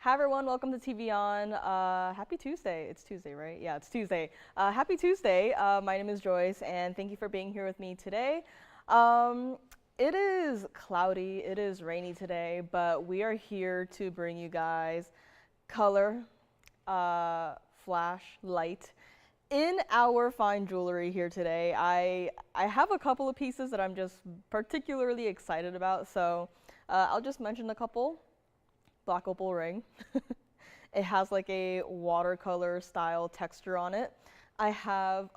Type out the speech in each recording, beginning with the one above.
Hi everyone, welcome to TVON. Happy Tuesday. It's Tuesday, right? Yeah, it's Tuesday. Happy Tuesday. My name is Joyce, and thank you for being here with me today. Um, it is cloudy, it is rainy today, but we are here to bring you guys color, flash, light in our fine jewelry here today. I have a couple of pieces that I'm just particularly excited about, so I'll just mention a couple. Black opal ring. It has like a watercolor style texture on it. I have,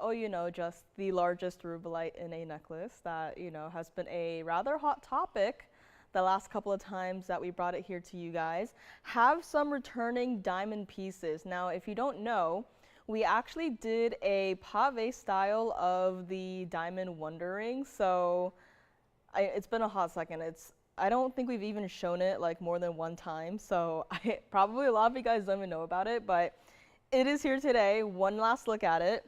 just the largest rubellite in a necklace that, has been a rather hot topic the last couple of times that we brought it here to you guys. Have some returning diamond pieces. Now, if you don't know, we actually did a pave style of the diamond wonder ring. So it's been a hot second. I don't think we've even shown it like more than one time, so probably a lot of you guys don't even know about it, but it is here today. One last look at it.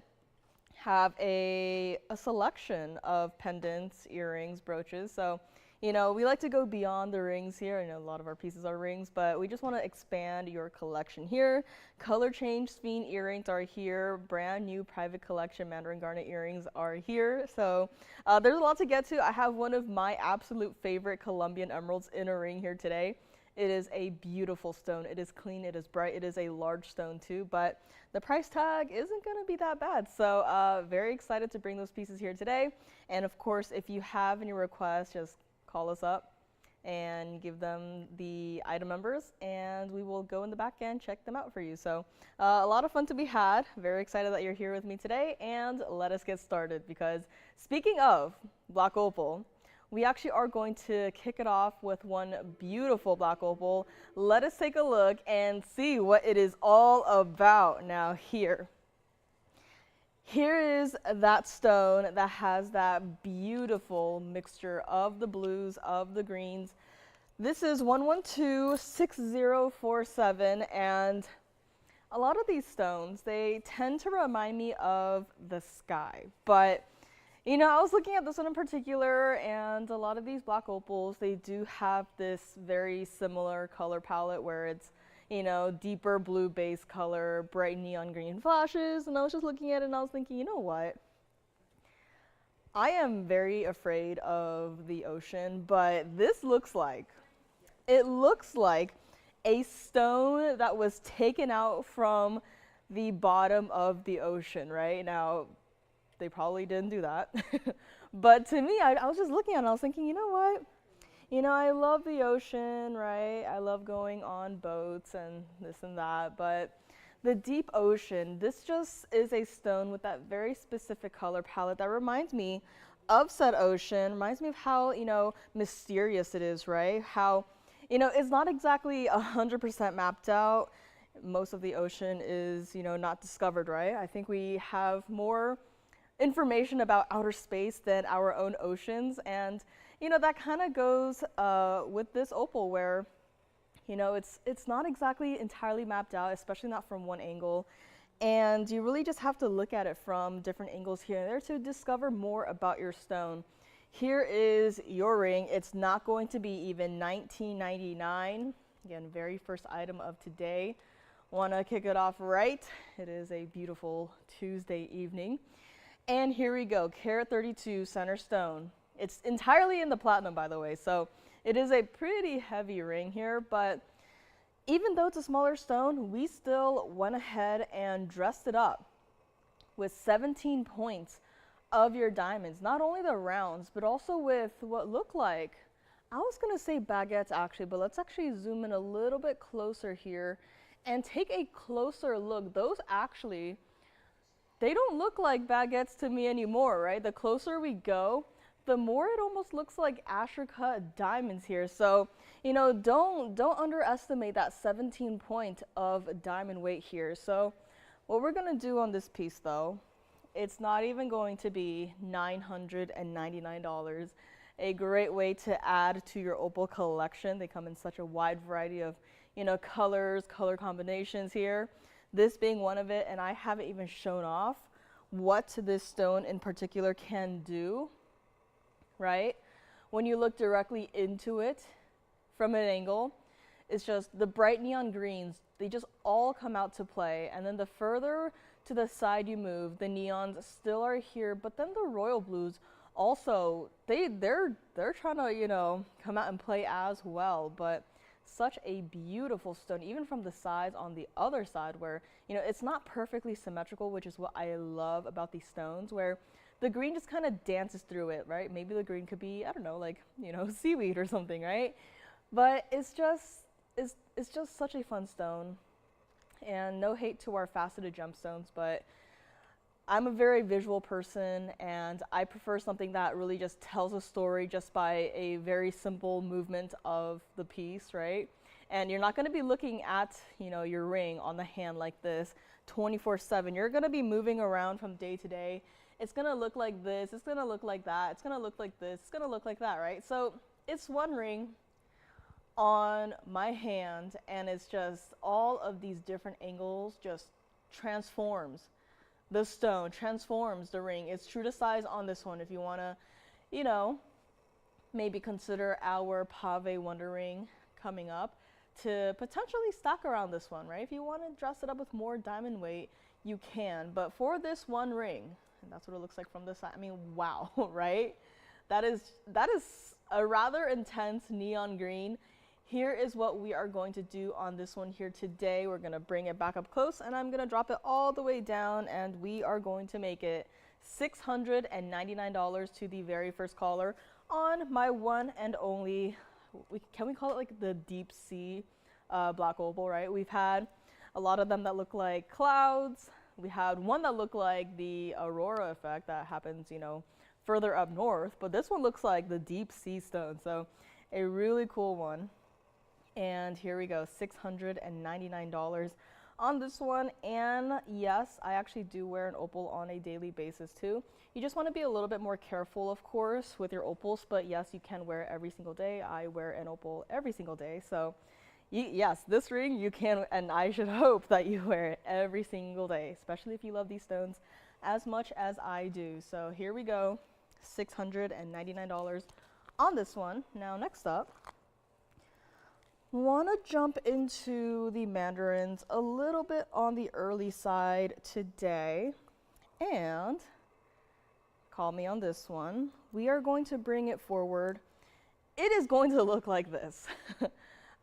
Have a selection of pendants, earrings, brooches. So, we like to go beyond the rings here. I know a lot of our pieces are rings, but we just want to expand your collection here. Color change Speen earrings are here. Brand new private collection Mandarin Garnet earrings are here. So there's a lot to get to. I have one of my absolute favorite Colombian emeralds in a ring here today. It is a beautiful stone. It is clean, it is bright, it is a large stone too, but the price tag isn't gonna be that bad. So very excited to bring those pieces here today. And of course, if you have any requests, just call us up and give them the item numbers, and we will go in the back end, check them out for you. So a lot of fun to be had. Very excited that you're here with me today, and let us get started, because speaking of black opal, we actually are going to kick it off with one beautiful black opal. Let us take a look and see what it is all about. Now here is that stone that has that beautiful mixture of the blues, of the greens. This is 1126047, and a lot of these stones, they tend to remind me of the sky. But, I was looking at this one in particular, and a lot of these black opals, they do have this very similar color palette where it's deeper blue base color, bright neon green flashes. And I was just looking at it and I was thinking, you know what? I am very afraid of the ocean, but it looks like a stone that was taken out from the bottom of the ocean, right? Now, they probably didn't do that. But to me, I was just looking at it and I was thinking, you know what? I love the ocean, right? I love going on boats and this and that, but the deep ocean, this just is a stone with that very specific color palette that reminds me of said ocean, reminds me of how, mysterious it is, right? How, it's not exactly 100% mapped out. Most of the ocean is, not discovered, right? I think we have more information about outer space than our own oceans, and that kind of goes with this opal where, it's not exactly entirely mapped out, especially not from one angle. And you really just have to look at it from different angles here and there to discover more about your stone. Here is your ring. It's not going to be even $19.99. Again, very first item of today. Want to kick it off right. It is a beautiful Tuesday evening. And here we go, carat 32 center stone. It's entirely in the platinum, by the way, so it is a pretty heavy ring here, but even though it's a smaller stone, we still went ahead and dressed it up with 17 points of your diamonds, not only the rounds, but also with what look like, I was gonna say baguettes actually, but let's actually zoom in a little bit closer here and take a closer look. Those actually, they don't look like baguettes to me anymore, right? The closer we go, the more it almost looks like Asher cut diamonds here. So, don't underestimate that 17 point of diamond weight here. So what we're gonna do on this piece though, it's not even going to be $999. A great way to add to your opal collection. They come in such a wide variety of, colors, color combinations here. This being one of it, and I haven't even shown off what this stone in particular can do, right? When you look directly into it from an angle, it's just the bright neon greens, they just all come out to play. And then the further to the side you move, the neons still are here, but then the royal blues also, they're trying to, you know, come out and play as well. But such a beautiful stone, even from the sides on the other side where, you know, it's not perfectly symmetrical, which is what I love about these stones, where the green just kind of dances through it, right? Maybe the green could be, I don't know, like, you know, seaweed or something, right? But it's just such a fun stone. And no hate to our faceted gemstones, but I'm a very visual person, and I prefer something that really just tells a story just by a very simple movement of the piece, right? And you're not going to be looking at, you know, your ring on the hand like this 24/7. You're going to be moving around from day to day. It's going to look like this, it's going to look like that, it's going to look like this, it's going to look like that, right? So it's one ring on my hand, and it's just all of these different angles just transforms the stone, transforms the ring. It's true to size on this one. If you want to, you know, maybe consider our Pave Wonder Ring coming up to potentially stack around this one, right? If you want to dress it up with more diamond weight, you can. But for this one ring, and that's what it looks like from this side. I mean, wow, right? That is a rather intense neon green. Here is what we are going to do on this one here today. We're going to bring it back up close, and I'm going to drop it all the way down, and we are going to make it $699 to the very first caller on my one and only, can we call it like the deep sea black opal, right? We've had a lot of them that look like clouds. We had one that looked like the aurora effect that happens, you know, further up north, but this one looks like the deep sea stone, so a really cool one. And here we go, $699 on this one. And yes, I actually do wear an opal on a daily basis too. You just want to be a little bit more careful, of course, with your opals, but yes, you can wear it every single day. I wear an opal every single day, so yes, this ring you can, and I should hope that you wear it every single day, especially if you love these stones as much as I do. So here we go, $699 on this one. Now next up, want to jump into the mandarins a little bit on the early side today, and call me on this one. We are going to bring it forward. It is going to look like this.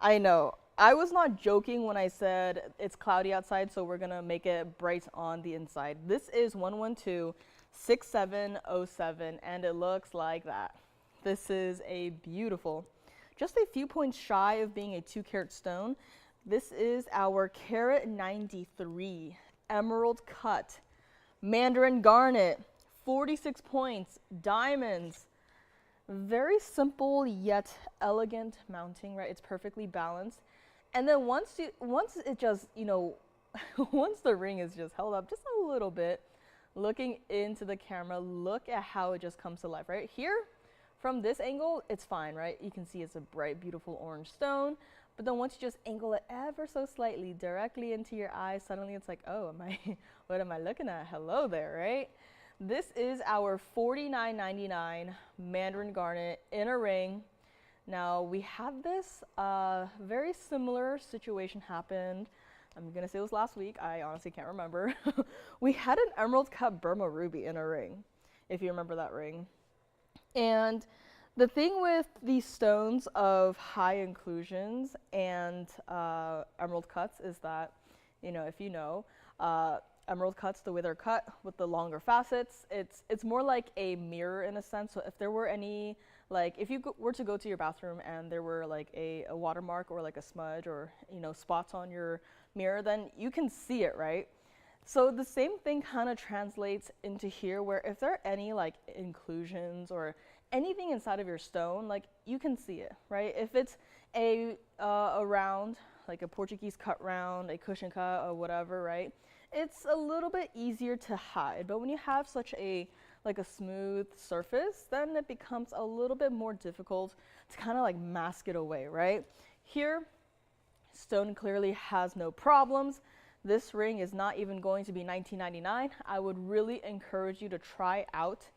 I know, I was not joking when I said it's cloudy outside, so we're gonna make it bright on the inside. This is 112-6707, and it looks like that. This is a beautiful, just a few points shy of being a 2-carat stone. This is our carat 93 emerald cut mandarin garnet, 46 points, diamonds. Very simple yet elegant mounting, right? It's perfectly balanced. And then once it just, you know, once the ring is just held up just a little bit, looking into the camera, look at how it just comes to life, right? Here, from this angle, it's fine, right? You can see it's a bright, beautiful orange stone. But then once you just angle it ever so slightly directly into your eyes, suddenly it's like, oh, what am I looking at? Hello there, right? This is our $49.99 mandarin garnet in a ring. Now we have this very similar situation happened. I'm gonna say it was last week. I honestly can't remember. We had an emerald cut Burma ruby in a ring, if you remember that ring. And the thing with these stones of high inclusions and emerald cuts is that, you know, if you know, emerald cuts, the way they're cut with the longer facets, it's more like a mirror in a sense. So if there were any, like if you were to go to your bathroom and there were like a watermark or like a smudge or, you know, spots on your mirror, then you can see it, right? So the same thing kind of translates into here, where if there are any like inclusions or anything inside of your stone, like you can see it, right? If it's a round, like a Portuguese cut round, a cushion cut or whatever, right? It's a little bit easier to hide. But when you have such a like a smooth surface, then it becomes a little bit more difficult to kind of like mask it away, right? Here, stone clearly has no problems. This ring is not even going to be $19.99. I would really encourage you to try out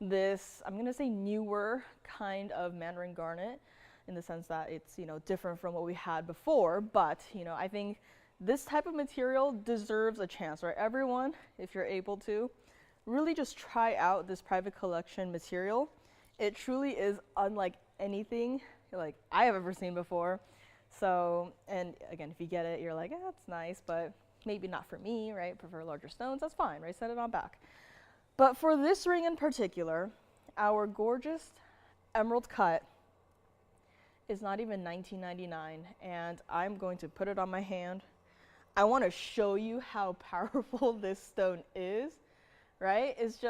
this, I'm gonna say newer kind of mandarin garnet. in the sense that it's, different from what we had before. But, I think this type of material deserves a chance, right? Everyone, if you're able to, really just try out this private collection material. It truly is unlike anything like I have ever seen before. So, and again, if you get it, you're like, it's nice, but maybe not for me, right? Prefer larger stones, that's fine, right? Set it on back. But for this ring in particular, our gorgeous emerald cut is not even $19.99, and I'm going to put it on my hand. I want to show you how powerful this stone is, right? It's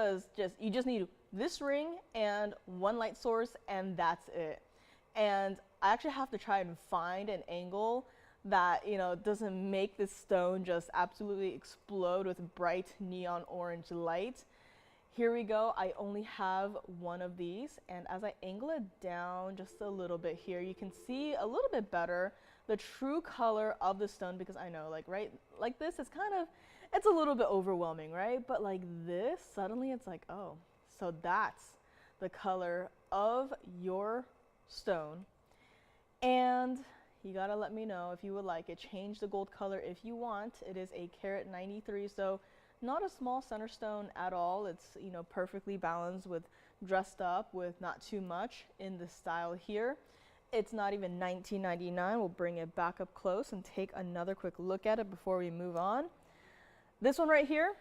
you just need this ring and one light source, and that's it. And I actually have to try and find an angle that, doesn't make this stone just absolutely explode with bright neon orange light. Here we go. I only have one of these, and as I angle it down just a little bit here, you can see a little bit better the true color of the stone, because I know, right, like this, it's a little bit overwhelming, right? But like this, suddenly it's like, oh, so that's the color of your stone. And you gotta let me know if you would like it. Change the gold color if you want. It is a carat 93, so not a small center stone at all. It's, perfectly balanced with dressed up with not too much in the style here. It's not even $19.99. We'll bring it back up close and take another quick look at it before we move on. This one right here,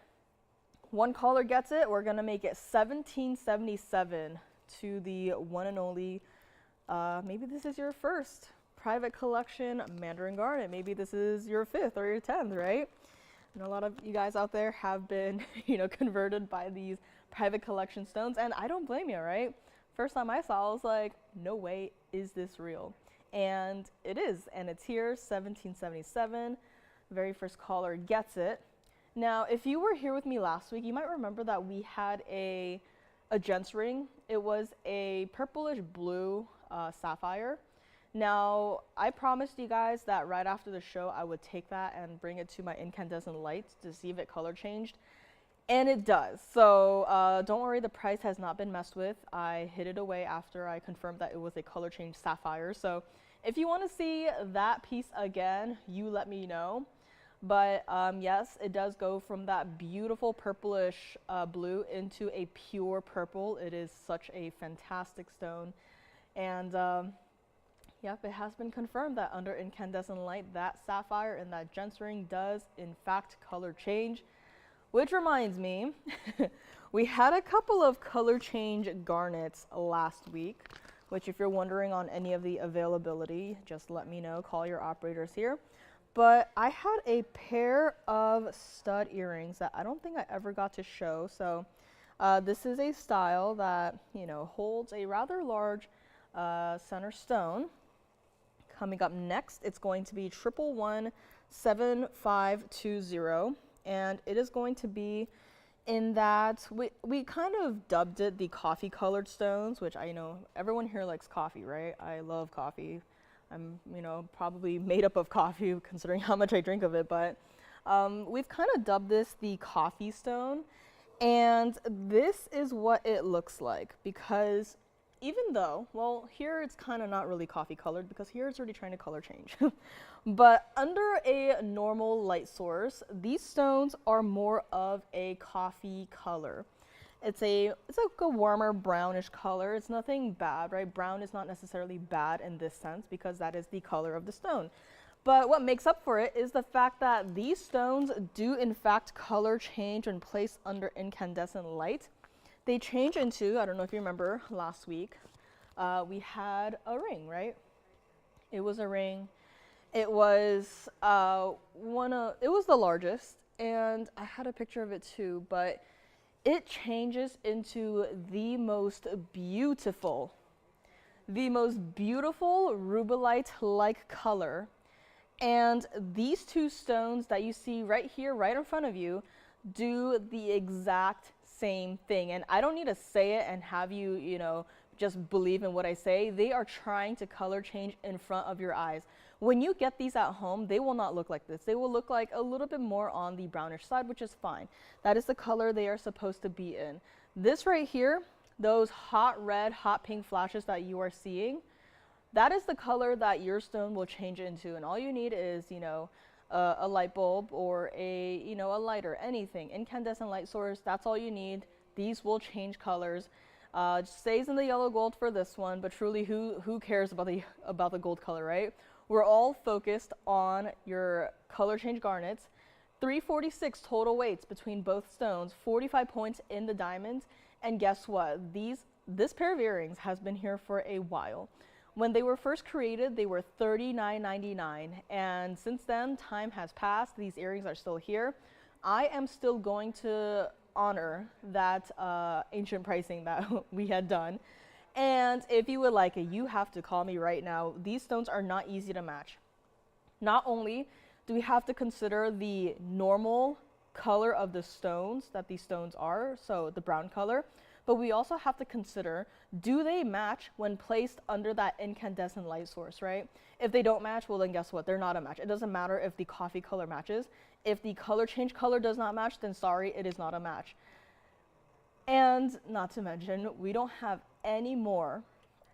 one caller gets it. We're gonna make it $17.77 to the one and only, maybe this is your first private collection Mandarin garnet. Maybe this is your 5th or your 10th, right? And a lot of you guys out there have been, converted by these private collection stones, and I don't blame you, right? First time I saw, I was like, no way, is this real? And it is, and it's here, $17.77. Very first caller gets it. Now, if you were here with me last week, you might remember that we had a gents ring. It was a purplish blue sapphire. Now, I promised you guys that right after the show, I would take that and bring it to my incandescent lights to see if it color changed. And it does. So don't worry, the price has not been messed with. I hid it away after I confirmed that it was a color change sapphire. So if you want to see that piece again, you let me know. But yes, it does go from that beautiful purplish blue into a pure purple. It is such a fantastic stone. And yep, it has been confirmed that under incandescent light, that sapphire and that gents ring does in fact color change. Which reminds me, we had a couple of color change garnets last week, which if you're wondering on any of the availability, just let me know, call your operators here. But I had a pair of stud earrings that I don't think I ever got to show. So this is a style that, holds a rather large center stone. Coming up next, it's going to be 1117520, and it is going to be in that, we kind of dubbed it the coffee colored stones, which I know everyone here likes coffee, right? I love coffee. I'm, probably made up of coffee considering how much I drink of it, but we've kind of dubbed this the coffee stone, and this is what it looks like, because even though, well, here it's kind of not really coffee colored because here it's already trying to color change. But under a normal light source, these stones are more of a coffee color. It's like a warmer brownish color. It's nothing bad, right? Brown is not necessarily bad in this sense because that is the color of the stone. But what makes up for it is the fact that these stones do in fact color change when placed under incandescent light. They change into, I don't know if you remember last week, we had a ring, right? It was a ring. It was it was the largest, and I had a picture of it too, but it changes into the most beautiful rubellite-like color. And these two stones that you see right here, right in front of you, do the exact same thing. And I don't need to say it and have you, just believe in what I say. They are trying to color change in front of your eyes. When you get these at home, they will not look like this. They will look like a little bit more on the brownish side, which is fine. That is the color they are supposed to be in. This right here, those hot red, hot pink flashes that you are seeing, that is the color that your stone will change into. And all you need is, a light bulb or a lighter, anything, incandescent light source. That's all you need. These will change colors. It stays in the yellow gold for this one, but truly, who cares about the gold color, right? We're all focused on your color change garnets. 346 total weights between both stones, 45 points in the diamonds, and guess what? This pair of earrings has been here for a while. When they were first created, they were $39.99, and since then, time has passed. These earrings are still here. I am still going to honor that ancient pricing that we had done. And if you would like it, you have to call me right now. These stones are not easy to match. Not only do we have to consider the normal color of the stones that these stones are, so the brown color, but we also have to consider, do they match when placed under that incandescent light source, right? If they don't match, well then guess what? They're not a match. It doesn't matter if the coffee color matches. If the color change color does not match, then sorry, it is not a match. And not to mention, we don't have any more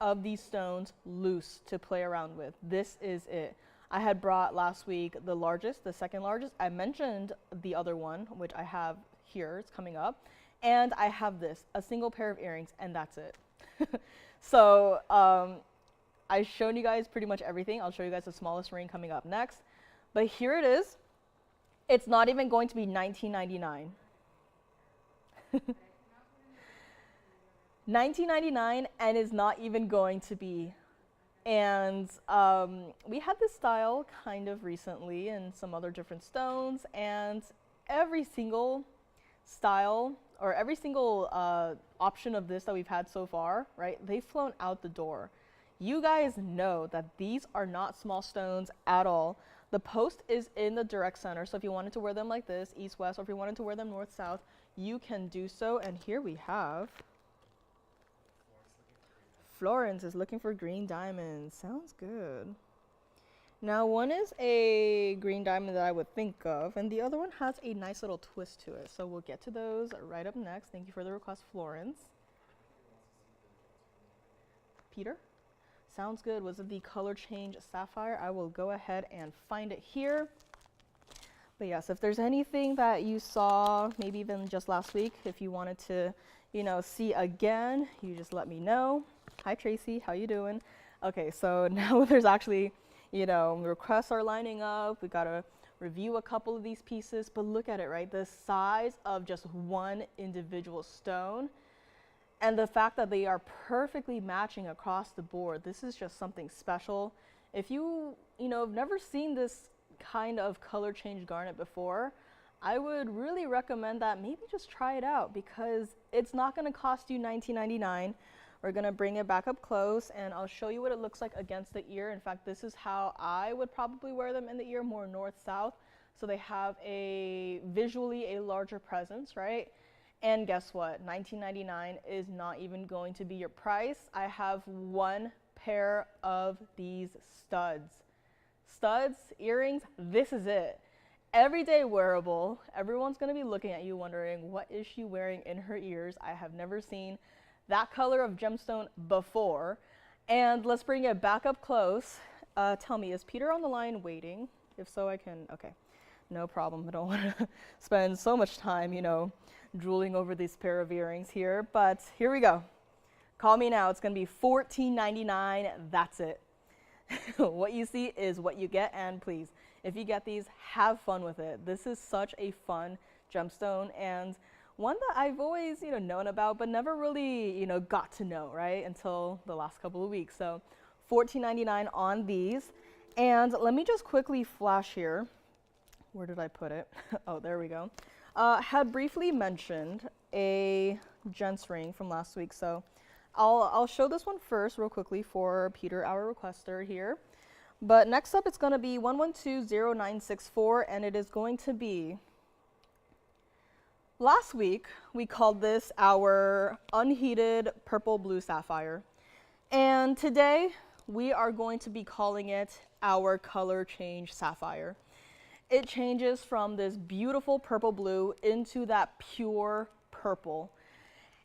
of these stones loose to play around with. This is it. I had brought last week the largest, the second largest. I mentioned the other one, which I have here, it's coming up. And I have this, a single pair of earrings, and that's it. So I've shown you guys pretty much everything. I'll show you guys the smallest ring coming up next. But here it is. It's not even going to be $19.99. $19.99 and is not even going to be. And we had this style kind of recently in some other different stones, and every single style or every single option of this that we've had so far, right, they've flown out the door. You guys know that these are not small stones at all. The post is in the direct center, so if you wanted to wear them like this, east-west, or if you wanted to wear them north-south, you can do so. And here we have Florence is looking for green diamonds. Sounds good. Now, one is a green diamond that I would think of, and the other one has a nice little twist to it. So we'll get to those right up next. Thank you for the request, Florence. Peter? Sounds good. Was it the color change sapphire? I will go ahead and find it here. But yes, if there's anything that you saw, maybe even just last week, if you wanted to, see again, you just let me know. Hi, Tracy. How you doing? Okay, so now there's actually, requests are lining up. We got to review a couple of these pieces, but look at it, right? The size of just one individual stone and the fact that they are perfectly matching across the board. This is just something special. If you, have never seen this kind of color change garnet before, I would really recommend that maybe just try it out, because it's not going to cost you $19.99. We're going to bring it back up close, and I'll show you what it looks like against the ear. In fact, this is how I would probably wear them in the ear, more north-south, so they have visually a larger presence, right? And guess what? $19.99 is not even going to be your price. I have one pair of these studs. Studs, earrings, this is it. Everyday wearable. Everyone's going to be looking at you wondering, what is she wearing in her ears? I have never seen that color of gemstone before. And let's bring it back up close. Tell me, is Peter on the line waiting? If so, I can, okay, no problem. I don't want to spend so much time, drooling over this pair of earrings here, but here we go. Call me now. It's going to be $14.99. That's it. What you see is what you get, and please, if you get these, have fun with it. This is such a fun gemstone, and one that I've always, known about, but never really, got to know, right, until the last couple of weeks. So $14.99 on these. And let me just quickly flash here. Where did I put it? Oh, there we go. Had briefly mentioned a gents ring from last week, so I'll show this one first real quickly for Peter, our requester here. But next up, it's going to be 1120964, and it is going to be, last week, we called this our unheated purple blue sapphire. And today, we are going to be calling it our color change sapphire. It changes from this beautiful purple blue into that pure purple.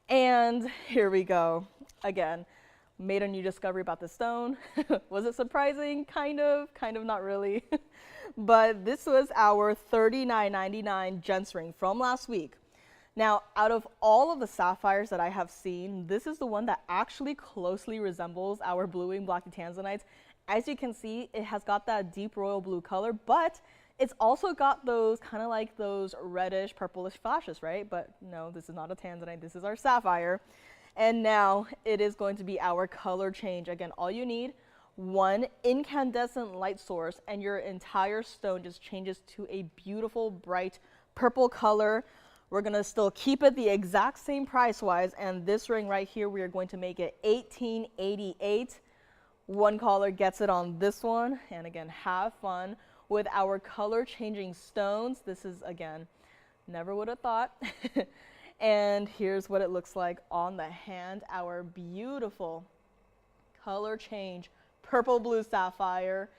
And here we go. Again, made a new discovery about the stone. Was it surprising? Kind of not really. But this was our $39.99 gents ring from last week. Now, out of all of the sapphires that I have seen, this is the one that actually closely resembles our blue wing black tanzanites. As you can see, it has got that deep royal blue color, but it's also got those kind of like those reddish purplish flashes, right? But no, this is not a tanzanite, this is our sapphire. And now it is going to be our color change. Again, all you need, one incandescent light source, and your entire stone just changes to a beautiful, bright purple color. We're gonna still keep it the exact same price-wise, and this ring right here, we are going to make it $18.88. One caller gets it on this one, and again, have fun with our color-changing stones. This is, again, never would have thought. And here's what it looks like on the hand, our beautiful color change, purple blue sapphire.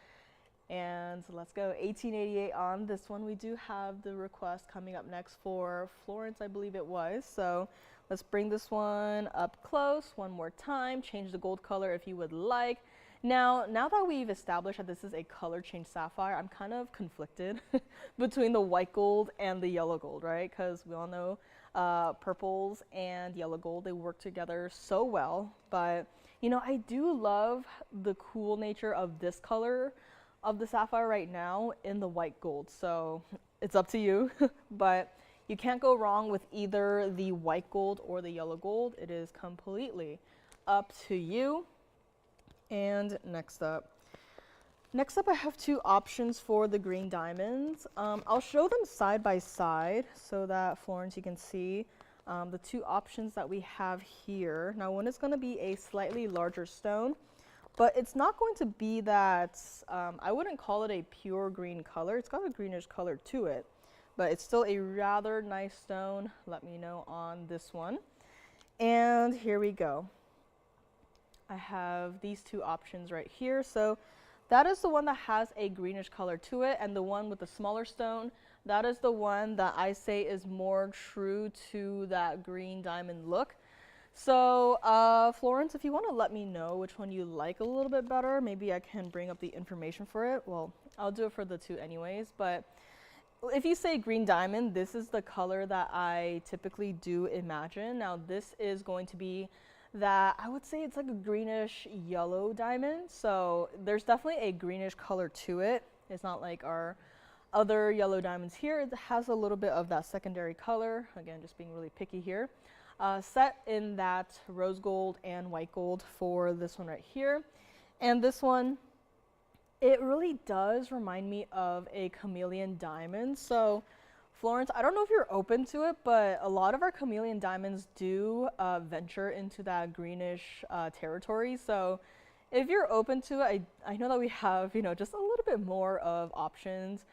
And let's go, $18.88 on this one. We do have the request coming up next for Florence, I believe it was. So let's bring this one up close one more time, change the gold color if you would like. Now that we've established that this is a color change sapphire, I'm kind of conflicted between the white gold and the yellow gold, right? Because we all know purples and yellow gold, they work together so well. But, you know, I do love the cool nature of this color of the sapphire right now in the white gold. So it's up to you, but you can't go wrong with either the white gold or the yellow gold. It is completely up to you. And next up I have two options for the green diamonds. I'll show them side by side so that Florence, you can see the two options that we have here. Now, one is going to be a slightly larger stone, but it's not going to be that, I wouldn't call it a pure green color. It's got a greenish color to it, but it's still a rather nice stone. Let me know on this one. And here we go. I have these two options right here. So that is the one that has a greenish color to it, and the one with the smaller stone, that is the one that I say is more true to that green diamond look. So Florence, if you want to let me know which one you like a little bit better, maybe I can bring up the information for it. Well, I'll do it for the two anyways, but if you say green diamond, this is the color that I typically do imagine. Now, this is going to be that I would say it's like a greenish yellow diamond. So there's definitely a greenish color to it. It's not like our other yellow diamonds here. It has a little bit of that secondary color. Again, just being really picky here. Set in that rose gold and white gold for this one right here. And this one, it really does remind me of a chameleon diamond. So Florence, I don't know if you're open to it, but a lot of our chameleon diamonds do venture into that greenish territory. So if you're open to it, I know that we have, you know, just a little bit more of options,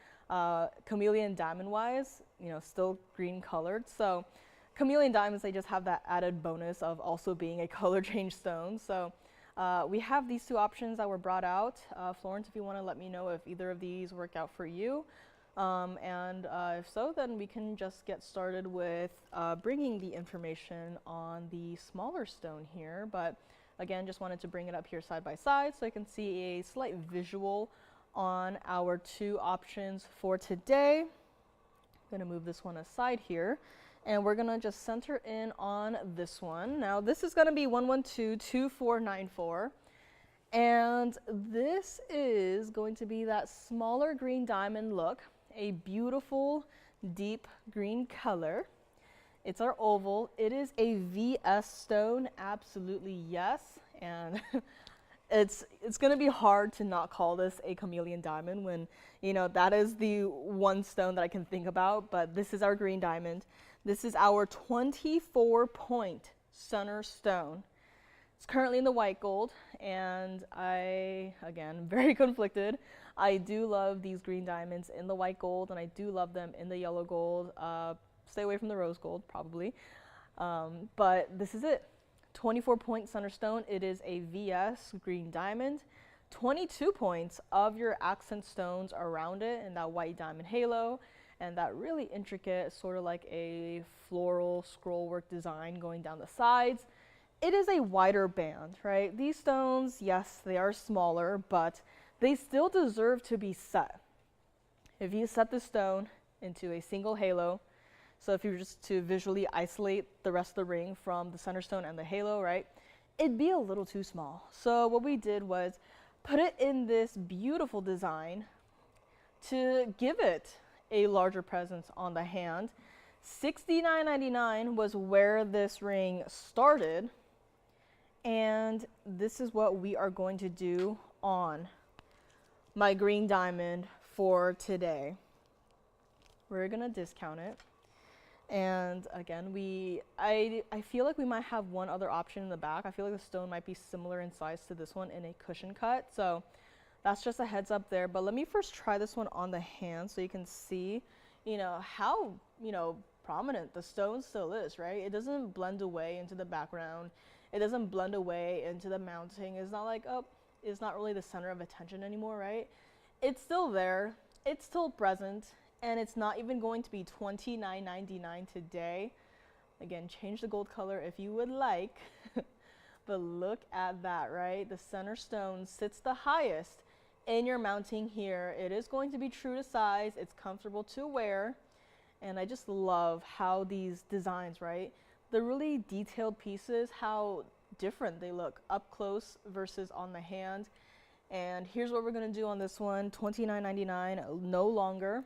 chameleon diamond wise, you know, still green colored. So chameleon diamonds, they just have that added bonus of also being a color change stone. So we have these two options that were brought out. Florence, if you want to let me know if either of these work out for you. If so, then we can just get started with bringing the information on the smaller stone here. But again, just wanted to bring it up here side by side so I can see a slight visual on our two options for today. I'm going to move this one aside here, and we're going to just center in on this one. Now, this is going to be 112-2494. And this is going to be that smaller green diamond look. A beautiful deep green color. It's our oval. It is a VS stone, absolutely yes. And it's going to be hard to not call this a chameleon diamond when, you know, that is the one stone that I can think about. But this is our green diamond. This is our 24-point center stone. It's currently in the white gold, and I, again, very conflicted. I do love these green diamonds in the white gold, and I do love them in the yellow gold. Stay away from the rose gold, probably. But this is it. 24-point center stone. It is a VS green diamond. 22 points of your accent stones around it, and that white diamond halo, and that really intricate, sort of like a floral scroll work design going down the sides. it is a wider band, right? These stones, yes, they are smaller, but they still deserve to be set. If you set the stone into a single halo, so if you were just to visually isolate the rest of the ring from the center stone and the halo, right, it'd be a little too small. So what we did was put it in this beautiful design to give it a larger presence on the hand. $69.99 was where this ring started, and this is what we are going to do on my green diamond for today. We're gonna discount it. And again, I feel like we might have one other option in the back. I feel like the stone might be similar in size to this one in a cushion cut. So that's just a heads up there. But let me first try this one on the hand so you can see, how, prominent the stone still is, right? It doesn't blend away into the background. It doesn't blend away into the mounting. It's not like, oh, it's not really the center of attention anymore, right? It's still there. It's still present. And it's not even going to be $29.99 today. Again, change the gold color if you would like. But look at that, right? The center stone sits the highest in your mounting here. It is going to be true to size. It's comfortable to wear. And I just love how these designs, right? The really detailed pieces, how different they look up close versus on the hand. And here's what we're gonna do on this one, $29.99, no longer.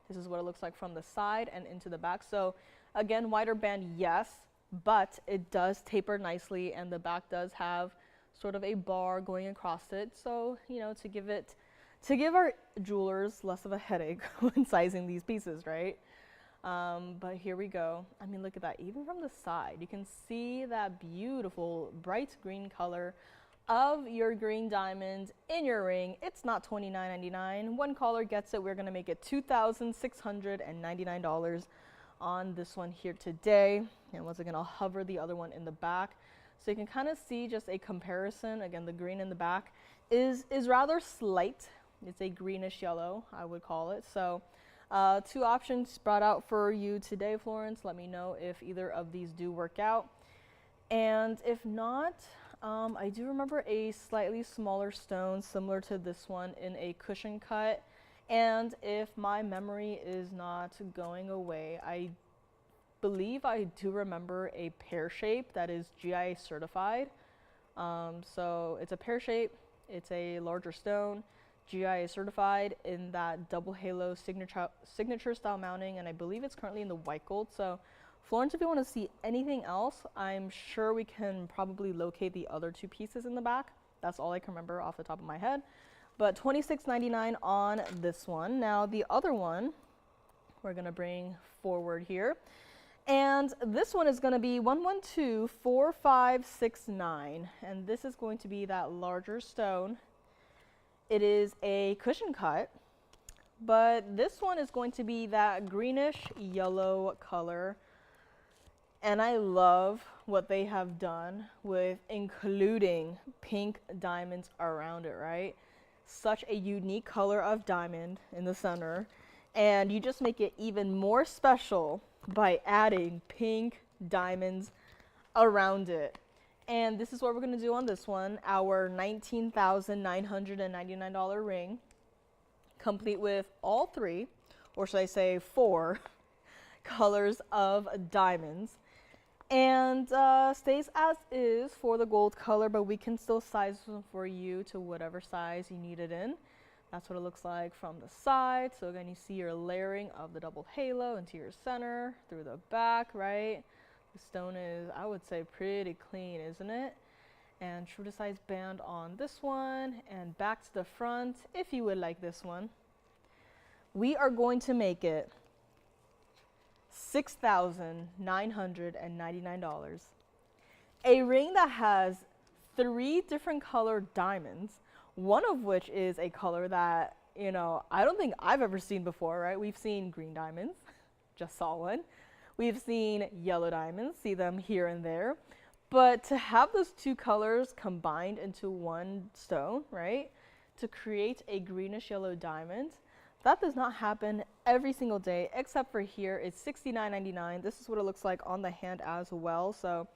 This is what it looks like from the side and into the back. So again, wider band, yes, but it does taper nicely, and the back does have sort of a bar going across it. So, to give our jewelers less of a headache when sizing these pieces, right? But here we go. I mean, look at that. Even from the side, you can see that beautiful bright green color of your green diamond in your ring. It's not $29.99. One caller gets it. We're going to make it $2,699 on this one here today. And once again, I'll hover the other one in the back so you can kind of see just a comparison. Again, the green in the back is rather slight. It's a greenish yellow, I would call it. So two options brought out for you today, Florence. Let me know if either of these do work out. And if not, I do remember a slightly smaller stone similar to this one in a cushion cut. And if my memory is not going away, I believe I do remember a pear shape that is GIA certified. So it's a pear shape, it's a larger stone, GIA certified in that double halo signature style mounting, and I believe it's currently in the white gold. So Florence, if you want to see anything else, I'm sure we can probably locate the other two pieces in the back. That's all I can remember off the top of my head. But $26.99 on this one. Now the other one we're going to bring forward here. And this one is going to be 1124569. And this is going to be that larger stone. It is a cushion cut, but this one is going to be that greenish yellow color. And I love what they have done with including pink diamonds around it, right? Such a unique color of diamond in the center. And you just make it even more special by adding pink diamonds around it. And this is what we're going to do on this one, our $19,999 ring, complete with all three, or should I say four, colors of diamonds. And stays as is for the gold color, but we can still size them for you to whatever size you need it in. That's what it looks like from the side. So again, you see your layering of the double halo into your center, through the back, right? The stone is, I would say, pretty clean, isn't it? And true to size band on this one, and back to the front, if you would like this one. We are going to make it $6,999. A ring that has 3 different colored diamonds, one of which is a color that, I don't think I've ever seen before, right? We've seen green diamonds, just saw one. We've seen yellow diamonds, see them here and there. But to have those 2 colors combined into one stone, right? To create a greenish yellow diamond, that does not happen every single day, except for here. It's $69.99. This is what it looks like on the hand as well. So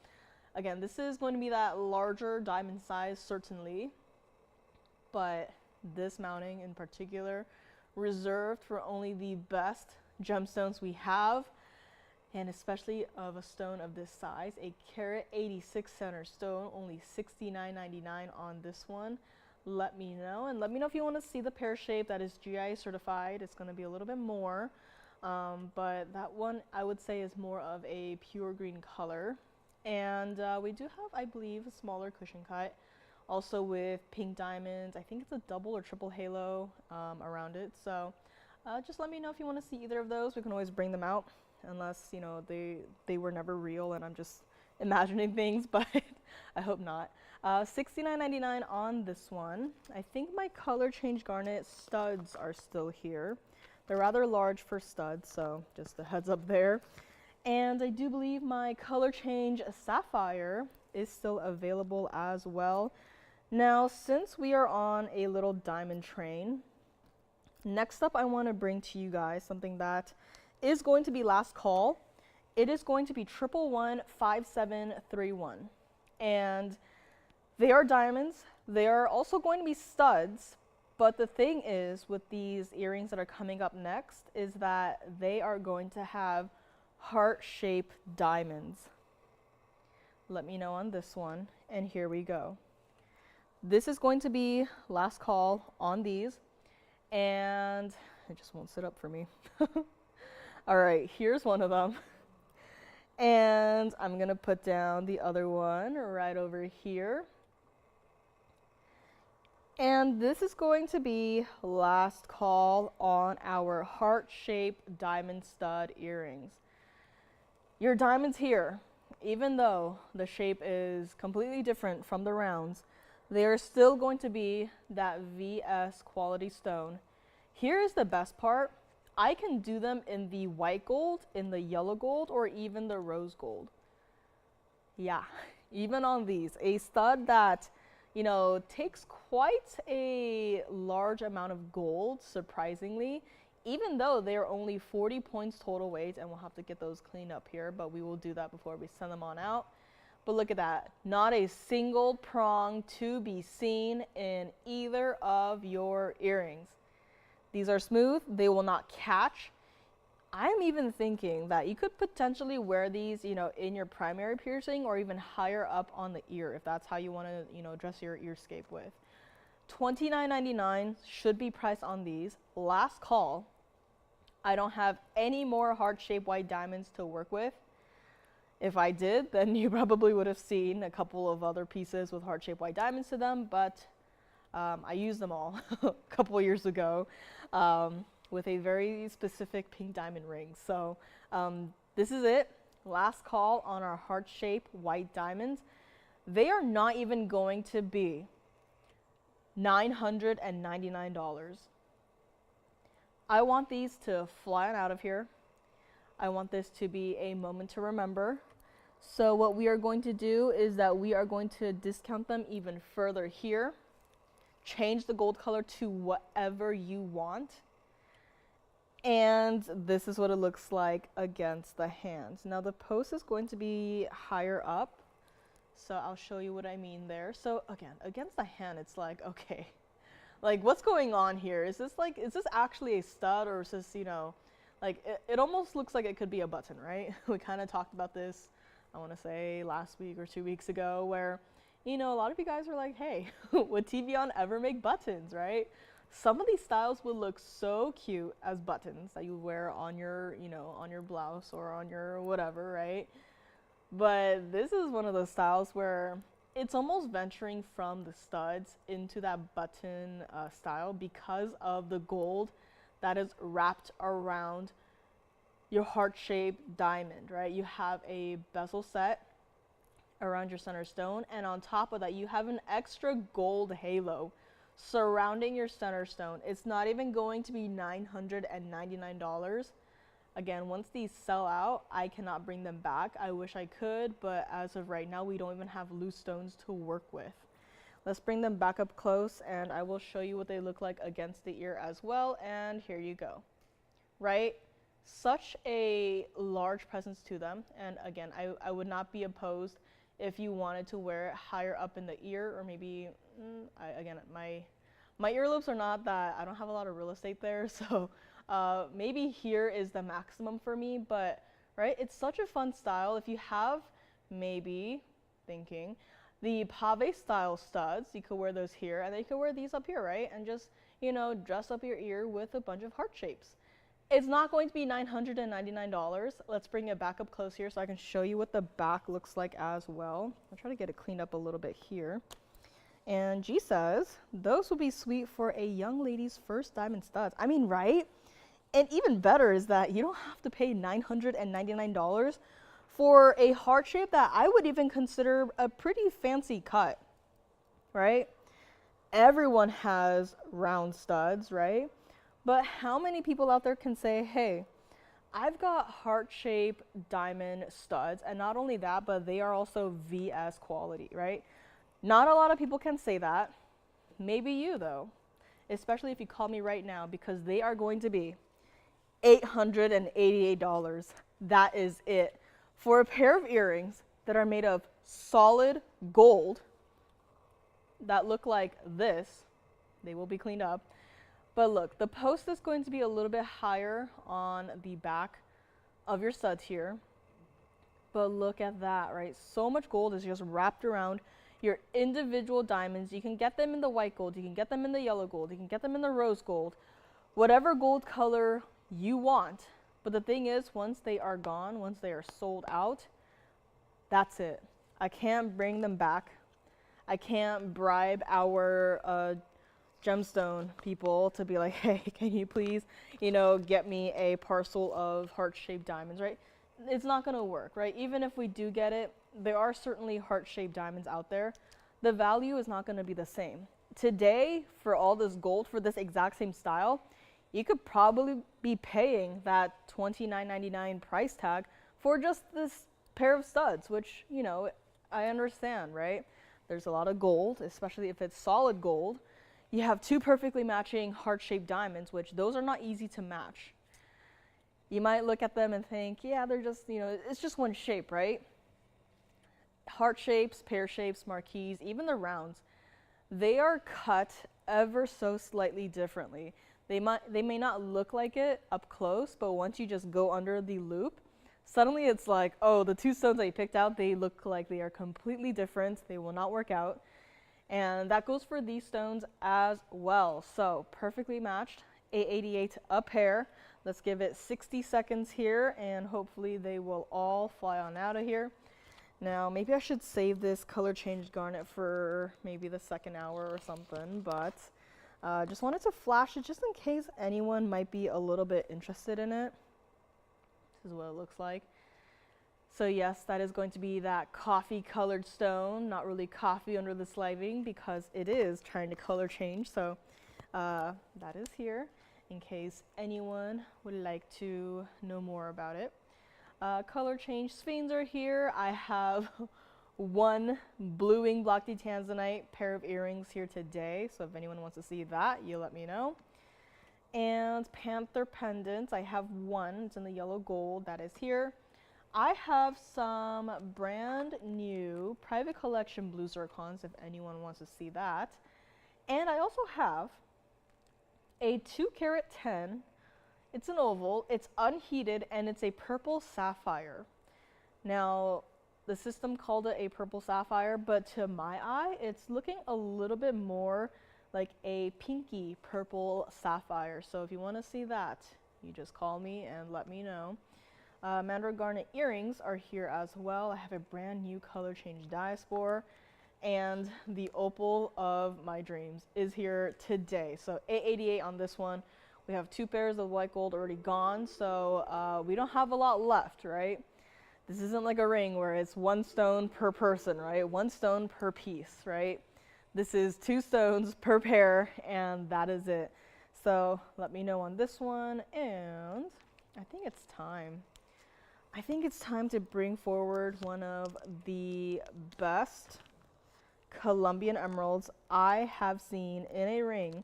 Again, this is going to be that larger diamond size, certainly, but this mounting in particular, reserved for only the best gemstones we have, and especially of a stone of this size, a carat 86 center stone, only $69.99 on this one. Let me know, and let me know if you want to see the pear shape that is GI certified. It's going to be a little bit more, but that one I would say is more of a pure green color. And we do have, I believe, a smaller cushion cut, also with pink diamonds. I think it's a double or triple halo around it. So just let me know if you want to see either of those. We can always bring them out, unless, you know, they were never real and I'm just imagining things, but I hope not. $69.99 on this one. I think my color change garnet studs are still here. They're rather large for studs, so just a heads up there. And I do believe my color change sapphire is still available as well. Now, since we are on a little diamond train, next up I want to bring to you guys something that is going to be last call. It is going to be 1115731. And they are diamonds. They are also going to be studs. But the thing is, with these earrings that are coming up next, is that they are going to have heart-shaped diamonds. Let me know on this one, and here we go. This is going to be last call on these, and it just won't sit up for me. All right, here's one of them. And I'm gonna put down the other one right over here. And this is going to be last call on our heart-shaped diamond stud earrings. Your diamonds here, even though the shape is completely different from the rounds, they are still going to be that VS quality stone. Here is the best part. I can do them in the white gold, in the yellow gold, or even the rose gold. Yeah, even on these. A stud that, you know, takes quite a large amount of gold, surprisingly, even though they're only 40 points total weight, and we'll have to get those cleaned up here, but we will do that before we send them on out. But look at that, not a single prong to be seen in either of your earrings. These are smooth, they will not catch. I'm even thinking that you could potentially wear these, you know, in your primary piercing or even higher up on the ear if that's how you want to, you know, dress your earscape with. $29.99 should be priced on these. Last call. I don't have any more heart-shaped white diamonds to work with. If I did, then you probably would have seen a couple of other pieces with heart-shaped white diamonds to them, but I used them all a couple years ago with a very specific pink diamond ring. So this is it. Last call on our heart-shaped white diamonds. They are not even going to be $999. I want these to fly on out of here. I want this to be a moment to remember. So what we are going to do is that we are going to discount them even further here. Change the gold color to whatever you want. And this is what it looks like against the hands. Now the post is going to be higher up, so I'll show you what I mean there. So again, against the hand, it's like, okay, like what's going on here? Is this actually a stud, or is this, you know, like it almost looks like it could be a button, right? We kind of talked about this, I want to say last week or 2 weeks ago, where, you know, a lot of you guys are like, hey, would TVON ever make buttons, right? Some of these styles would look so cute as buttons that you wear on your, you know, on your blouse or on your whatever, right? But this is one of those styles where it's almost venturing from the studs into that button style because of the gold that is wrapped around your heart-shaped diamond, right? You have a bezel set around your center stone, and on top of that, you have an extra gold halo surrounding your center stone. It's not even going to be $999. Again, once these sell out, I cannot bring them back. I wish I could, but as of right now, we don't even have loose stones to work with. Let's bring them back up close, and I will show you what they look like against the ear as well, and here you go. Right? Such a large presence to them, and again, I would not be opposed if you wanted to wear it higher up in the ear, or maybe, again, my earlobes are not that, I don't have a lot of real estate there, so maybe here is the maximum for me, but, right, it's such a fun style. If you have, maybe, thinking, the pave style studs, you could wear those here, and then you could wear these up here, right, and just, you know, dress up your ear with a bunch of heart shapes. It's not going to be $999. Let's bring it back up close here so I can show you what the back looks like as well. I'll try to get it cleaned up a little bit here. And G says, those will be sweet for a young lady's first diamond studs. I mean, right? And even better is that you don't have to pay $999 for a heart shape that I would even consider a pretty fancy cut, right? Everyone has round studs, right? But how many people out there can say, hey, I've got heart-shaped diamond studs, and not only that, but they are also VS quality, right? Not a lot of people can say that. Maybe you, though, especially if you call me right now, because they are going to be $888. That is it. For a pair of earrings that are made of solid gold that look like this, they will be cleaned up. But look, the post is going to be a little bit higher on the back of your studs here. But look at that, right? So much gold is just wrapped around your individual diamonds. You can get them in the white gold, you can get them in the yellow gold, you can get them in the rose gold, whatever gold color you want. But the thing is, once they are gone, once they are sold out, that's it. I can't bring them back. I can't bribe our gemstone people to be like, hey, can you please, you know, get me a parcel of heart-shaped diamonds, right? It's not going to work, right? Even if we do get it, there are certainly heart-shaped diamonds out there. The value is not going to be the same. Today, for all this gold, for this exact same style, you could probably be paying that $29.99 price tag for just this pair of studs, which, you know, I understand, right? There's a lot of gold, especially if it's solid gold. You have two perfectly matching heart-shaped diamonds, which those are not easy to match. You might look at them and think, yeah, they're just, you know, it's just one shape, right? Heart shapes, pear shapes, marquise, even the rounds, they are cut ever so slightly differently. They may not look like it up close, but once you just go under the loop, suddenly it's like, oh, the two stones that you picked out, they look like they are completely different. They will not work out. And that goes for these stones as well. So perfectly matched, $888 a pair. Let's give it 60 seconds here, and hopefully they will all fly on out of here. Now, maybe I should save this color changed garnet for maybe the second hour or something, but just wanted to flash it just in case anyone might be a little bit interested in it. This is what it looks like. So yes, that is going to be that coffee colored stone, not really coffee under this lighting because it is trying to color change. So that is here in case anyone would like to know more about it. Color change sphenes are here. I have one blue wing block D tanzanite pair of earrings here today. So if anyone wants to see that, you let me know. And panther pendants, I have one. It's in the yellow gold. That is here. I have some brand new private collection blue zircons if anyone wants to see that. And I also have a 2-carat 10. It's an oval, it's unheated, and it's a purple sapphire. Now, the system called it a purple sapphire, but to my eye, it's looking a little bit more like a pinky purple sapphire. So if you want to see that, you just call me and let me know. Mandarin garnet earrings are here as well. I have a brand new color change diaspora, and the opal of my dreams is here today. So $888 on this one. We have 2 pairs of white gold already gone, so we don't have a lot left, right? This isn't like a ring where it's 1 stone per person, right? 1 stone per piece, right? This is 2 stones per pair, and that is it. So let me know on this one, and I think it's time. I think it's time to bring forward one of the best Colombian emeralds I have seen in a ring.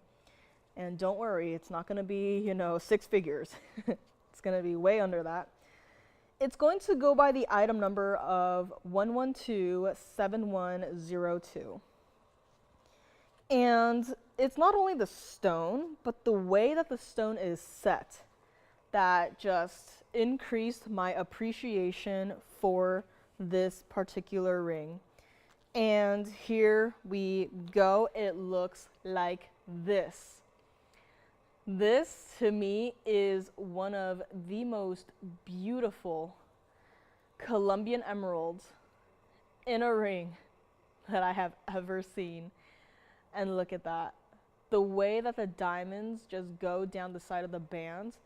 And don't worry, it's not going to be, you know, 6 figures. It's going to be way under that. It's going to go by the item number of 1127102. And it's not only the stone, but the way that the stone is set that just increased my appreciation for this particular ring. And here we go. It looks like this. This, to me, is one of the most beautiful Colombian emeralds in a ring that I have ever seen. And look at that. The way that the diamonds just go down the side of the bands,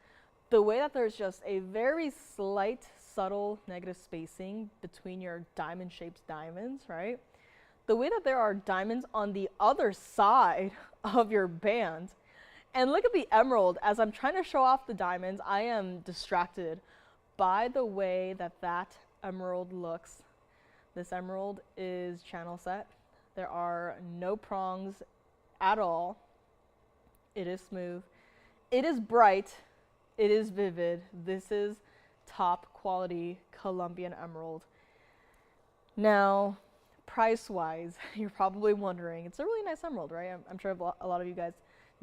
the way that there's just a very slight, subtle negative spacing between your diamond-shaped diamonds, right? The way that there are diamonds on the other side of your band. And look at the emerald. As I'm trying to show off the diamonds, I am distracted by the way that that emerald looks. This emerald is channel set. There are no prongs at all. It is smooth. It is bright. It is vivid. This is top quality Colombian emerald. Now, price-wise, you're probably wondering, it's a really nice emerald, right? I'm sure a lot of you guys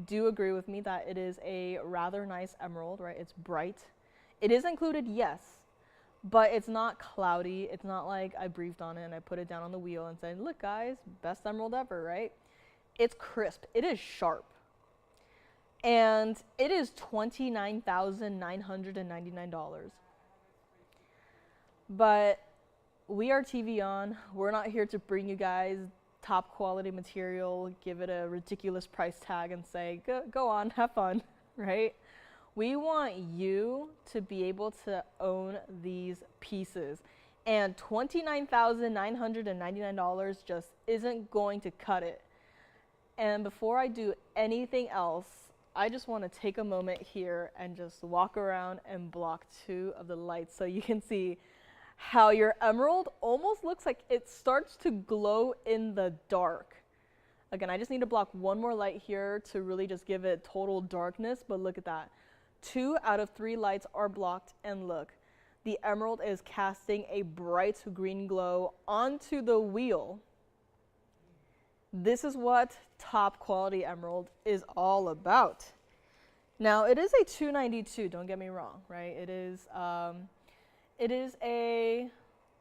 do agree with me that it is a rather nice emerald, right? It's bright. It is included, yes, but it's not cloudy. It's not like I breathed on it and I put it down on the wheel and said, look guys, best emerald ever, right? It's crisp. It is sharp. And it is $29,999. But we are TVON. We're not here to bring you guys top quality material, give it a ridiculous price tag and say, go on, have fun, right? We want you to be able to own these pieces. And $29,999 just isn't going to cut it. And before I do anything else, I just want to take a moment here and just walk around and block two of the lights so you can see how your emerald almost looks like it starts to glow in the dark. Again, I just need to block one more light here to really just give it total darkness, but look at that. 2 out of 3 lights are blocked, and look, the emerald is casting a bright green glow onto the wheel. This is what top quality emerald is all about. Now, it is a 292, don't get me wrong, right? It is a,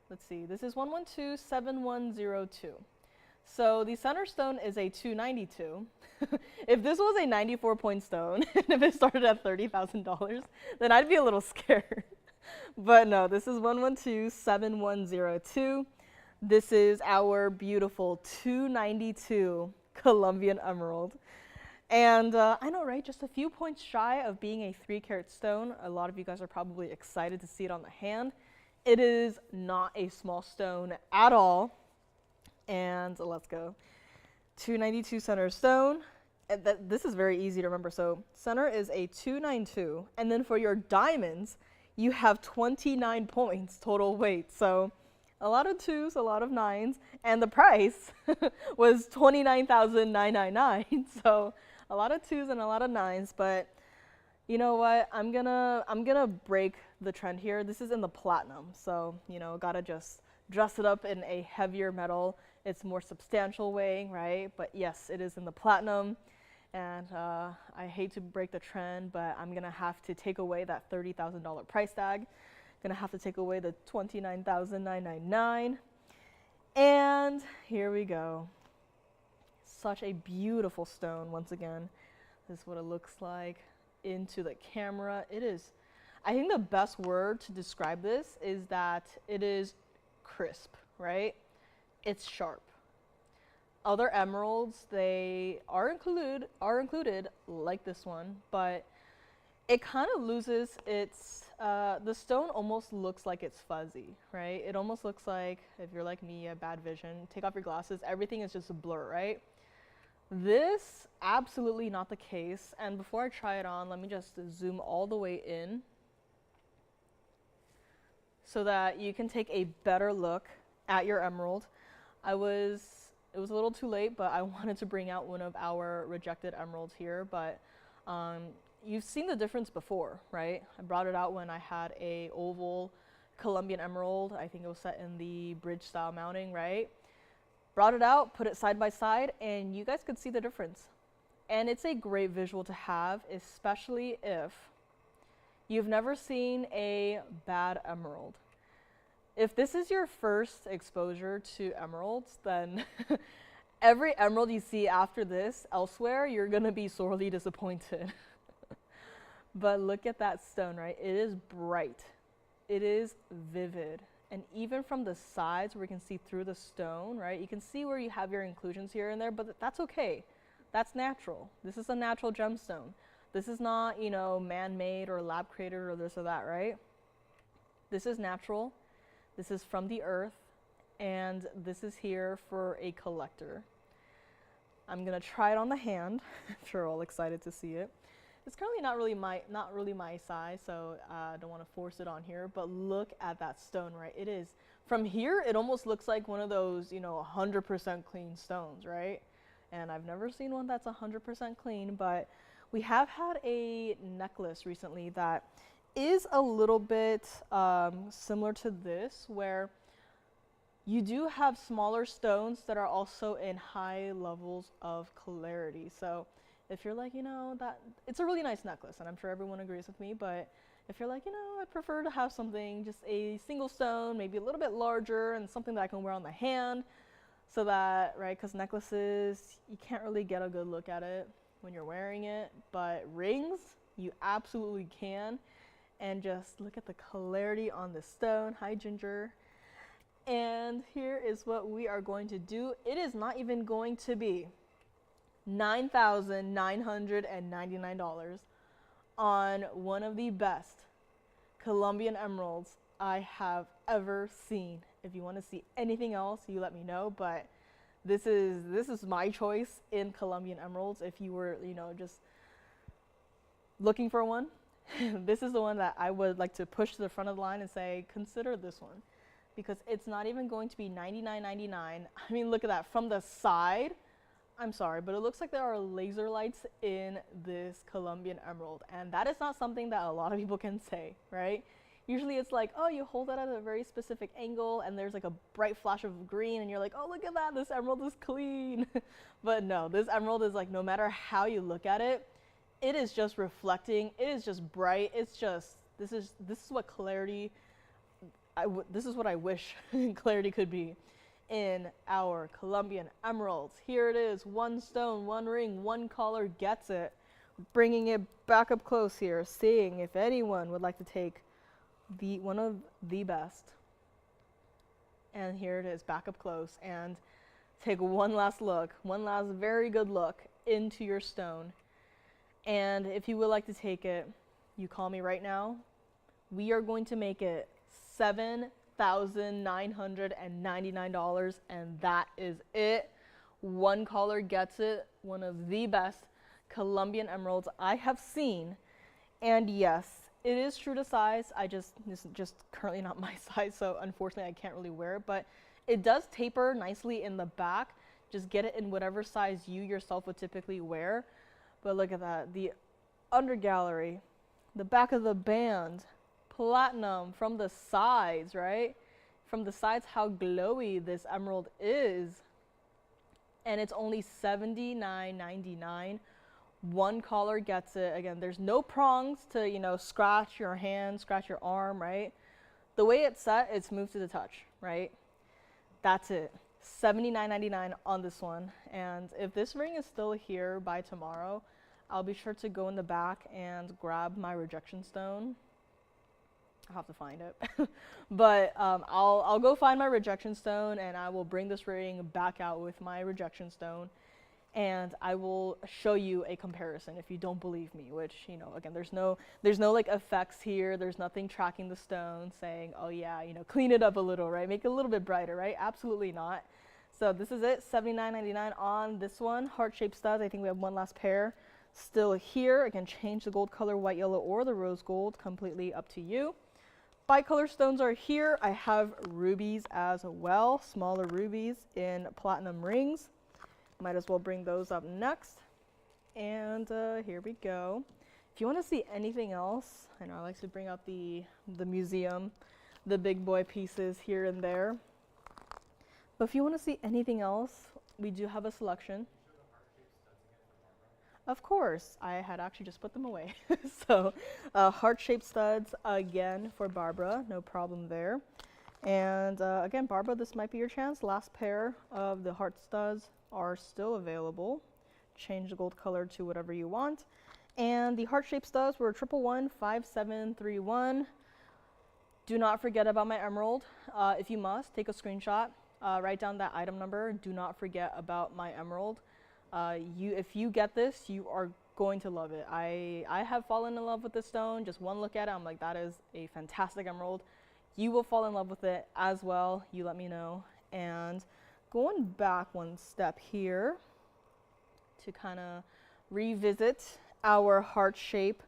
let's see, this is 1127102. So the center stone is a 292. If this was a 94-point stone, and if it started at $30,000, then I'd be a little scared. But no, this is 1127102. This is our beautiful 292 Colombian emerald. And I know, right? Just a few points shy of being a 3-carat stone. A lot of you guys are probably excited to see it on the hand. It is not a small stone at all. And let's go. 292 center stone. This is very easy to remember. So center is a 292. And then for your diamonds, you have 29 points total weight. So a lot of 2s, a lot of 9s. And the price was $29,999. So a lot of 2s and a lot of 9s, but you know what? I'm gonna break the trend here. This is in the platinum, so gotta just dress it up in a heavier metal. It's more substantial weighing, right? But yes, it is in the platinum, and I hate to break the trend, but I'm gonna have to take away that $30,000 price tag. Gonna have to take away the $29,999, and here we go. Such a beautiful stone. Once again, this is what it looks like into the camera. It is, I think the best word to describe this is that it is crisp, right? It's sharp. Other emeralds, they are included like this one, but it kind of loses its, the stone almost looks like it's fuzzy, right? It almost looks like, if you're like me, you have bad vision, take off your glasses, everything is just a blur, right? This, absolutely not the case. And before I try it on, let me just zoom all the way in so that you can take a better look at your emerald. It was a little too late, but I wanted to bring out one of our rejected emeralds here, but you've seen the difference before, right? I brought it out when I had a oval Colombian emerald. I think it was set in the bridge style mounting, right? Brought it out, put it side by side, and you guys could see the difference. And it's a great visual to have, especially if you've never seen a bad emerald. If this is your first exposure to emeralds, then every emerald you see after this elsewhere, you're gonna be sorely disappointed. But look at that stone, right? It is bright. It is vivid. And even from the sides where you can see through the stone, right? You can see where you have your inclusions here and there, but that's okay. That's natural. This is a natural gemstone. This is not, you know, man-made or lab created or this or that, right? This is natural. This is from the earth, and this is here for a collector. I'm gonna try it on the hand. I'm sure all excited to see it. It's currently not really my size, so I don't want to force it on here. But look at that stone, right? It is from here. It almost looks like one of those, you know, 100% clean stones, right? And I've never seen one that's 100% clean, but we have had a necklace recently that is a little bit similar to this, where you do have smaller stones that are also in high levels of clarity. So if you're like, you know, that it's a really nice necklace, and I'm sure everyone agrees with me, but if you're like, you know, I prefer to have something, just a single stone, maybe a little bit larger, and something that I can wear on the hand, so that, right, because necklaces, you can't really get a good look at it when you're wearing it, but rings, you absolutely can. And just look at the clarity on the stone. Hi, Ginger. And here is what we are going to do. It is not even going to be $9,999 on one of the best Colombian emeralds I have ever seen. If you want to see anything else, you let me know, but this is my choice in Colombian emeralds. If you were, you know, just looking for one, this is the one that I would like to push to the front of the line and say, consider this one, because it's not even going to be $99.99. I mean, look at that from the side. I'm sorry, but it looks like there are laser lights in this Colombian emerald, and that is not something that a lot of people can say, right? Usually it's like, oh, you hold it at a very specific angle and there's like a bright flash of green and you're like, oh, look at that, this emerald is clean. But no, this emerald is like, no matter how you look at it, it is just reflecting, it is just bright, it's just, this is what clarity, this is what I wish clarity could be in our Colombian emeralds. Here it is, one stone, one ring, one collar gets it. Bringing it back up close here, seeing if anyone would like to take one of the best. And here it is, back up close, and take one last look, one last very good look into your stone. And if you would like to take it, you call me right now. We are going to make it $7,999, and that is it. One caller gets it, one of the best Colombian emeralds I have seen. And yes, it is true to size. This is just currently not my size, so unfortunately I can't really wear it, but it does taper nicely in the back. Just get it in whatever size you yourself would typically wear. But look at that, the undergallery, the back of the band, platinum from the sides, right? From the sides, how glowy this emerald is. And it's only $79.99. One caller gets it. Again, there's no prongs to, you know, scratch your hand, scratch your arm, right? The way it's set, it's smooth to the touch, right? That's it. $79.99 on this one. And if this ring is still here by tomorrow, I'll be sure to go in the back and grab my rejection stone. I'll have to find it. But I'll go find my rejection stone, and I will bring this ring back out with my rejection stone, and I will show you a comparison if you don't believe me, which, you know, again, there's no like effects here. There's nothing tracking the stone saying, oh yeah, you know, clean it up a little, right? Make it a little bit brighter, right? Absolutely not. So this is it, $79.99 on this one. Heart-shaped studs. I think we have one last pair still here. Again, change the gold color, white, yellow, or the rose gold, completely up to you. Bicolor stones are here. I have rubies as well, smaller rubies in platinum rings. Might as well bring those up next. And here we go. If you want to see anything else, I know I like to bring up the museum. the big boy pieces here and there. But if you want to see anything else, we do have a selection. Of course, I had actually just put them away. So heart-shaped studs again for Barbara, no problem there. And again, Barbara, this might be your chance. Last pair of the heart studs are still available. Change the gold color to whatever you want. And the heart-shaped studs were 1115731. Do not forget about my emerald. If you must, take a screenshot, write down that item number. Do not forget about my emerald. If you get this, you are going to love it. I have fallen in love with this stone. Just one look at it, I'm like, that is a fantastic emerald. You will fall in love with it as well. You let me know. And going back one step here to kind of revisit our heart-shaped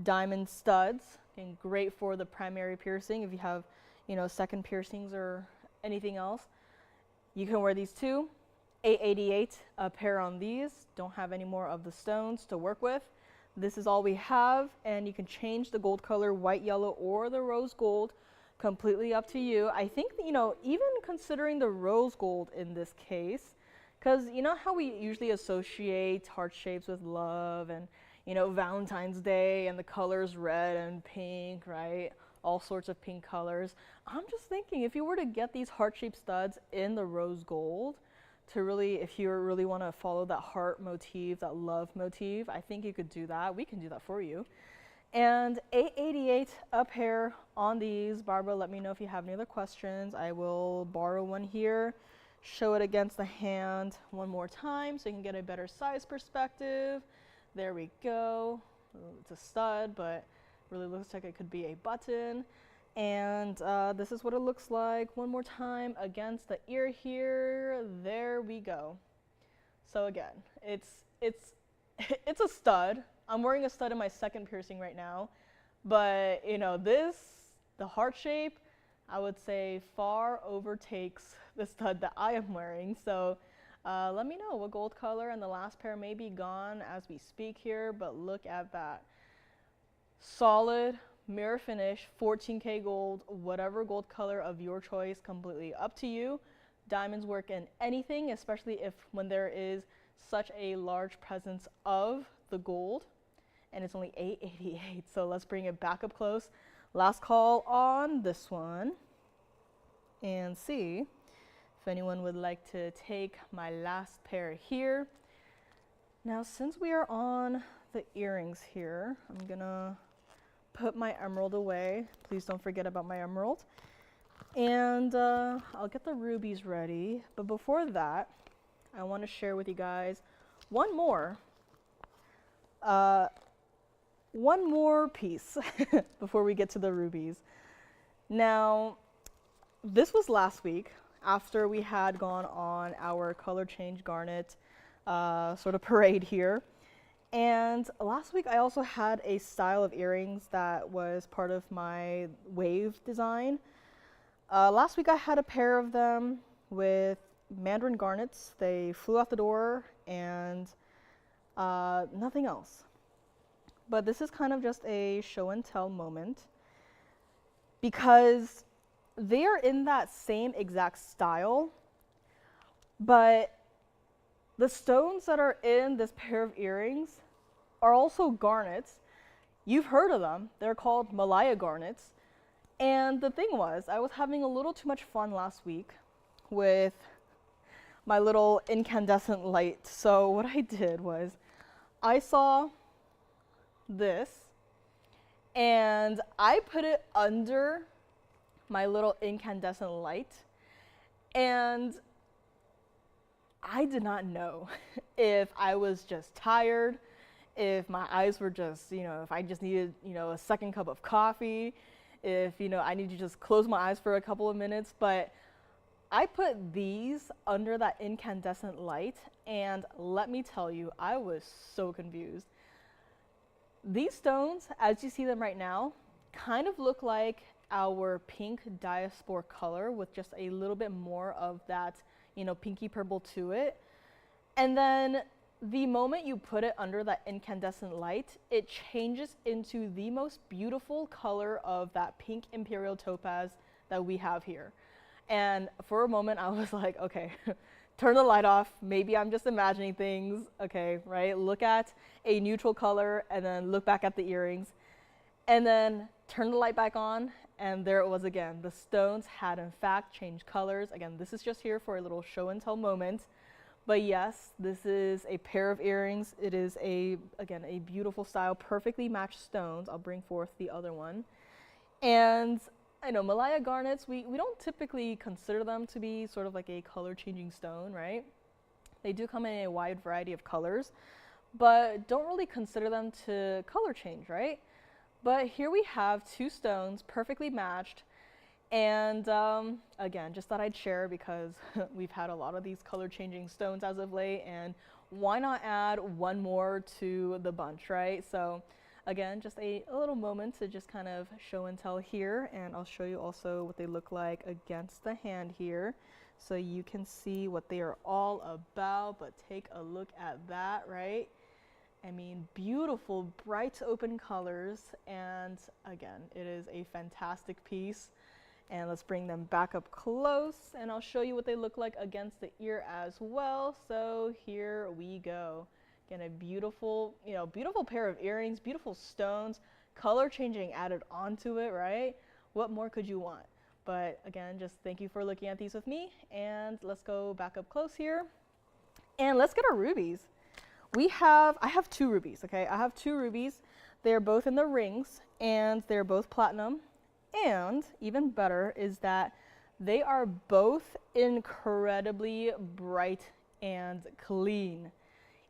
diamond studs. And great for the primary piercing. If you have, second piercings or anything else, you can wear these too. $888 a pair on these. Don't have any more of the stones to work with. This is all we have, and you can change the gold color, white, yellow, or the rose gold. Completely up to you. I think, even considering the rose gold in this case, because you know how we usually associate heart shapes with love and, Valentine's Day and the colors red and pink, right? All sorts of pink colors. I'm just thinking if you were to get these heart-shaped studs in the rose gold, to really, if you really want to follow that heart motif, that love motif, I think you could do that. We can do that for you. And $888 a pair on these. Barbara, let me know if you have any other questions. I will borrow one here, show it against the hand one more time so you can get a better size perspective. There we go. It's a stud, but really looks like it could be a button. And this is what it looks like one more time against the ear here. There we go. So again, it's a stud. I'm wearing a stud in my second piercing right now, but the heart shape, I would say far overtakes the stud that I am wearing. So let me know what gold color, and the last pair may be gone as we speak here, but look at that. Solid mirror finish, 14K gold, whatever gold color of your choice, completely up to you. Diamonds work in anything, especially when there is such a large presence of the gold, and it's only $888. So let's bring it back up close. Last call on this one, and see if anyone would like to take my last pair here. Now, since we are on the earrings here, I'm gonna put my emerald away. Please don't forget about my emerald. And I'll get the rubies ready. But before that, I want to share with you guys one more piece before we get to the rubies. Now, this was last week after we had gone on our color change garnet sort of parade here. And last week I also had a style of earrings that was part of my wave design. Last week I had a pair of them with mandarin garnets. They flew out the door and nothing else. But this is kind of just a show and tell moment because they are in that same exact style, but the stones that are in this pair of earrings are also garnets. You've heard of them. They're called Malaya garnets. And the thing was, I was having a little too much fun last week with my little incandescent light. So what I did was I saw this and I put it under my little incandescent light, and I did not know if I was just tired, if my eyes were just, if I just needed, a second cup of coffee, if, I need to just close my eyes for a couple of minutes. But I put these under that incandescent light, and let me tell you, I was so confused. These stones, as you see them right now, kind of look like our pink diaspora color with just a little bit more of that, pinky purple to it. And then the moment you put it under that incandescent light, it changes into the most beautiful color of that pink imperial topaz that we have here. And for a moment, I was like, okay, turn the light off. Maybe I'm just imagining things. Okay, right? Look at a neutral color and then look back at the earrings. And then turn the light back on, and there it was again. The stones had in fact changed colors. Again, this is just here for a little show and tell moment. But yes, this is a pair of earrings. It is again, a beautiful style, perfectly matched stones. I'll bring forth the other one. And I know Malaya garnets, we don't typically consider them to be sort of like a color changing stone, right? They do come in a wide variety of colors, but don't really consider them to color change, right? But here we have two stones perfectly matched. And again, just thought I'd share because we've had a lot of these color changing stones as of late, and why not add one more to the bunch, right? So again, just a little moment to just kind of show and tell here, and I'll show you also what they look like against the hand here so you can see what they are all about. But take a look at that, right? I mean, beautiful, bright open colors, and again, it is a fantastic piece. And let's bring them back up close, and I'll show you what they look like against the ear as well. So here we go. Again, a beautiful, beautiful pair of earrings, beautiful stones, color changing added onto it, right? What more could you want? But again, just thank you for looking at these with me, and let's go back up close here. And let's get our rubies. I have two rubies, okay? I have two rubies. They're both in the rings, and they're both platinum. And even better is that they are both incredibly bright and clean.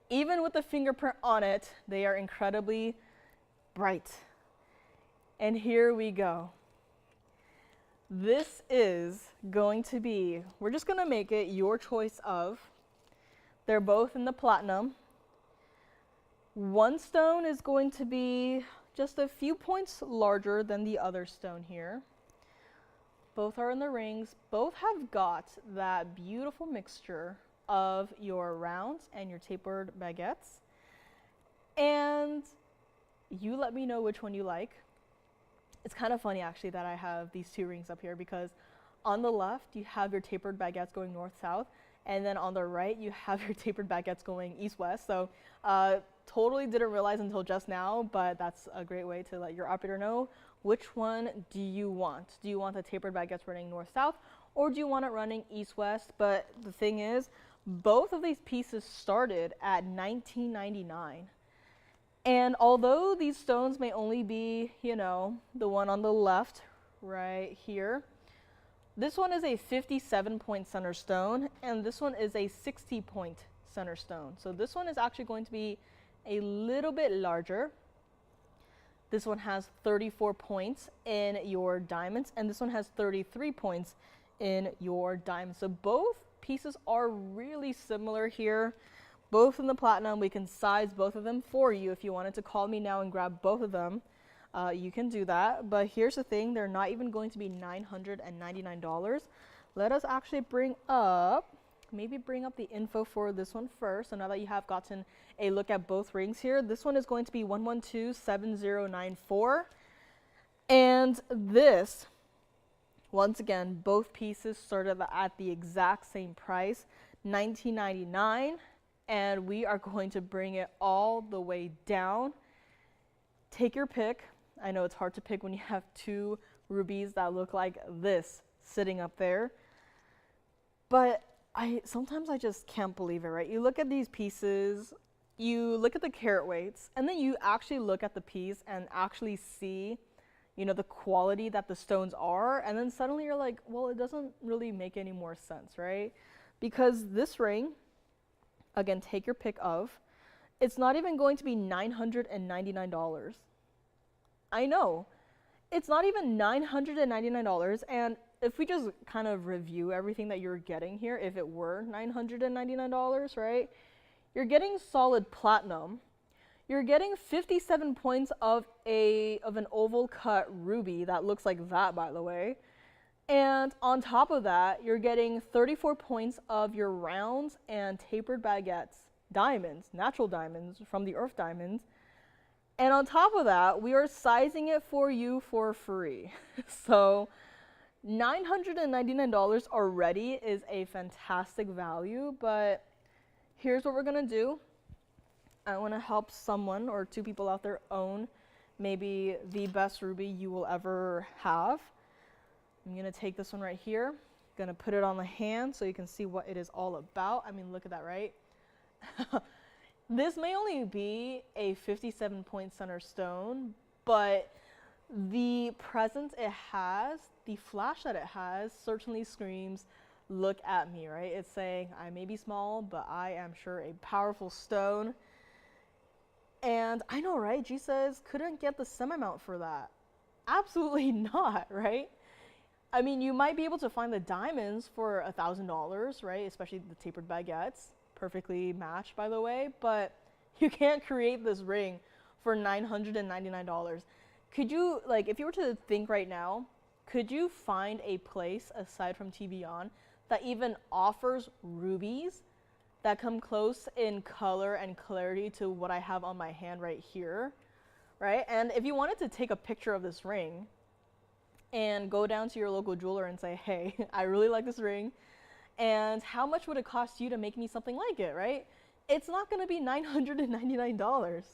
Even with the fingerprint on it, they are incredibly bright. And here we go. This is going to be, we're just gonna make it your choice of. They're both in the platinum. One stone is going to be just a few points larger than the other stone here. Both are in the rings. Both have got that beautiful mixture of your rounds and your tapered baguettes. And you let me know which one you like. It's kind of funny actually that I have these two rings up here, because on the left you have your tapered baguettes going north-south, and then on the right you have your tapered baguettes going east-west. So totally didn't realize until just now, but that's a great way to let your operator know which one do you want. Do you want the tapered baguettes running north-south, or do you want it running east-west? But the thing is, both of these pieces started at $19.99. And although these stones may only be, the one on the left right here, this one is a 57-point center stone, and this one is a 60-point center stone. So this one is actually going to be a little bit larger. This one has 34 points in your diamonds, and this one has 33 points in your diamonds. So both pieces are really similar here. Both in the platinum. We can size both of them for you. If you wanted to call me now and grab both of them, you can do that. But here's the thing, they're not even going to be $999. Let us actually bring up the info for this one first. So now that you have gotten a look at both rings here, this one is going to be 1127094. And this, once again, both pieces started at the exact same price, $19.99. And we are going to bring it all the way down. Take your pick. I know it's hard to pick when you have two rubies that look like this sitting up there. But sometimes I just can't believe it, right? You look at these pieces, you look at the carat weights, and then you actually look at the piece and actually see, the quality that the stones are. And then suddenly you're like, well, it doesn't really make any more sense, right? Because this ring, again, take your pick of, it's not even going to be $999. I know, it's not even $999. And if we just kind of review everything that you're getting here, if it were $999, right? You're getting solid platinum. You're getting 57 points of an oval cut ruby that looks like that, by the way. And on top of that, you're getting 34 points of your rounds and tapered baguettes, diamonds, natural diamonds from the earth diamonds. And on top of that, we are sizing it for you for free. So $999 already is a fantastic value, but here's what we're gonna do. I wanna help someone or two people out there own maybe the best ruby you will ever have. I'm gonna take this one right here, gonna put it on the hand so you can see what it is all about. I mean, look at that, right? This may only be a 57-point center stone, but the presence it has, the flash that it has, certainly screams, look at me, right? It's saying, I may be small, but I am sure a powerful stone. And I know, right? G says, couldn't get the semi-mount for that. Absolutely not, right? I mean, you might be able to find the diamonds for $1,000, right? Especially the tapered baguettes, perfectly matched, by the way, but you can't create this ring for $999. Could you, like, if you were to think right now, could you find a place aside from TVON that even offers rubies that come close in color and clarity to what I have on my hand right here, right? And if you wanted to take a picture of this ring and go down to your local jeweler and say, hey, I really like this ring, and how much would it cost you to make me something like it, right? It's not gonna be $999.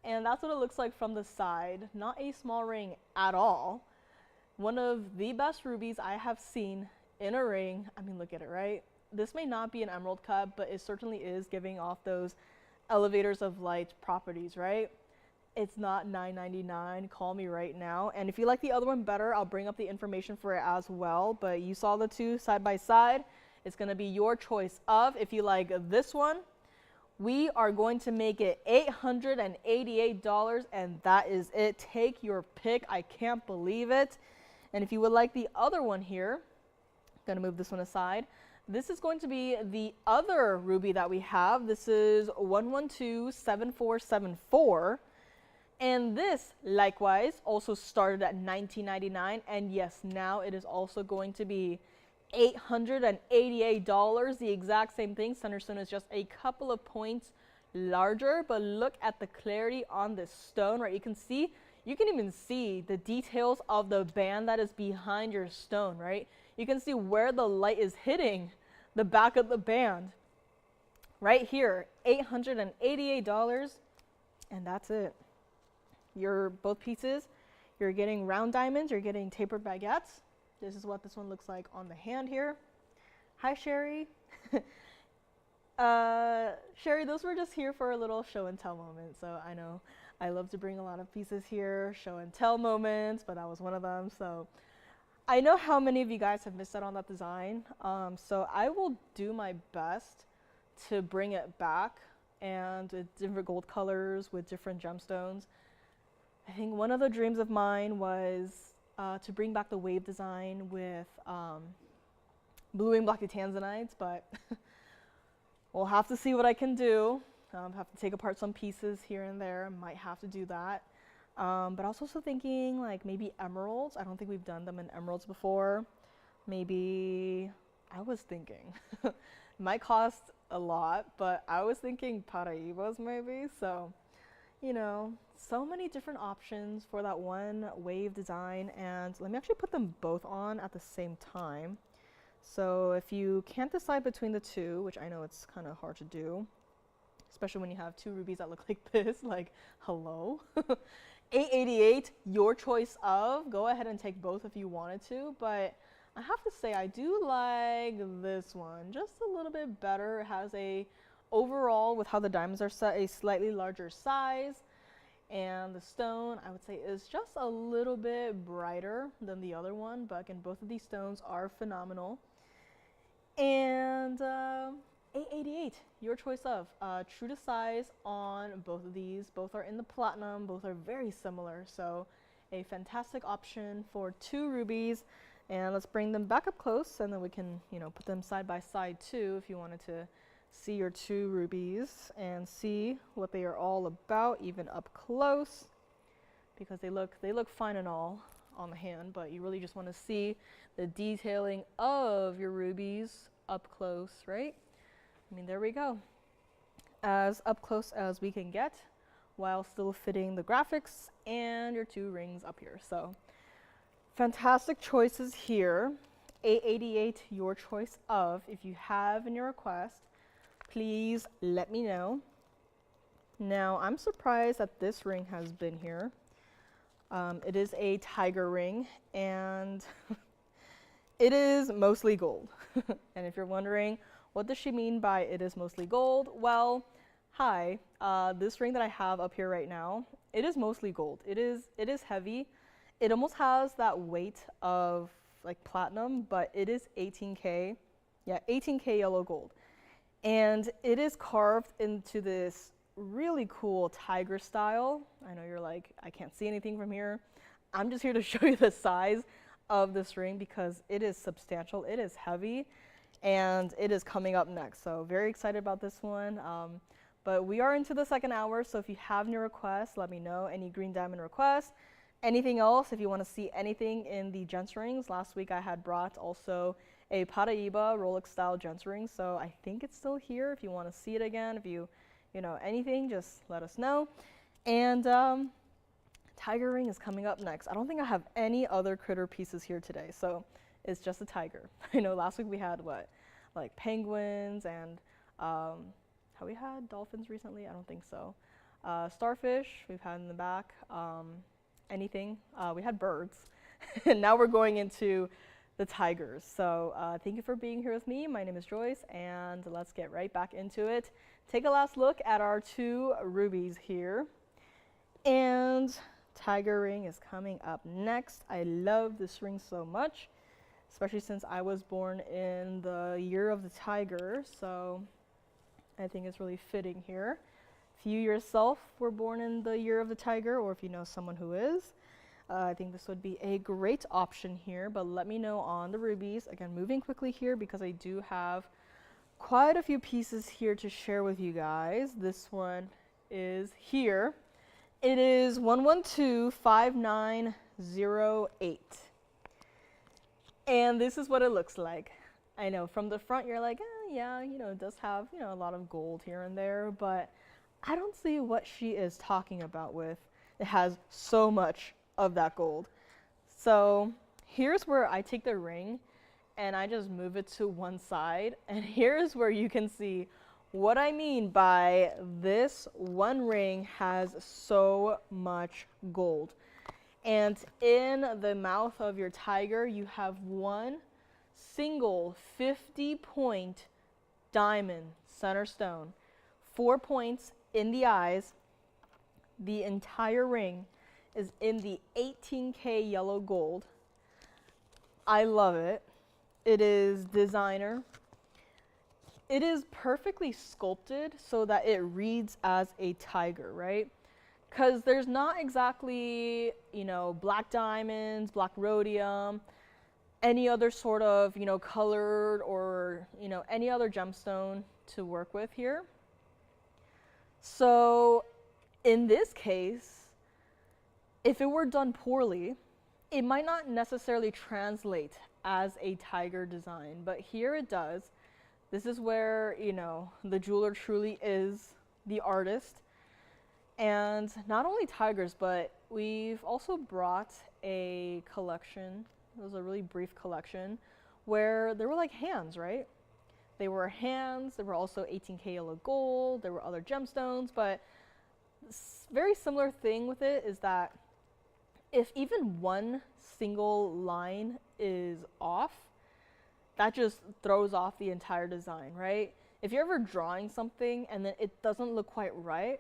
And that's what it looks like from the side. Not a small ring at all. One of the best rubies I have seen in a ring. I mean, look at it, right? This may not be an emerald cut, but it certainly is giving off those elevators of light properties, right? It's not $999. Call me right now. And if you like the other one better, I'll bring up the information for it as well. But you saw the two side by side. It's gonna be your choice of, if you like this one, we are going to make it $888, and that is it. Take your pick. I can't believe it. And if you would like the other one here, I'm gonna move this one aside. This is going to be the other ruby that we have. This is 1127474. And this, likewise, also started at $19.99. And yes, now it is also going to be $888, the exact same thing. Centerstone is just a couple of points larger, but look at the clarity on this stone, right? You can even see the details of the band that is behind your stone, right? You can see where the light is hitting the back of the band. Right here, $888, and that's it. Both pieces, you're getting round diamonds, you're getting tapered baguettes. This is what this one looks like on the hand here. Hi, Sherry. Sherry, those were just here for a little show and tell moment. So I know I love to bring a lot of pieces here, show and tell moments, but that was one of them. So I know how many of you guys have missed out on that design. So I will do my best to bring it back, and with different gold colors, with different gemstones. I think one of the dreams of mine was to bring back the wave design with blue and black tanzanites, but we'll have to see what I can do. Have to take apart some pieces here and there. Might have to do that. But I was also thinking like maybe emeralds. I don't think we've done them in emeralds before. Maybe, I was thinking, it might cost a lot, but I was thinking paraibas maybe. So, you know, so many different options for that one wave design. And let me actually put them both on at the same time. So if you can't decide between the two, which I know it's kind of hard to do, especially when you have two rubies that look like this, like, hello. $888, your choice of. Go ahead and take both if you wanted to, but I have to say I do like this one just a little bit better. It has a, overall, with how the diamonds are set, a slightly larger size. And the stone, I would say, is just a little bit brighter than the other one. But again, both of these stones are phenomenal. And $888, your choice of. True to size on both of these. Both are in the platinum. Both are very similar. So a fantastic option for two rubies. And let's bring them back up close, and then we can, you know, put them side by side too if you wanted to see your two rubies and see what they are all about, even up close, because they look fine and all on the hand, but you really just want to see the detailing of your rubies up close, right? I mean, there we go. As up close as we can get while still fitting the graphics and your two rings up here. So fantastic choices here. 888, your choice of. If you have any request, please let me know. Now, I'm surprised that this ring has been here. It is a tiger ring, and it is mostly gold. And if you're wondering, what does she mean by it is mostly gold? Well, hi, this ring that I have up here right now, it is mostly gold. It is heavy. It almost has that weight of like platinum, but it is 18K. Yeah, 18K yellow gold. And it is carved into this really cool tiger style. I know you're like, I can't see anything from here. I'm just here to show you the size of this ring because it is substantial, it is heavy, and it is coming up next. So very excited about this one. But we are into the second hour, so if you have any requests, let me know. Any green diamond requests. Anything else, if you want to see anything in the gents rings. Last week I had brought also a Paraiba Rolex style gents ring, so I think it's still here. If you want to see it again, if you know anything, just let us know. And tiger ring is coming up next. I don't think I have any other critter pieces here today, so it's just a tiger. I know last week we had what, like penguins, and have we had dolphins recently? I don't think so. Starfish we've had in the back. Anything. We had birds. And now we're going into the tigers. So thank you for being here with me. My name is Joyce, and let's get right back into it. Take a last look at our two rubies here. And tiger ring is coming up next. I love this ring so much, especially since I was born in the year of the tiger. So I think it's really fitting here. If you yourself were born in the year of the tiger, or if you know someone who is, I think this would be a great option here. But let me know on the rubies. Again, moving quickly here because I do have quite a few pieces here to share with you guys. This one is here. It is 1125908. And this is what it looks like. I know from the front you're like, yeah, you know, it does have, you know, a lot of gold here and there, but I don't see what she is talking about with. It has so much of that gold. So here's where I take the ring and I just move it to one side. And here's where you can see what I mean by this one ring has so much gold. And in the mouth of your tiger, you have one single 50-point diamond center stone, 4 points in the eyes. The entire ring is in the 18K yellow gold. I love it. It is designer. It is perfectly sculpted so that it reads as a tiger, right? Because there's not exactly, you know, black diamonds, black rhodium, any other sort of, you know, colored or, you know, any other gemstone to work with here. So in this case, if it were done poorly, it might not necessarily translate as a tiger design, but here it does. This is where, you know, the jeweler truly is the artist. And not only tigers, but we've also brought a collection. It was a really brief collection where there were like hands, right? They were hands. There were also 18K yellow gold. There were other gemstones, but very similar thing with it is that if even one single line is off, that just throws off the entire design, right? If you're ever drawing something and then it doesn't look quite right?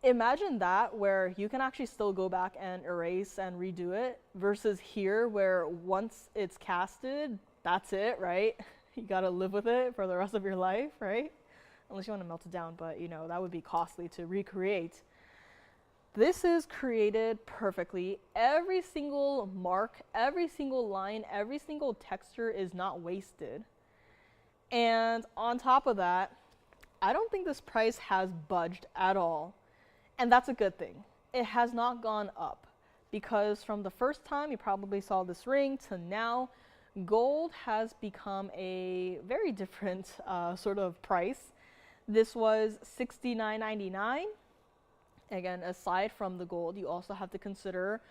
Imagine that where you can actually still go back and erase and redo it versus here where once it's casted, that's it, right? You gotta live with it for the rest of your life, right? Unless you want to melt it down, but you know, that would be costly to recreate. This is created perfectly. Every single mark, every single line, every single texture is not wasted. And on top of that, I don't think this price has budged at all. And that's a good thing. It has not gone up because from the first time you probably saw this ring to now, gold has become a very different sort of price. This was $69.99. Again, aside from the gold, you also have to consider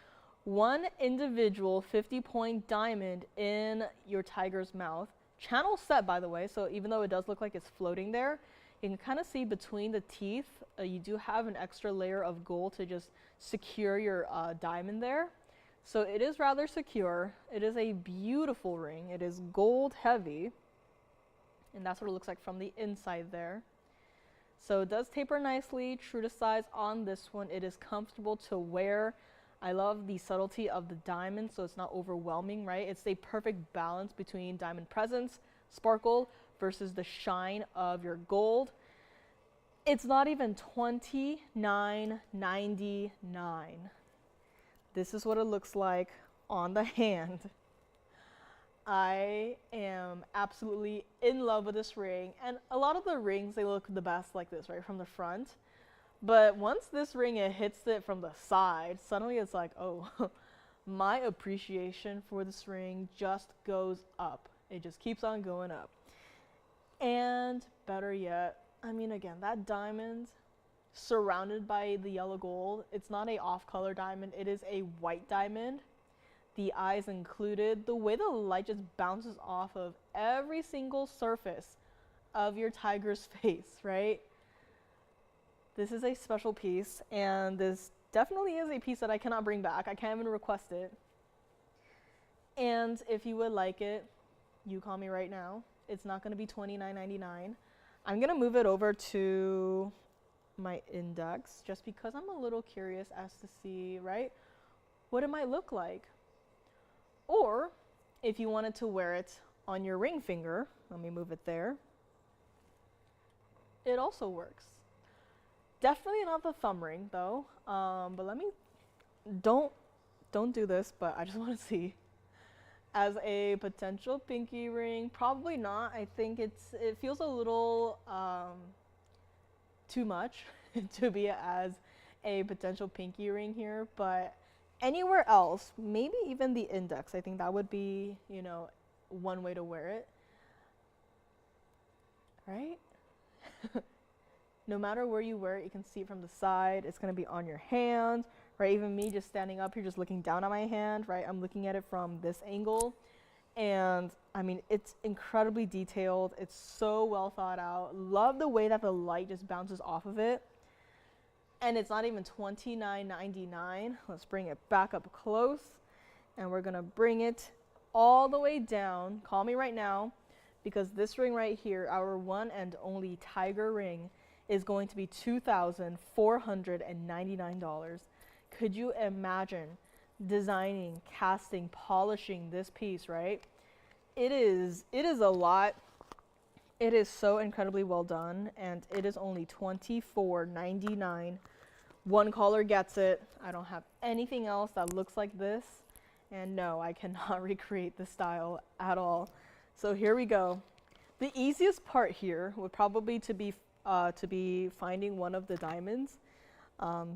one individual 50-point diamond in your tiger's mouth. Channel set, by the way, so even though it does look like it's floating there, you can kind of see between the teeth, you do have an extra layer of gold to just secure your diamond there. So it is rather secure. It is a beautiful ring. It is gold heavy, and that's what it looks like from the inside there. So it does taper nicely, true to size on this one. It is comfortable to wear. I love the subtlety of the diamond, so it's not overwhelming, right? It's a perfect balance between diamond presence, sparkle, versus the shine of your gold. It's not even $29.99. This is what it looks like on the hand. I am absolutely in love with this ring, and a lot of the rings, they look the best like this, right, from the front. But once this ring, it hits it from the side, suddenly it's like, oh, my appreciation for this ring just goes up. It just keeps on going up. And better yet, I mean, again, that diamond surrounded by the yellow gold, it's not a off-color diamond, it is a white diamond. The eyes included, the way the light just bounces off of every single surface of your tiger's face, right? This is a special piece, and this definitely is a piece that I cannot bring back. I can't even request it. And if you would like it, you call me right now. It's not gonna be $29.99. I'm gonna move it over to my index just because I'm a little curious as to see, right, what it might look like. Or if you wanted to wear it on your ring finger, let me move it there, it also works. Definitely not the thumb ring though, but let me, don't do this, but I just want to see. As a potential pinky ring, probably not. I think it feels a little too much to be as a potential pinky ring here, but anywhere else, maybe even the index, I think that would be, you know, one way to wear it, right? No matter where you wear it, you can see it from the side. It's gonna be on your hand, right? Even me just standing up here, just looking down at my hand, right? I'm looking at it from this angle. And I mean, it's incredibly detailed. It's so well thought out. Love the way that the light just bounces off of it. And it's not even $29.99. Let's bring it back up close. And we're gonna bring it all the way down. Call me right now, because this ring right here, our one and only tiger ring, is going to be $2,499. Could you imagine designing, casting, polishing this piece, right? It is a lot. It is so incredibly well done, and it is only $24.99. One caller gets it. I don't have anything else that looks like this, and no, I cannot recreate the style at all. So here we go. The easiest part here would probably to be finding one of the diamonds.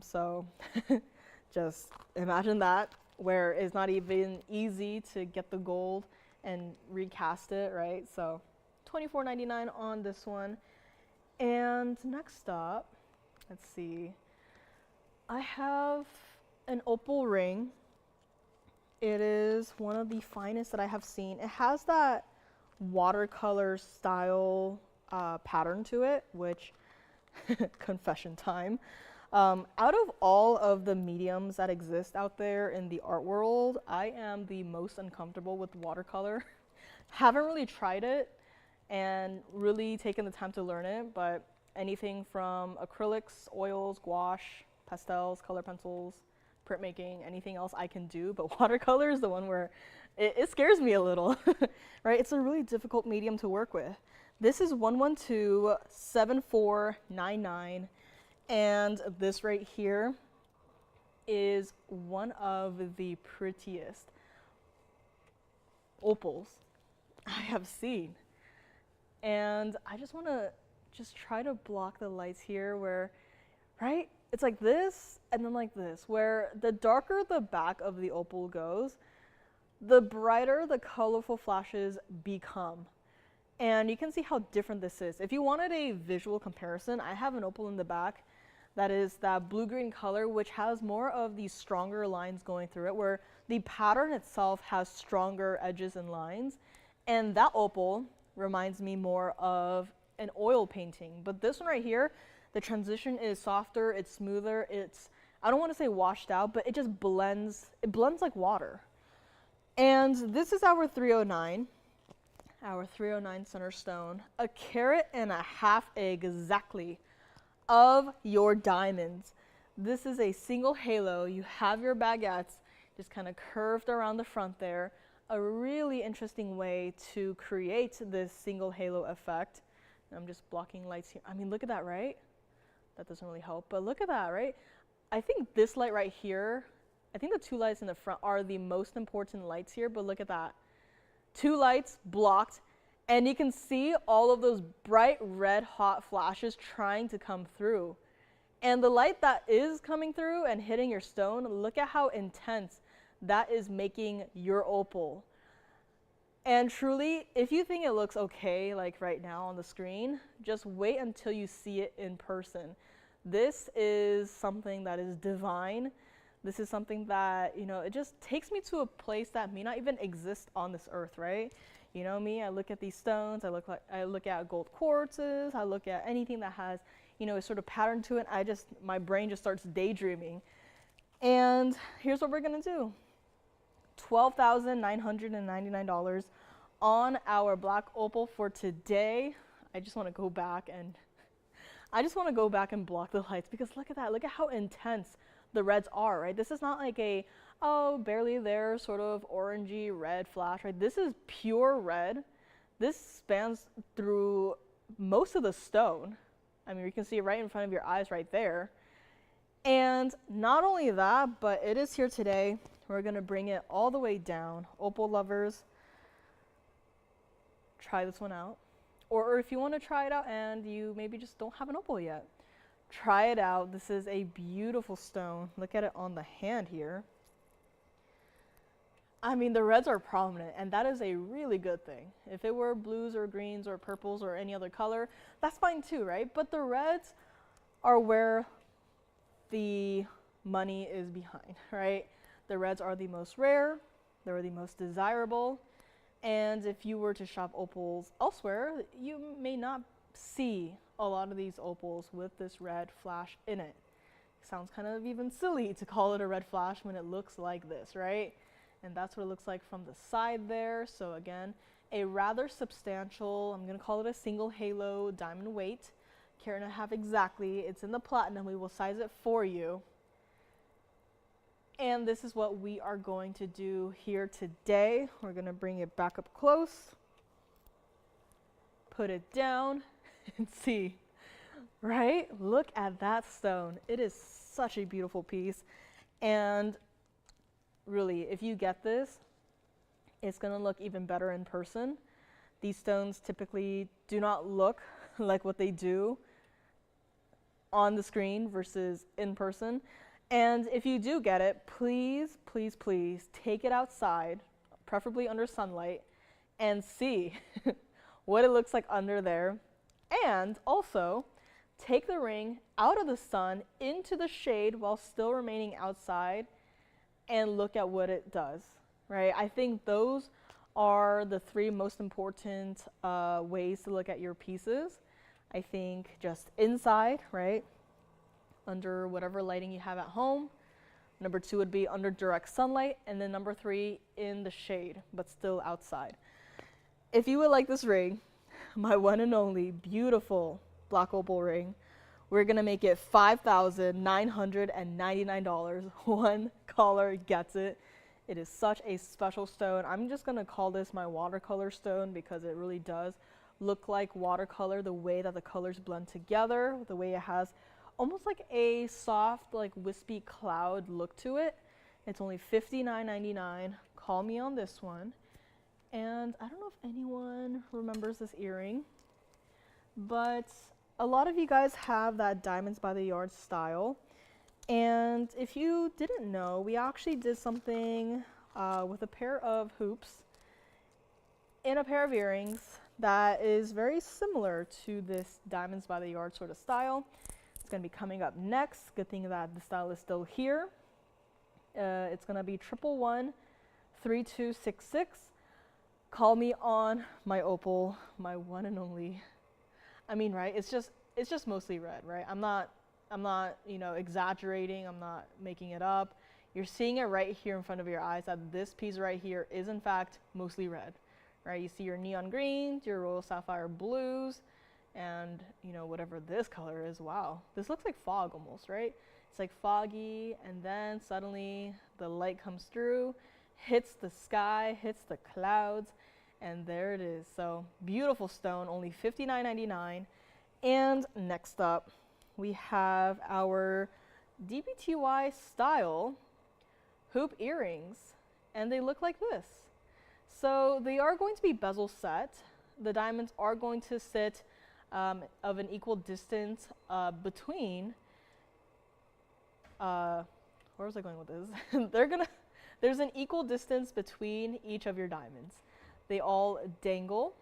So just imagine that, where it's not even easy to get the gold and recast it, right? So $24.99 on this one. And next up, let's see. I have an opal ring. It is one of the finest that I have seen. It has that watercolor style pattern to it, which, confession time. Out of all of the mediums that exist out there in the art world, I am the most uncomfortable with watercolor. Haven't really tried it and really taken the time to learn it, but anything from acrylics, oils, gouache, pastels, color pencils, printmaking, anything else I can do, but watercolor is the one where it scares me a little, right? It's a really difficult medium to work with. This is 112-7499, and this right here is one of the prettiest opals I have seen. And I just want to try to block the lights here where, right? It's like this and then like this, where the darker the back of the opal goes, the brighter the colorful flashes become. And you can see how different this is. If you wanted a visual comparison, I have an opal in the back That is that blue-green color, which has more of these stronger lines going through it, where the pattern itself has stronger edges and lines. And that opal reminds me more of an oil painting. But this one right here, the transition is softer, it's smoother, it's, I don't want to say washed out, but it just blends, it blends like water. And this is our 309 center stone, a carat and a half exactly of your diamonds. This is a single halo. You have your baguettes just kind of curved around the front there. A really interesting way to create this single halo effect. And I'm just blocking lights here. I mean, look at that, right? That doesn't really help, but look at that, right? I think this light right here, I think the two lights in the front are the most important lights here, but look at that. Two lights blocked, and you can see all of those bright red hot flashes trying to come through. And the light that is coming through and hitting your stone, look at how intense that is making your opal. And truly, if you think it looks okay, like right now on the screen, just wait until you see it in person. This is something that is divine. This is something that, you know, it just takes me to a place that may not even exist on this earth, right? You know me, I look at these stones, I look at gold quartzes, I look at anything that has, you know, a sort of pattern to it. My brain just starts daydreaming. And here's what we're gonna do. $12,999 on our black opal for today. I just want to go back and block the lights, because look at that. Look at how intense the reds are, right? This is not like a, oh, barely there sort of orangey red flash, right? This is pure red. This spans through most of the stone. I mean, you can see it right in front of your eyes right there. And not only that, but it is here today. We're gonna bring it all the way down. Opal lovers, try this one out. Or if you wanna try it out and you maybe just don't have an opal yet, try it out. This is a beautiful stone. Look at it on the hand here. I mean, the reds are prominent, and that is a really good thing. If it were blues or greens or purples or any other color, that's fine too, right? But the reds are where the money is behind, right? The reds are the most rare, they're the most desirable, and if you were to shop opals elsewhere, you may not see a lot of these opals with this red flash in it. Sounds kind of even silly to call it a red flash when it looks like this, right? And that's what it looks like from the side there. So again, a rather substantial, I'm gonna call it a single halo diamond weight, carat and a half exactly. It's in the platinum, we will size it for you. And this is what we are going to do here today. We're gonna bring it back up close, put it down, and see, right? Look at that stone. It is such a beautiful piece. And really, if you get this, it's gonna look even better in person. These stones typically do not look like what they do on the screen versus in person. And if you do get it, please, please, please take it outside, preferably under sunlight, and see what it looks like under there. And also, take the ring out of the sun into the shade while still remaining outside and look at what it does, right? I think those are the three most important ways to look at your pieces. I think just inside, right? Under whatever lighting you have at home. Number two would be under direct sunlight, and then number three in the shade, but still outside. If you would like this ring, my one and only beautiful black opal ring, we're gonna make it $5,999. One caller gets it. It is such a special stone. I'm just gonna call this my watercolor stone because it really does look like watercolor, the way that the colors blend together, the way it has almost like a soft, like wispy cloud look to it. It's only $59.99. Call me on this one. And I don't know if anyone remembers this earring, but a lot of you guys have that diamonds by the yard style. And if you didn't know, we actually did something with a pair of hoops in a pair of earrings that is very similar to this diamonds by the yard sort of style. It's going to be coming up next. Good thing that the style is still here. It's going to be 1113266. Call me on my opal, my one and only. I mean, right? It's just mostly red, right? I'm not, exaggerating. I'm not making it up. You're seeing it right here in front of your eyes that this piece right here is in fact mostly red, right? You see your neon greens, your royal sapphire blues, and whatever this color is. Wow, this looks like fog almost, right? It's like foggy, and then suddenly the light comes through, hits the sky, hits the clouds, and there it is. So beautiful stone, only $59.99. And next up, we have our DBTY style hoop earrings, and they look like this. So they are going to be bezel set. The diamonds are going to sit of an equal distance between, where was I going with this? There's an equal distance between each of your diamonds. They all dangle,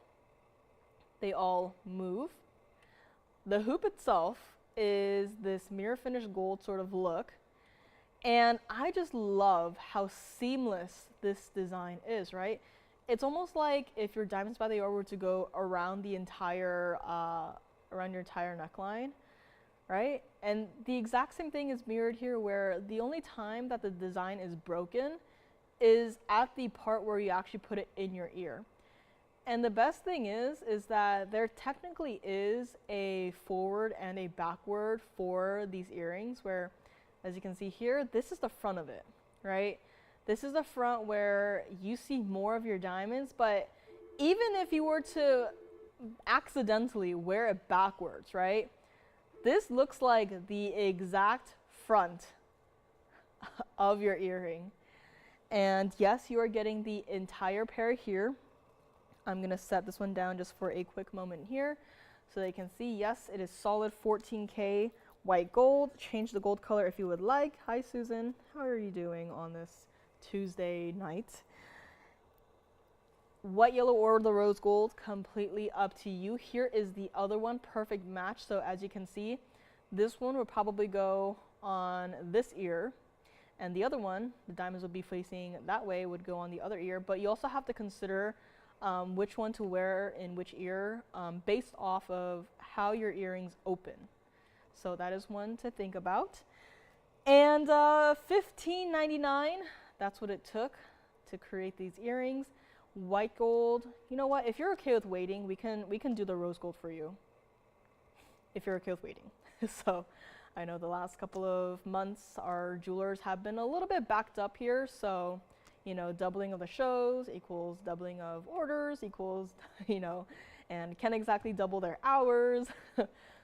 they all move. The hoop itself is this mirror finished gold sort of look, and I just love how seamless this design is, right? It's almost like if your diamonds by the hour were to go around the entire, around your entire neckline, right? And the exact same thing is mirrored here, where the only time that the design is broken is at the part where you actually put it in your ear. And the best thing is that there technically is a forward and a backward for these earrings, where, as you can see here, this is the front of it, right? This is the front where you see more of your diamonds, but even if you were to accidentally wear it backwards, right? This looks like the exact front of your earring. And yes, you are getting the entire pair here. I'm gonna set this one down just for a quick moment here so they can see, yes, it is solid 14K white gold. Change the gold color if you would like. Hi, Susan. How are you doing on this Tuesday night? White, yellow, or the rose gold, completely up to you. Here is the other one, perfect match. So as you can see, this one would probably go on this ear, and the other one, the diamonds would be facing that way, would go on the other ear. But you also have to consider which one to wear in which ear based off of how your earrings open. So that is one to think about. And $15.99, that's what it took to create these earrings. White gold. You know what? If you're okay with waiting, we can do the rose gold for you. If you're okay with waiting. So I know the last couple of months our jewelers have been a little bit backed up here, so doubling of the shows equals doubling of orders equals, and can't exactly double their hours.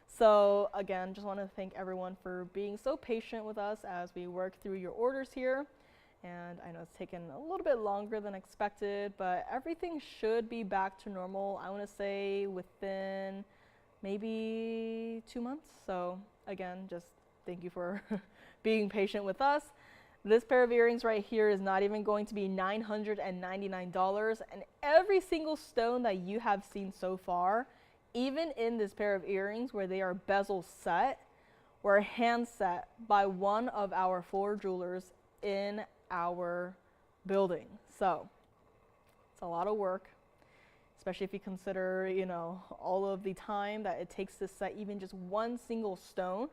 So again, just want to thank everyone for being so patient with us as we work through your orders here. And I know it's taken a little bit longer than expected, but everything should be back to normal, I want to say within maybe 2 months. So again, just thank you for being patient with us. This pair of earrings right here is not even going to be $999, and every single stone that you have seen so far, even in this pair of earrings where they are bezel set, were hand set by one of our 4 jewelers in our building. So it's a lot of work, especially if you consider, all of the time that it takes to set even just one single stone,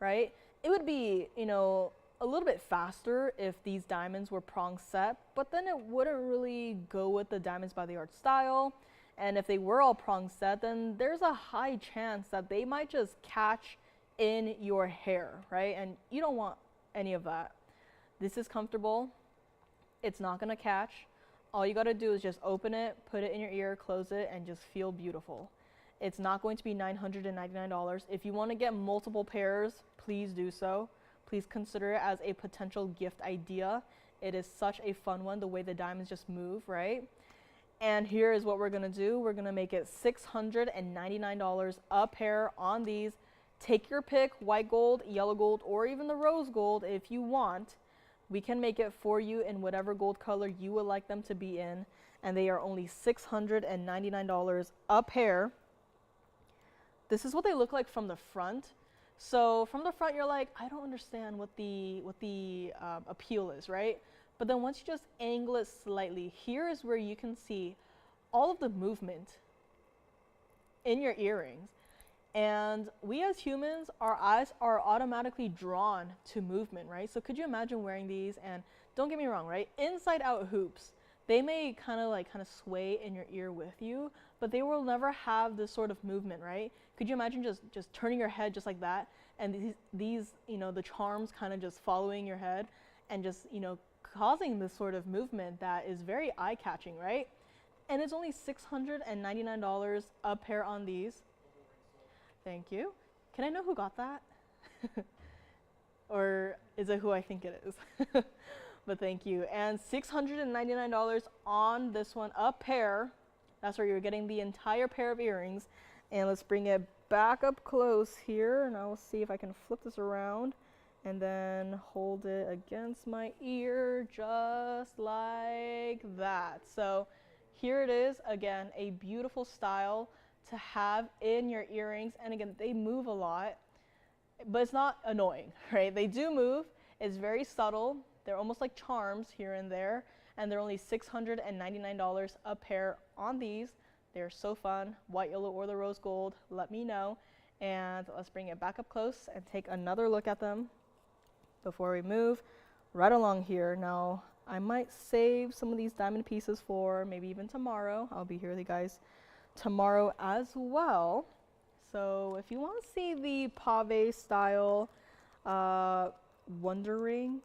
right? It would be, a little bit faster if these diamonds were prong set, but then it wouldn't really go with the diamonds by the art style. And if they were all prong set, then there's a high chance that they might just catch in your hair, right? And you don't want any of that. This is comfortable. It's not gonna catch. All you gotta do is just open it, put it in your ear, close it, and just feel beautiful. It's not going to be $999. If you wanna get multiple pairs, please do so. Please consider it as a potential gift idea. It is such a fun one, the way the diamonds just move, right? And here is what we're gonna do. We're gonna make it $699 a pair on these. Take your pick, white gold, yellow gold, or even the rose gold if you want. We can make it for you in whatever gold color you would like them to be in. And they are only $699 a pair. This is what they look like from the front. So from the front, you're like, I don't understand what the appeal is, right? But then once you just angle it slightly, here is where you can see all of the movement in your earrings. And we as humans, our eyes are automatically drawn to movement, right? So could you imagine wearing these? And don't get me wrong, right? Inside out hoops, they may kind of sway in your ear with you, but they will never have this sort of movement, right? Could you imagine just turning your head just like that, and these the charms kind of just following your head and just causing this sort of movement that is very eye-catching, right? And it's only $699 a pair on these. Thank you. Can I know who got that? Or is it who I think it is? But thank you. And $699 on this one, a pair. That's where you're getting the entire pair of earrings. And let's bring it back up close here, and I'll see if I can flip this around and then hold it against my ear just like that. So here it is, again, a beautiful style to have in your earrings. And again, they move a lot, but it's not annoying, right? They do move. It's very subtle. They're almost like charms here and there, and they're only $699 a pair on these. They're so fun. White, yellow, or the rose gold, let me know. And let's bring it back up close and take another look at them before we move right along here. Now, I might save some of these diamond pieces for maybe even tomorrow. I'll be here with you guys tomorrow as well. So if you want to see the pave style wonder ring,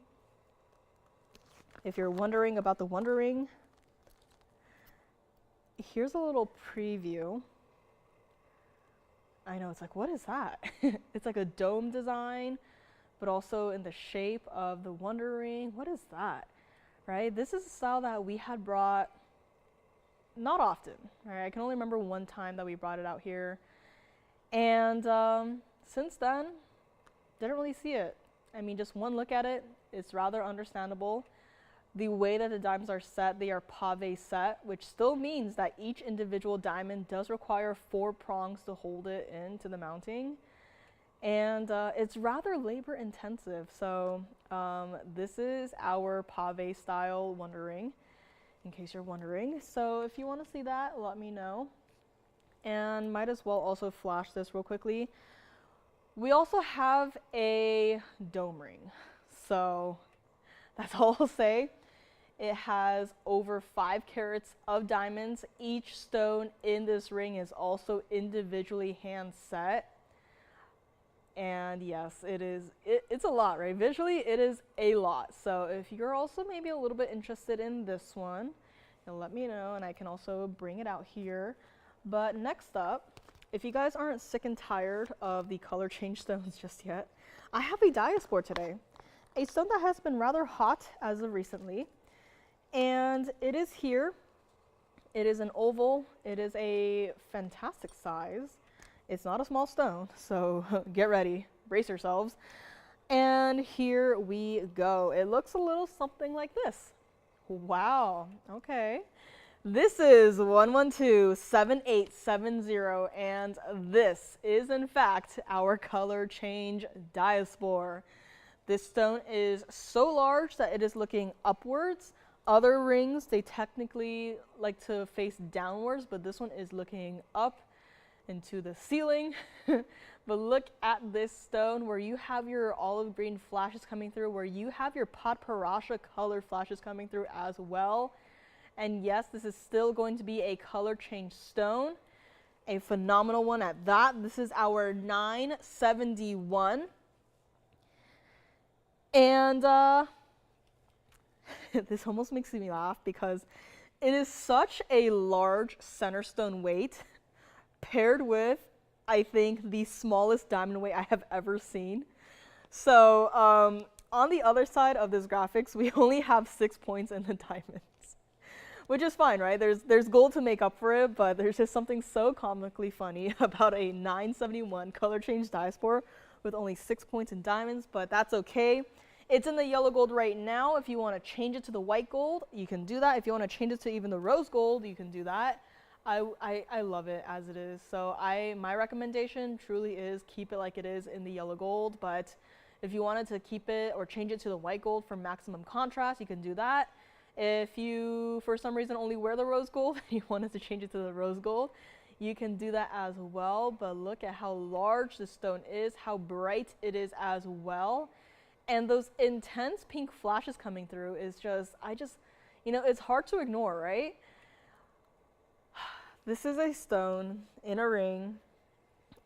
if you're wondering about the wonder ring, here's a little preview. I know, it's like, what is that? It's like a dome design, but also in the shape of the wonder ring. What is that, right? This is a style that we had brought not often, right? I can only remember one time that we brought it out here. And since then, didn't really see it. I mean, just one look at it, it's rather understandable. The way that the diamonds are set, they are pave set, which still means that each individual diamond does require 4 prongs to hold it into the mounting. And it's rather labor intensive. So this is our pave style wonder ring, in case you're wondering. So if you want to see that, let me know. And might as well also flash this real quickly. We also have a dome ring. So that's all I'll say. It has over 5 carats of diamonds. Each stone in this ring is also individually hand set. And yes, it's a lot, right? Visually, it is a lot. So if you're also maybe a little bit interested in this one, you'll let me know, and I can also bring it out here. But next up, if you guys aren't sick and tired of the color change stones just yet, I have a diaspore today. A stone that has been rather hot as of recently. And it is here. It is an oval. It is a fantastic size. It's not a small stone, so get ready, brace yourselves. And here we go. It looks a little something like this. Wow, okay. This is 1127870, and this is in fact our color change diaspore. This stone is so large that it is looking upwards. Other rings, they technically like to face downwards, but this one is looking up into the ceiling. But look at this stone where you have your olive green flashes coming through, where you have your Patparasha color flashes coming through as well. And yes, this is still going to be a color change stone, a phenomenal one at that. This is our 971. And this almost makes me laugh because it is such a large center stone weight paired with, I think, the smallest diamond weight I have ever seen. So on the other side of this graphics, we only have 6 points in the diamonds, which is fine, right? There's gold to make up for it, but there's just something so comically funny about a 971 color change diaspore with only 6 points in diamonds, but that's okay. It's in the yellow gold right now. If you want to change it to the white gold, you can do that. If you want to change it to even the rose gold, you can do that. I love it as it is. So my recommendation truly is keep it like it is in the yellow gold, but if you wanted to keep it or change it to the white gold for maximum contrast, you can do that. If you, for some reason, only wear the rose gold and you wanted to change it to the rose gold, you can do that as well. But look at how large the stone is, how bright it is as well. And those intense pink flashes coming through is just, it's hard to ignore, right? This is a stone in a ring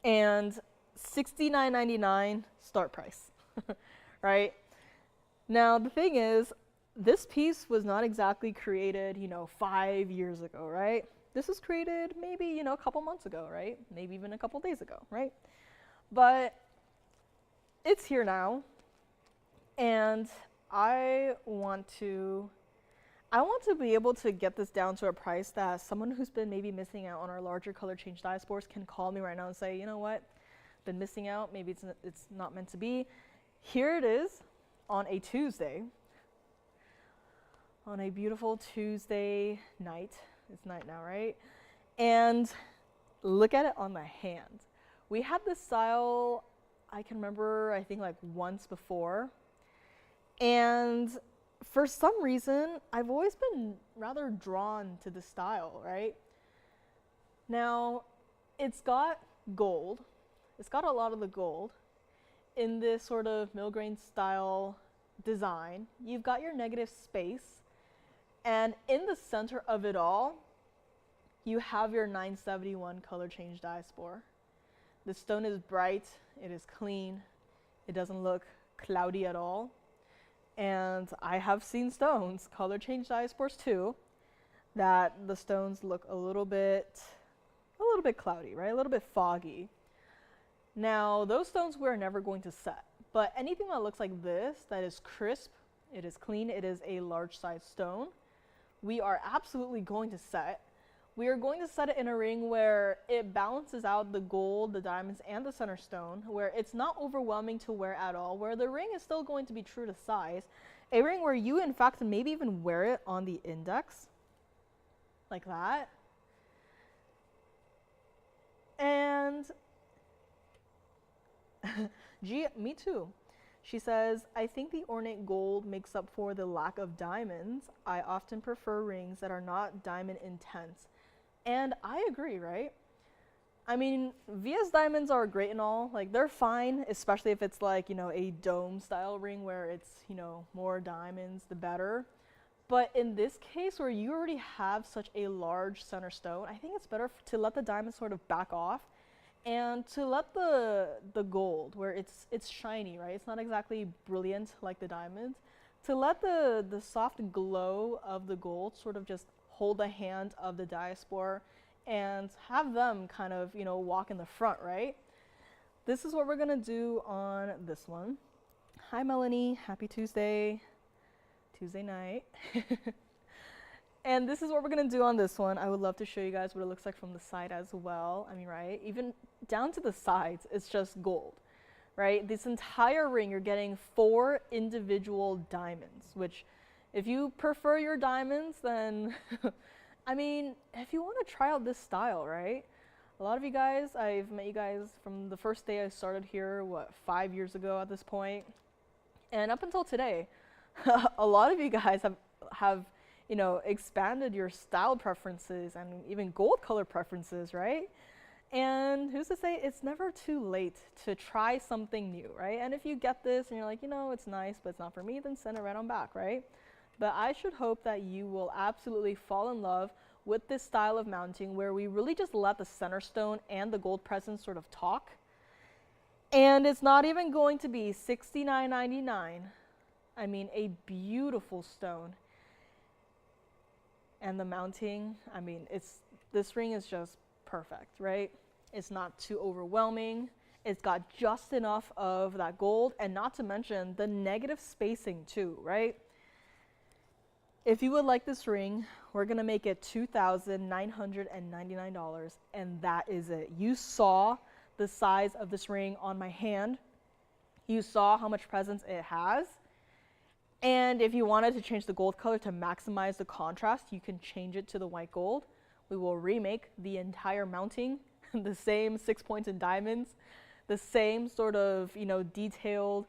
and $69.99 start price, right? Now, the thing is, this piece was not exactly created, 5 years ago, right? This was created maybe, a couple months ago, right? Maybe even a couple days ago, right? But it's here now, and I want to be able to get this down to a price that someone who's been maybe missing out on our larger color change diaspores can call me right now and say, you know what, been missing out, maybe it's not meant to be. Here it is on a Tuesday, on a beautiful Tuesday night. It's night now, right? And look at it on my hand. We had this style, I can remember, I think like once before. And for some reason, I've always been rather drawn to the style, right? Now, it's got gold. It's got a lot of the gold in this sort of mill-grain style design. You've got your negative space, and in the center of it all, you have your 971 color change diaspore. The stone is bright, it is clean, it doesn't look cloudy at all. And I have seen stones, color change diaspores too, that the stones look a little bit cloudy, right? A little bit foggy. Now, those stones we're never going to set, but anything that looks like this, that is crisp, it is clean, it is a large size stone, we are absolutely going to set. We are going to set it in a ring where it balances out the gold, the diamonds, and the center stone, where it's not overwhelming to wear at all, where the ring is still going to be true to size. A ring where you, in fact, maybe even wear it on the index, like that. And me too. She says, I think the ornate gold makes up for the lack of diamonds. I often prefer rings that are not diamond intense. And I agree, right? I mean, VS diamonds are great and all. Like, they're fine, especially if it's like, a dome style ring where it's, more diamonds, the better. But in this case, where you already have such a large center stone, I think it's better to let the diamonds sort of back off and to let the gold, where it's shiny, right? It's not exactly brilliant like the diamonds. To let the soft glow of the gold sort of just hold the hand of the diaspora and have them kind of, walk in the front, right? This is what we're gonna do on this one. Hi, Melanie, happy Tuesday night. And this is what we're gonna do on this one. I would love to show you guys what it looks like from the side as well. I mean, right, even down to the sides, it's just gold, right? This entire ring, you're getting 4 individual diamonds, which if you prefer your diamonds, then, I mean, if you want to try out this style, right? A lot of you guys, I've met you guys from the first day I started here, 5 years ago at this point, and up until today, a lot of you guys have expanded your style preferences and even gold color preferences, right? And who's to say it's never too late to try something new, right? And if you get this and you're like, it's nice, but it's not for me, then send it right on back, right? But I should hope that you will absolutely fall in love with this style of mounting where we really just let the center stone and the gold presence sort of talk. And it's not even going to be $69.99. I mean, a beautiful stone. And the mounting, I mean, this ring is just perfect, right? It's not too overwhelming. It's got just enough of that gold, and not to mention the negative spacing too, right? If you would like this ring, we're gonna make it $2,999, and that is it. You saw the size of this ring on my hand. You saw how much presence it has. And if you wanted to change the gold color to maximize the contrast, you can change it to the white gold, We will remake the entire mounting, the same 6 points in diamonds, the same sort of, detailed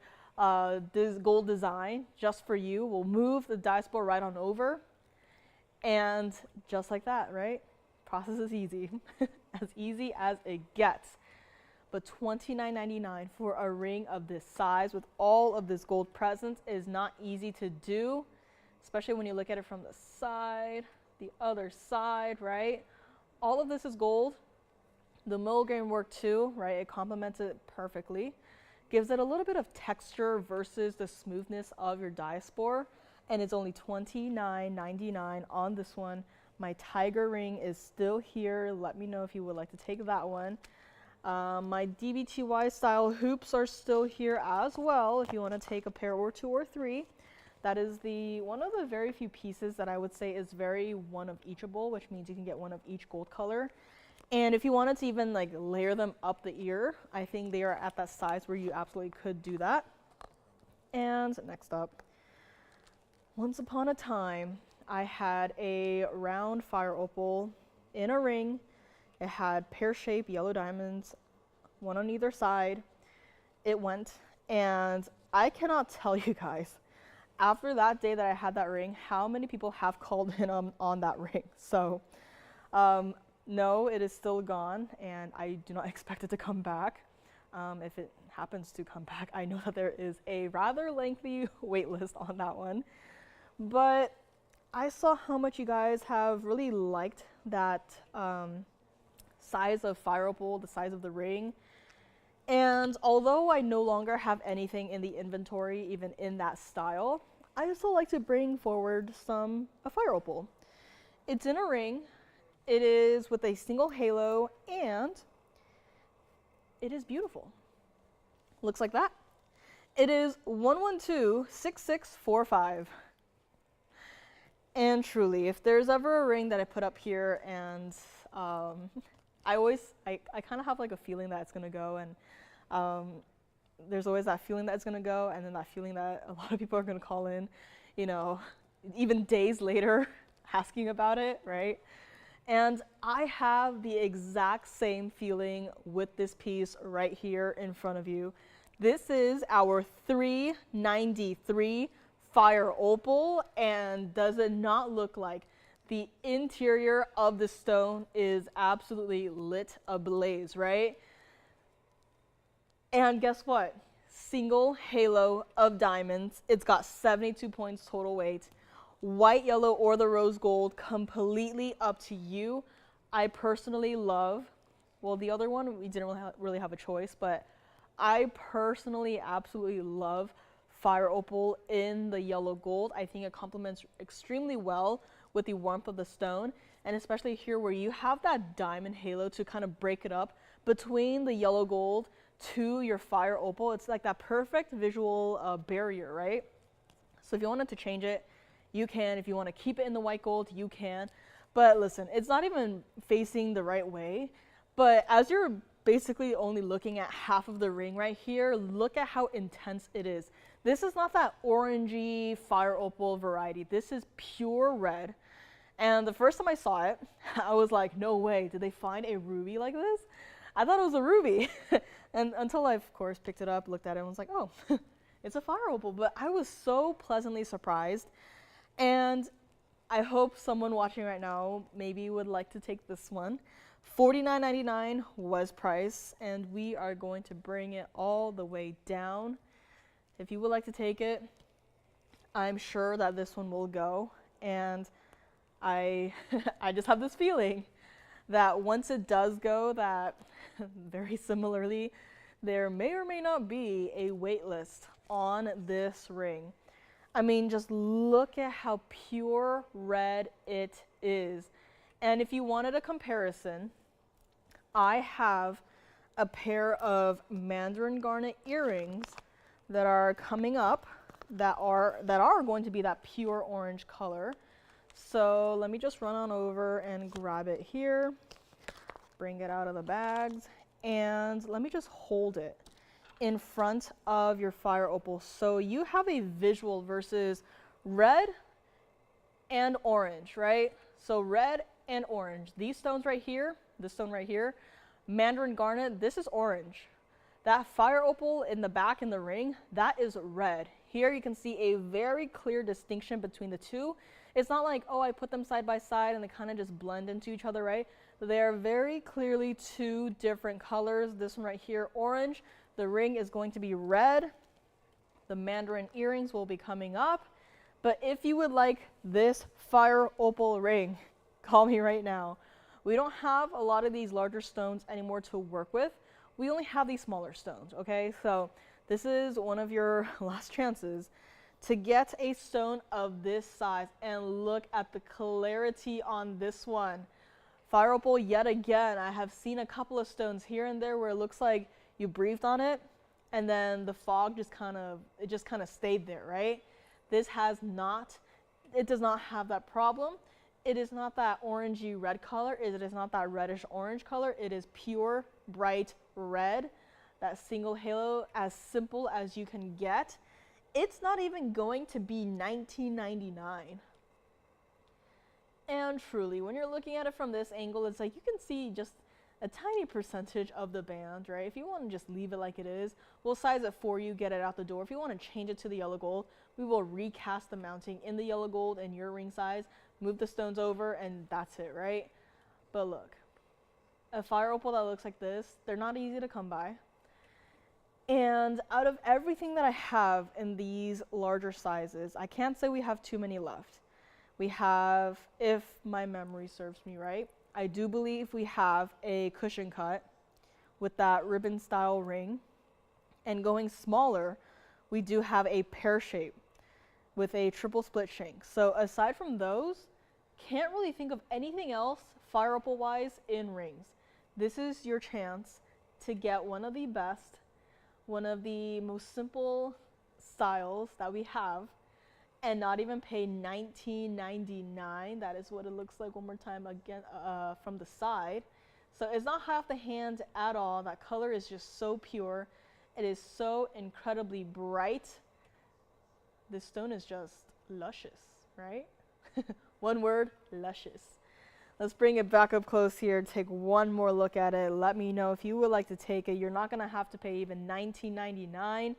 this gold design just for you. We'll move the diaspora right on over. And just like that, right? Process is easy, as easy as it gets. But $29.99 for a ring of this size with all of this gold presence is not easy to do, especially when you look at it from the side, the other side, right? All of this is gold. The milligram work too, right? It complements it perfectly. Gives it a little bit of texture versus the smoothness of your diaspora. And it's only $29.99 on this one. My tiger ring is still here. Let me know if you would like to take that one. My DBTY style hoops are still here as well if you want to take a pair or two or three. That is one of the very few pieces that I would say is very one of eachable, which means you can get one of each gold color. And if you wanted to even like layer them up the ear, I think they are at that size where you absolutely could do that. And next up, once upon a time, I had a round fire opal in a ring. It had pear-shaped yellow diamonds, one on either side. It went, and I cannot tell you guys, after that day that I had that ring, how many people have called in on that ring. So, no, it is still gone, and I do not expect it to come back. If it happens to come back, I know that there is a rather lengthy wait list on that one. But I saw how much you guys have really liked that size of fire opal, the size of the ring. And although I no longer have anything in the inventory, even in that style, I still like to bring forward a fire opal. It's in a ring. It is with a single halo, and it is beautiful. Looks like that. It is 112-6645. And truly, if there's ever a ring that I put up here and I kind of have like a feeling that it's going to go, and there's always that feeling that it's going to go, and then that feeling that a lot of people are going to call in, even days later asking about it, right? And I have the exact same feeling with this piece right here in front of you. This is our 393 fire opal, and does it not look like the interior of the stone is absolutely lit ablaze, right? And guess what? Single halo of diamonds. It's got 72 points total weight. White, yellow, or the rose gold, completely up to you. I personally love, well, the other one, we didn't really have a choice, but I personally absolutely love fire opal in the yellow gold. I think it complements extremely well with the warmth of the stone, and especially here where you have that diamond halo to kind of break it up between the yellow gold to your fire opal. It's like that perfect visual barrier, right? So if you wanted to change it, you can. If you want to keep it in the white gold, you can. But listen, it's not even facing the right way. But as you're basically only looking at half of the ring right here, look at how intense it is. This is not that orangey fire opal variety. This is pure red. And the first time I saw it, I was like, no way, did they find a ruby like this? I thought it was a ruby. And until I, of course, picked it up, looked at it, and was like, oh, it's a fire opal. But I was so pleasantly surprised. And I hope someone watching right now maybe would like to take this one. $49.99 was price, and we are going to bring it all the way down. If you would like to take it, I'm sure that this one will go. And I just have this feeling that once it does go, that very similarly, there may or may not be a wait list on this ring. I mean, just look at how pure red it is. And if you wanted a comparison, I have a pair of mandarin garnet earrings that are coming up that are going to be that pure orange color. So let me just run on over and grab it here, bring it out of the bags, and let me just hold it in front of your fire opal. So you have a visual versus red and orange, right? So red and orange. These stones right here, this stone right here, mandarin garnet, this is orange. That fire opal in the back in the ring, that is red. Here you can see a very clear distinction between the two. It's not like, oh, I put them side by side and they kind of just blend into each other, right? They are very clearly two different colors. This one right here, orange. The ring is going to be red. The mandarin earrings will be coming up. But if you would like this fire opal ring, call me right now. We don't have a lot of these larger stones anymore to work with. We only have these smaller stones, okay? So this is one of your last chances to get a stone of this size, and look at the clarity on this one. Fire opal, yet again, I have seen a couple of stones here and there where it looks like you breathed on it and then the fog just kind of stayed there, right? This has not, it does not have that problem. It is not that orangey red color. It is not that reddish orange color. It is pure, bright red. That single halo, as simple as you can get. It's not even going to be $19.99. And truly, when you're looking at it from this angle, it's like you can see just a tiny percentage of the band, right? If you want to just leave it like it is, we'll size it for you, get it out the door. If you want to change it to the yellow gold, we will recast the mounting in the yellow gold and your ring size, move the stones over, and that's it, right? But look, a fire opal that looks like this, they're not easy to come by. And out of everything that I have in these larger sizes, I can't say we have too many left. We have, if my memory serves me right, I do believe we have a cushion cut with that ribbon style ring. And going smaller, we do have a pear shape with a triple split shank. So aside from those, can't really think of anything else fire opal wise in rings. This is your chance to get one of the best, one of the most simple styles that we have, and not even pay $19.99. That is what it looks like one more time again from the side. So it's not half the hand at all. That color is just so pure. It is so incredibly bright. This stone is just luscious, right? One word, luscious. Let's bring it back up close here, take one more look at it. Let me know if you would like to take it. You're not gonna have to pay even $19.99.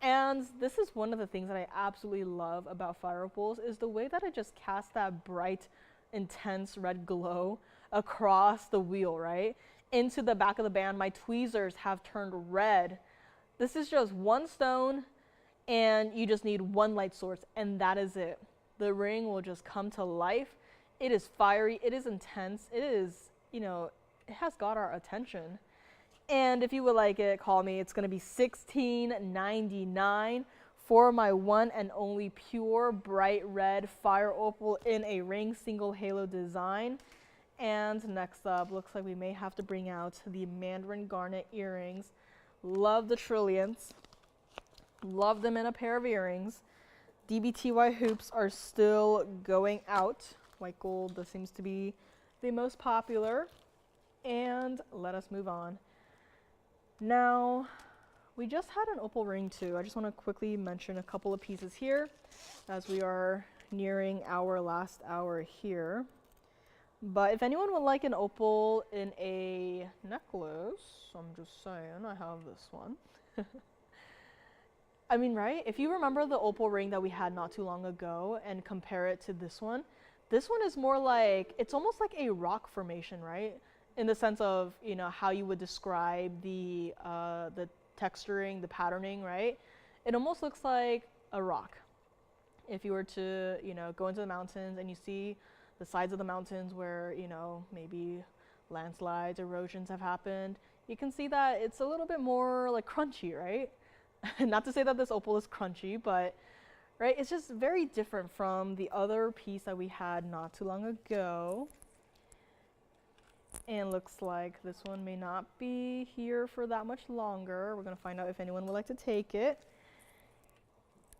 And this is one of the things that I absolutely love about fire opals is the way that it just casts that bright, intense red glow across the wheel, right? Into the back of the band. My tweezers have turned red. This is just one stone and you just need one light source and that is it. The ring will just come to life. It is fiery, it is intense, it is, you know, it has got our attention. And if you would like it, call me. It's gonna be $16.99 for my one and only pure bright red fire opal in a ring single halo design. And next up, looks like we may have to bring out the mandarin garnet earrings. Love the trillions. Love them in a pair of earrings. DBTY hoops are still going out. White gold, this seems to be the most popular. And let us move on. Now, we just had an opal ring too. I just want to quickly mention a couple of pieces here as we are nearing our last hour here. But if anyone would like an opal in a necklace, I'm just saying, I have this one. I mean, right? If you remember the opal ring that we had not too long ago and compare it to this one is more like, it's almost like a rock formation, right? In the sense of, you know, how you would describe the texturing, the patterning, right? It almost looks like a rock. If you were to, you know, go into the mountains and you see the sides of the mountains where, you know, maybe landslides, erosions have happened, you can see that it's a little bit more like crunchy, right? Not to say that this opal is crunchy, but, right, it's just very different from the other piece that we had not too long ago. And looks like this one may not be here for that much longer. We're gonna find out if anyone would like to take it.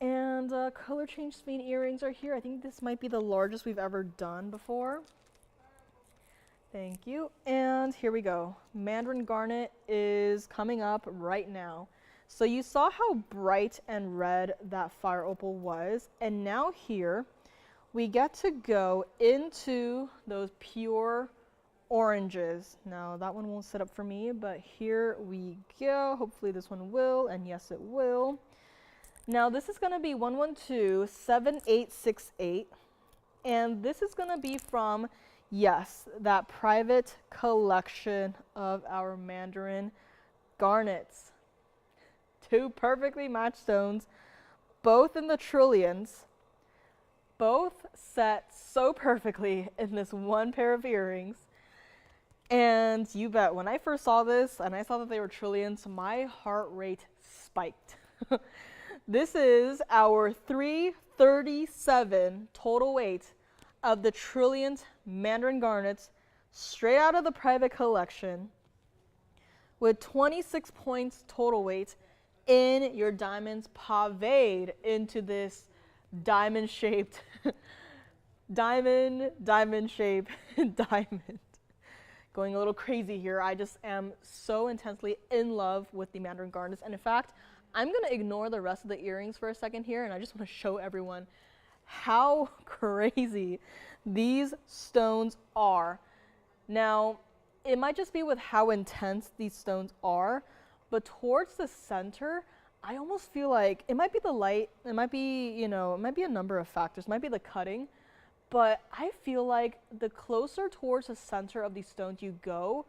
And color change Spain earrings are here. I think this might be the largest we've ever done before. Thank you. And here we go. Mandarin garnet is coming up right now. So you saw how bright and red that fire opal was. And now here we get to go into those pure oranges. Now that one won't sit up for me, but here we go. Hopefully this one will, and yes it will. Now this is gonna be 1127868, and this is gonna be from, yes, that private collection of our Mandarin garnets. Two perfectly matched stones, both in the trillions, both set so perfectly in this one pair of earrings. And you bet, when I first saw this and I saw that they were trillions, my heart rate spiked. This is our 337 total weight of the trillions Mandarin garnets, straight out of the private collection, with 26 points total weight in your diamonds paved into this diamond-shaped, diamond-shaped diamond. Going a little crazy here. I just am so intensely in love with the Mandarin garnets. And in fact, I'm gonna ignore the rest of the earrings for a second here, and I just wanna show everyone how crazy these stones are. Now, it might just be with how intense these stones are, but towards the center, I almost feel like it might be the light, it might be, you know, it might be a number of factors, it might be the cutting, but I feel like the closer towards the center of these stones you go,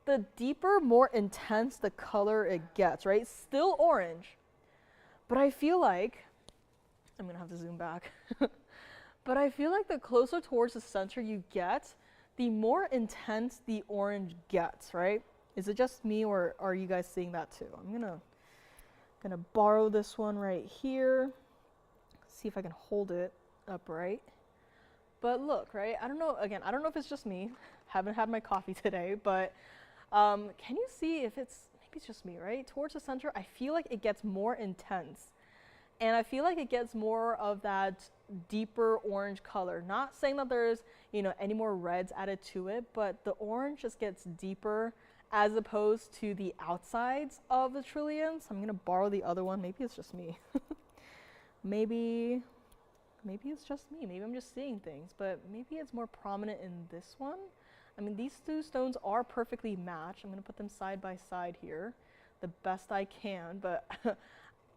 the deeper, more intense the color it gets, right? Still orange, but I feel like, I'm gonna have to zoom back, but I feel like the closer towards the center you get, the more intense the orange gets, right? Is it just me, or are you guys seeing that too? I'm gonna borrow this one right here, see if I can hold it upright. But look, right, I don't know, again, I don't know if it's just me, haven't had my coffee today, but can you see if maybe it's just me, right? Towards the center, I feel like it gets more intense. And I feel like it gets more of that deeper orange color. Not saying that there's, you know, any more reds added to it, but the orange just gets deeper as opposed to the outsides of the trillions. I'm gonna borrow the other one. Maybe it's just me. maybe it's just me. Maybe I'm just seeing things, but maybe it's more prominent in this one. I mean, these two stones are perfectly matched. I'm gonna put them side by side here the best I can, but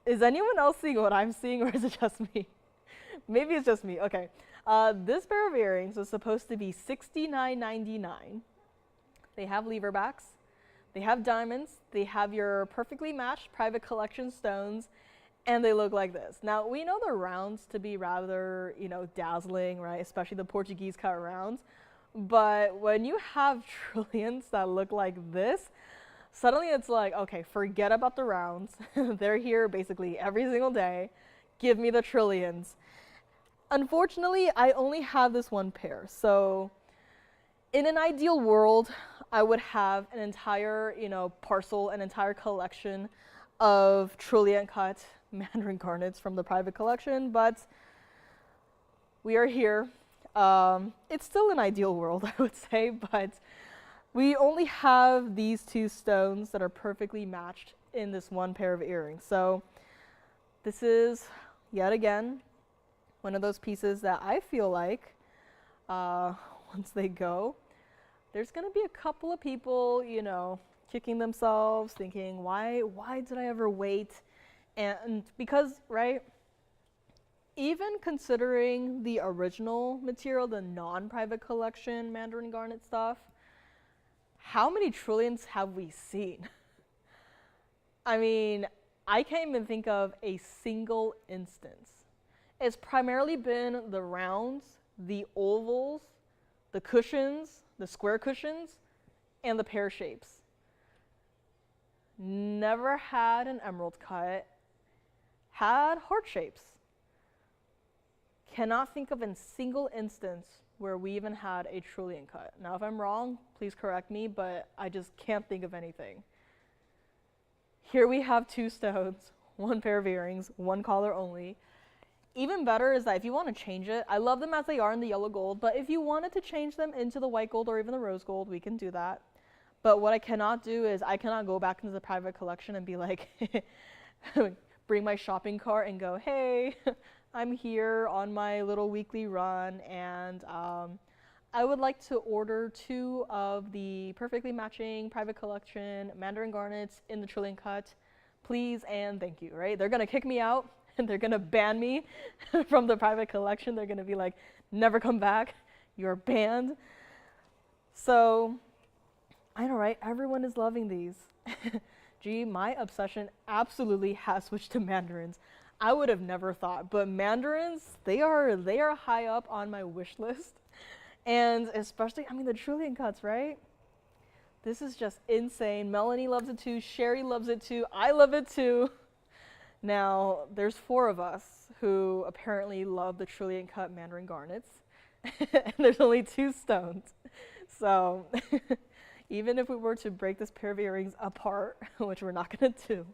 is anyone else seeing what I'm seeing, or is it just me? Maybe it's just me. Okay. This pair of earrings was supposed to be $69.99. They have lever backs. They have diamonds. They have your perfectly matched private collection stones, and they look like this. Now, we know the rounds to be rather, you know, dazzling, right? Especially the Portuguese cut rounds. But when you have trillions that look like this, suddenly it's like, okay, forget about the rounds. They're here basically every single day. Give me the trillions. Unfortunately, I only have this one pair. So in an ideal world, I would have an entire, you know, parcel, an entire collection of trillion cut Mandarin garnets from the private collection, but we are here. It's still an ideal world, I would say, but we only have these two stones that are perfectly matched in this one pair of earrings. So this is, yet again, one of those pieces that I feel like once they go, there's gonna be a couple of people, you know, kicking themselves, thinking, why did I ever wait? And because, right, even considering the original material, the non-private collection Mandarin garnet stuff, how many trillions have we seen? I mean, I can't even think of a single instance. It's primarily been the rounds, the ovals, the cushions, the square cushions, and the pear shapes. Never had an emerald cut, had heart shapes. Cannot think of a single instance where we even had a trillion cut. Now, if I'm wrong, please correct me, but I just can't think of anything. Here we have two stones, one pair of earrings, one collar only. Even better is that if you want to change it, I love them as they are in the yellow gold, but if you wanted to change them into the white gold or even the rose gold, we can do that. But what I cannot do is I cannot go back into the private collection and be like, bring my shopping cart and go, hey, I'm here on my little weekly run, and I would like to order 2 of the perfectly matching private collection Mandarin garnets in the trillion cut. Please and thank you, right? They're gonna kick me out and they're gonna ban me from the private collection. They're gonna be like, never come back, you're banned. So, I know, right? Everyone is loving these. Gee, my obsession absolutely has switched to mandarins. I would have never thought, but mandarins, they are high up on my wish list. And especially, I mean, the trillion cuts, right? This is just insane. Melanie loves it too. Sherry loves it too. I love it too. Now, there's 4 of us who apparently love the trillion cut Mandarin garnets. And there's only 2 stones. So, even if we were to break this pair of earrings apart, which we're not going to do,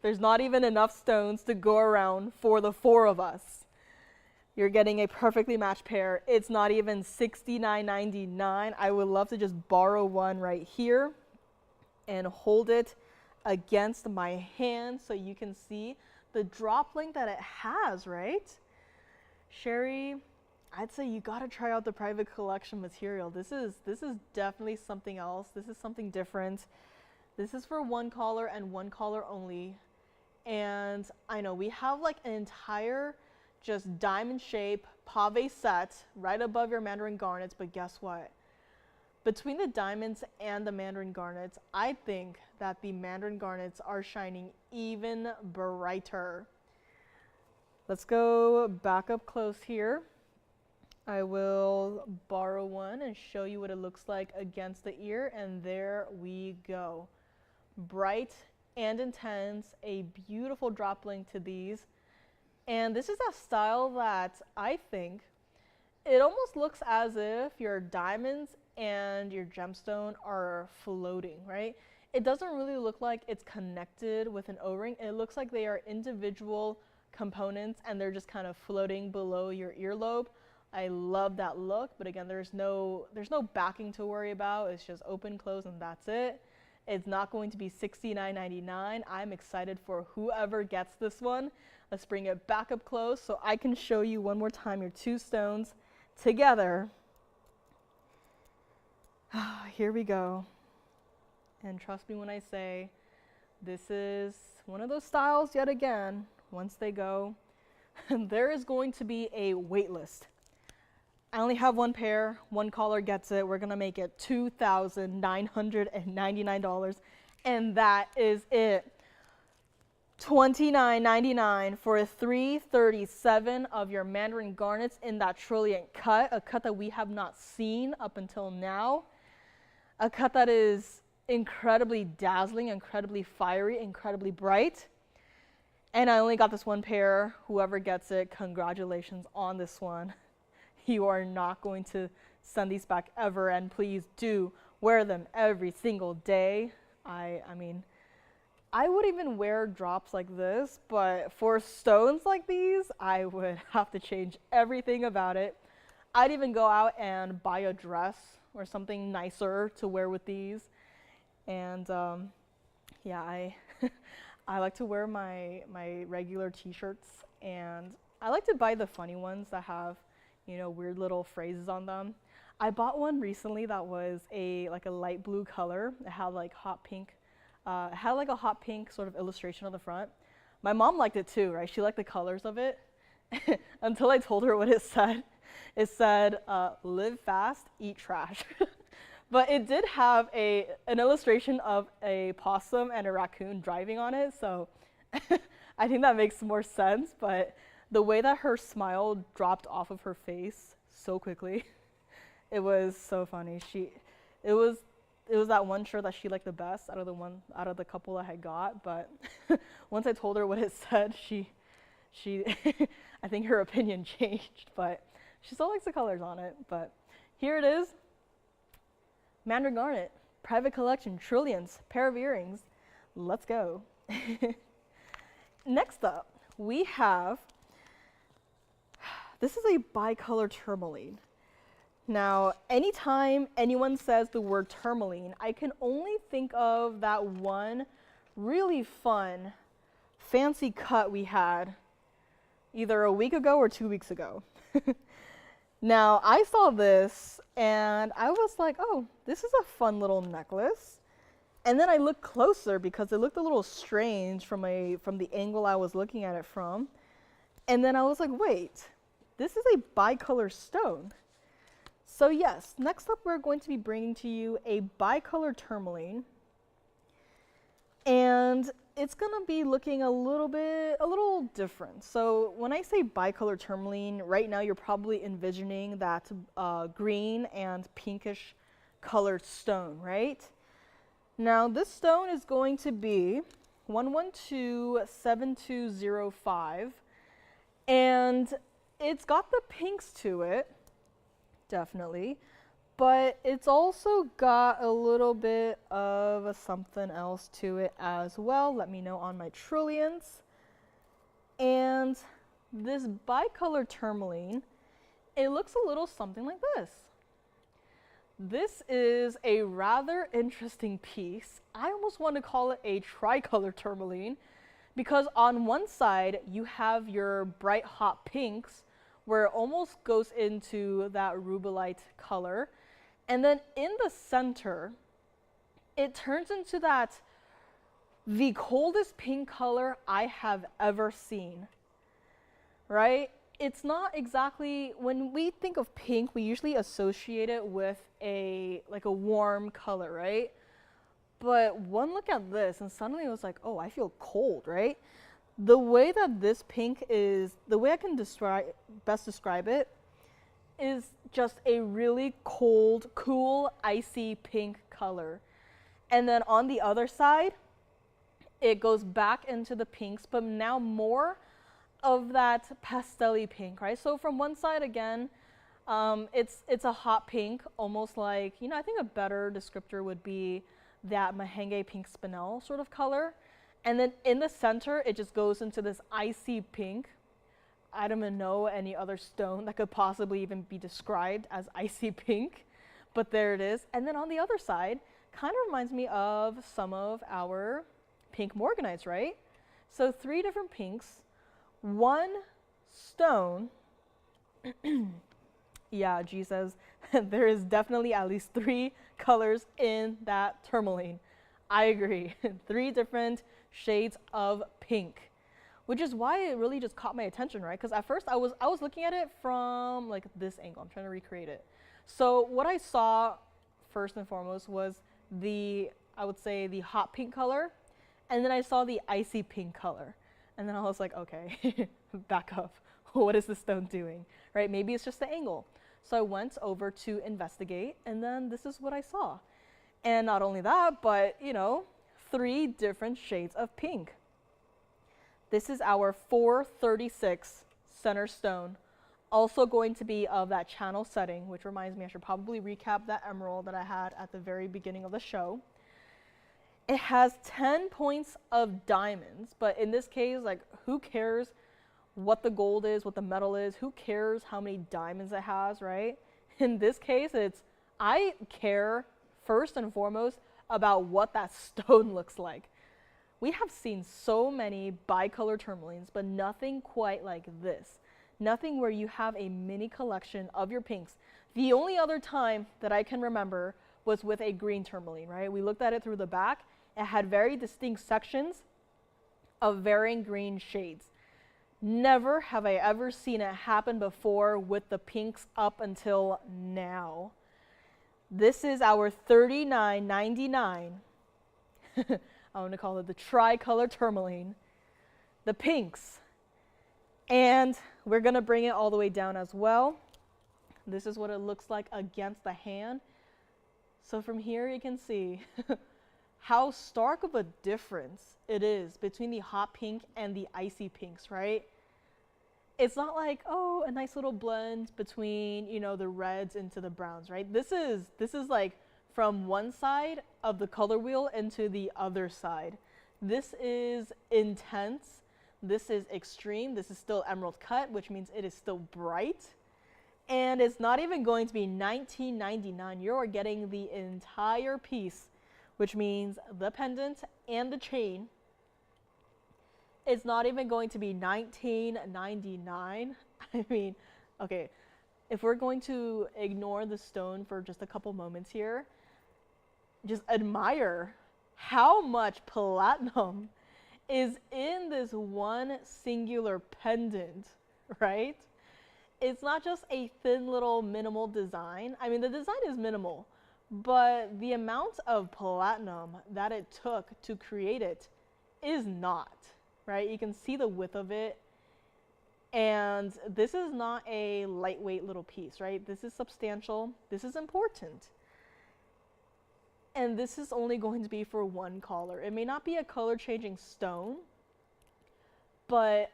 there's not even enough stones to go around for the 4 of us. You're getting a perfectly matched pair. It's not even $69.99. I would love to just borrow one right here and hold it against my hand so you can see the drop link that it has, right? Sherry, I'd say you gotta try out the private collection material. This is definitely something else. This is something different. This is for 1 collar and 1 collar only. And I know we have like an entire just diamond shape pave set right above your Mandarin garnets, but guess what? Between the diamonds and the Mandarin garnets, I think that the Mandarin garnets are shining even brighter. Let's go back up close here. I will borrow one and show you what it looks like against the ear, and there we go. Bright and intense, a beautiful drop link to these. And this is a style that I think it almost looks as if your diamonds and your gemstone are floating, right? It doesn't really look like it's connected with an O-ring. It looks like they are individual components and they're just kind of floating below your earlobe. I love that look, but again, there's no backing to worry about. It's just open, close, and that's it. It's not going to be $69.99. I'm excited for whoever gets this one. Let's bring it back up close so I can show you one more time your 2 stones together. Here we go. And trust me when I say this is one of those styles yet again. Once they go, there is going to be a wait list. I only have 1 pair, 1 caller gets it. We're gonna make it $2,999, and that is it. $29.99 for 337 of your Mandarin garnets in that trillion cut, a cut that we have not seen up until now, a cut that is incredibly dazzling, incredibly fiery, incredibly bright. And I only got this 1 pair. Whoever gets it, congratulations on this one. You are not going to send these back ever, and please do wear them every single day. I mean, I would even wear drops like this, but for stones like these, I would have to change everything about it. I'd even go out and buy a dress or something nicer to wear with these. And yeah, I like to wear my regular t-shirts, and I like to buy the funny ones that have, you know, weird little phrases on them. I bought one recently that was like a light blue color. It had like hot pink. It had like a hot pink sort of illustration on the front. My mom liked it too, right? She liked the colors of it until I told her what it said. It said, live fast, eat trash. But it did have an illustration of a possum and a raccoon driving on it, so I think that makes more sense. But the way that her smile dropped off of her face so quickly, it was so funny. It was that one shirt that she liked the best out of the couple that I got. But once I told her what it said, she I think her opinion changed. But she still likes the colors on it. But here it is. Mandarin garnet, private collection, trillions, pair of earrings. Let's go. Next up, we have, this is a bicolor tourmaline. Now, anytime anyone says the word tourmaline, I can only think of that one really fun, fancy cut we had, either a week ago or 2 weeks ago. Now, I saw this and I was like, oh, this is a fun little necklace. And then I looked closer because it looked a little strange from the angle I was looking at it from. And then I was like, wait, this is a bicolor stone. So yes, next up we're going to be bringing to you a bicolor tourmaline. And it's gonna be looking a little different. So when I say bicolor tourmaline, right now you're probably envisioning that green and pinkish colored stone, right? Now this stone is going to be 1127205, and it's got the pinks to it, definitely. But it's also got a little bit of something else to it as well. Let me know on my trillions. And this bicolor tourmaline, it looks a little something like this. This is a rather interesting piece. I almost want to call it a tricolor tourmaline because on one side you have your bright hot pinks where it almost goes into that rubellite color. And then in the center, it turns into the coldest pink color I have ever seen, right? It's not exactly, when we think of pink, we usually associate it with a warm color, right? But one look at this and suddenly it was like, oh, I feel cold, right? The way that this pink is, the way I can best describe it, is just a really cold, cool, icy pink color. And then on the other side, it goes back into the pinks, but now more of that pastel-y pink, right? So from one side again, it's a hot pink, almost like, I think a better descriptor would be that merengue pink spinel sort of color. And then in the center, it just goes into this icy pink. I don't even know any other stone that could possibly even be described as icy pink, but there it is. And then on the other side, kind of reminds me of some of our pink morganites, right? So 3 different pinks, 1 stone. Yeah, G says there is definitely at least 3 colors in that tourmaline. I agree. 3 different shades of pink. Which is why it really just caught my attention, right? Because at first I was looking at it from like this angle. I'm trying to recreate it. So what I saw first and foremost was I would say the hot pink color, and then I saw the icy pink color. And then I was like, okay, back up. What is this stone doing, right? Maybe it's just the angle. So I went over to investigate, and then this is what I saw. And not only that, but 3 different shades of pink. This is our 436 center stone, also going to be of that channel setting, which reminds me I should probably recap that emerald that I had at the very beginning of the show. It has 10 points of diamonds, but in this case, like, who cares what the gold is, what the metal is? Who cares how many diamonds it has, right? In this case, I care first and foremost about what that stone looks like. We have seen so many bicolor tourmalines, but nothing quite like this. Nothing where you have a mini collection of your pinks. The only other time that I can remember was with a green tourmaline, right? We looked at it through the back. It had very distinct sections of varying green shades. Never have I ever seen it happen before with the pinks up until now. This is our $39.99. I want to call it the tricolor tourmaline, the pinks. And we're going to bring it all the way down as well. This is what it looks like against the hand. So from here you can see how stark of a difference it is between the hot pink and the icy pinks, right? It's not like, oh, a nice little blend between, the reds into the browns, right? This is like from one side of the color wheel into the other side. This is intense. This is extreme. This is still emerald cut, which means it is still bright. And it's not even going to be $19.99. You are getting the entire piece, which means the pendant and the chain It's not even going to be $19.99. I mean, okay, if we're going to ignore the stone for just a couple moments here, just admire how much platinum is in this one singular pendant, right? It's not just a thin little minimal design. I mean, the design is minimal, but the amount of platinum that it took to create it is not, right? You can see the width of it. And this is not a lightweight little piece, right? This is substantial. This is important. And this is only going to be for one color. It may not be a color changing stone, but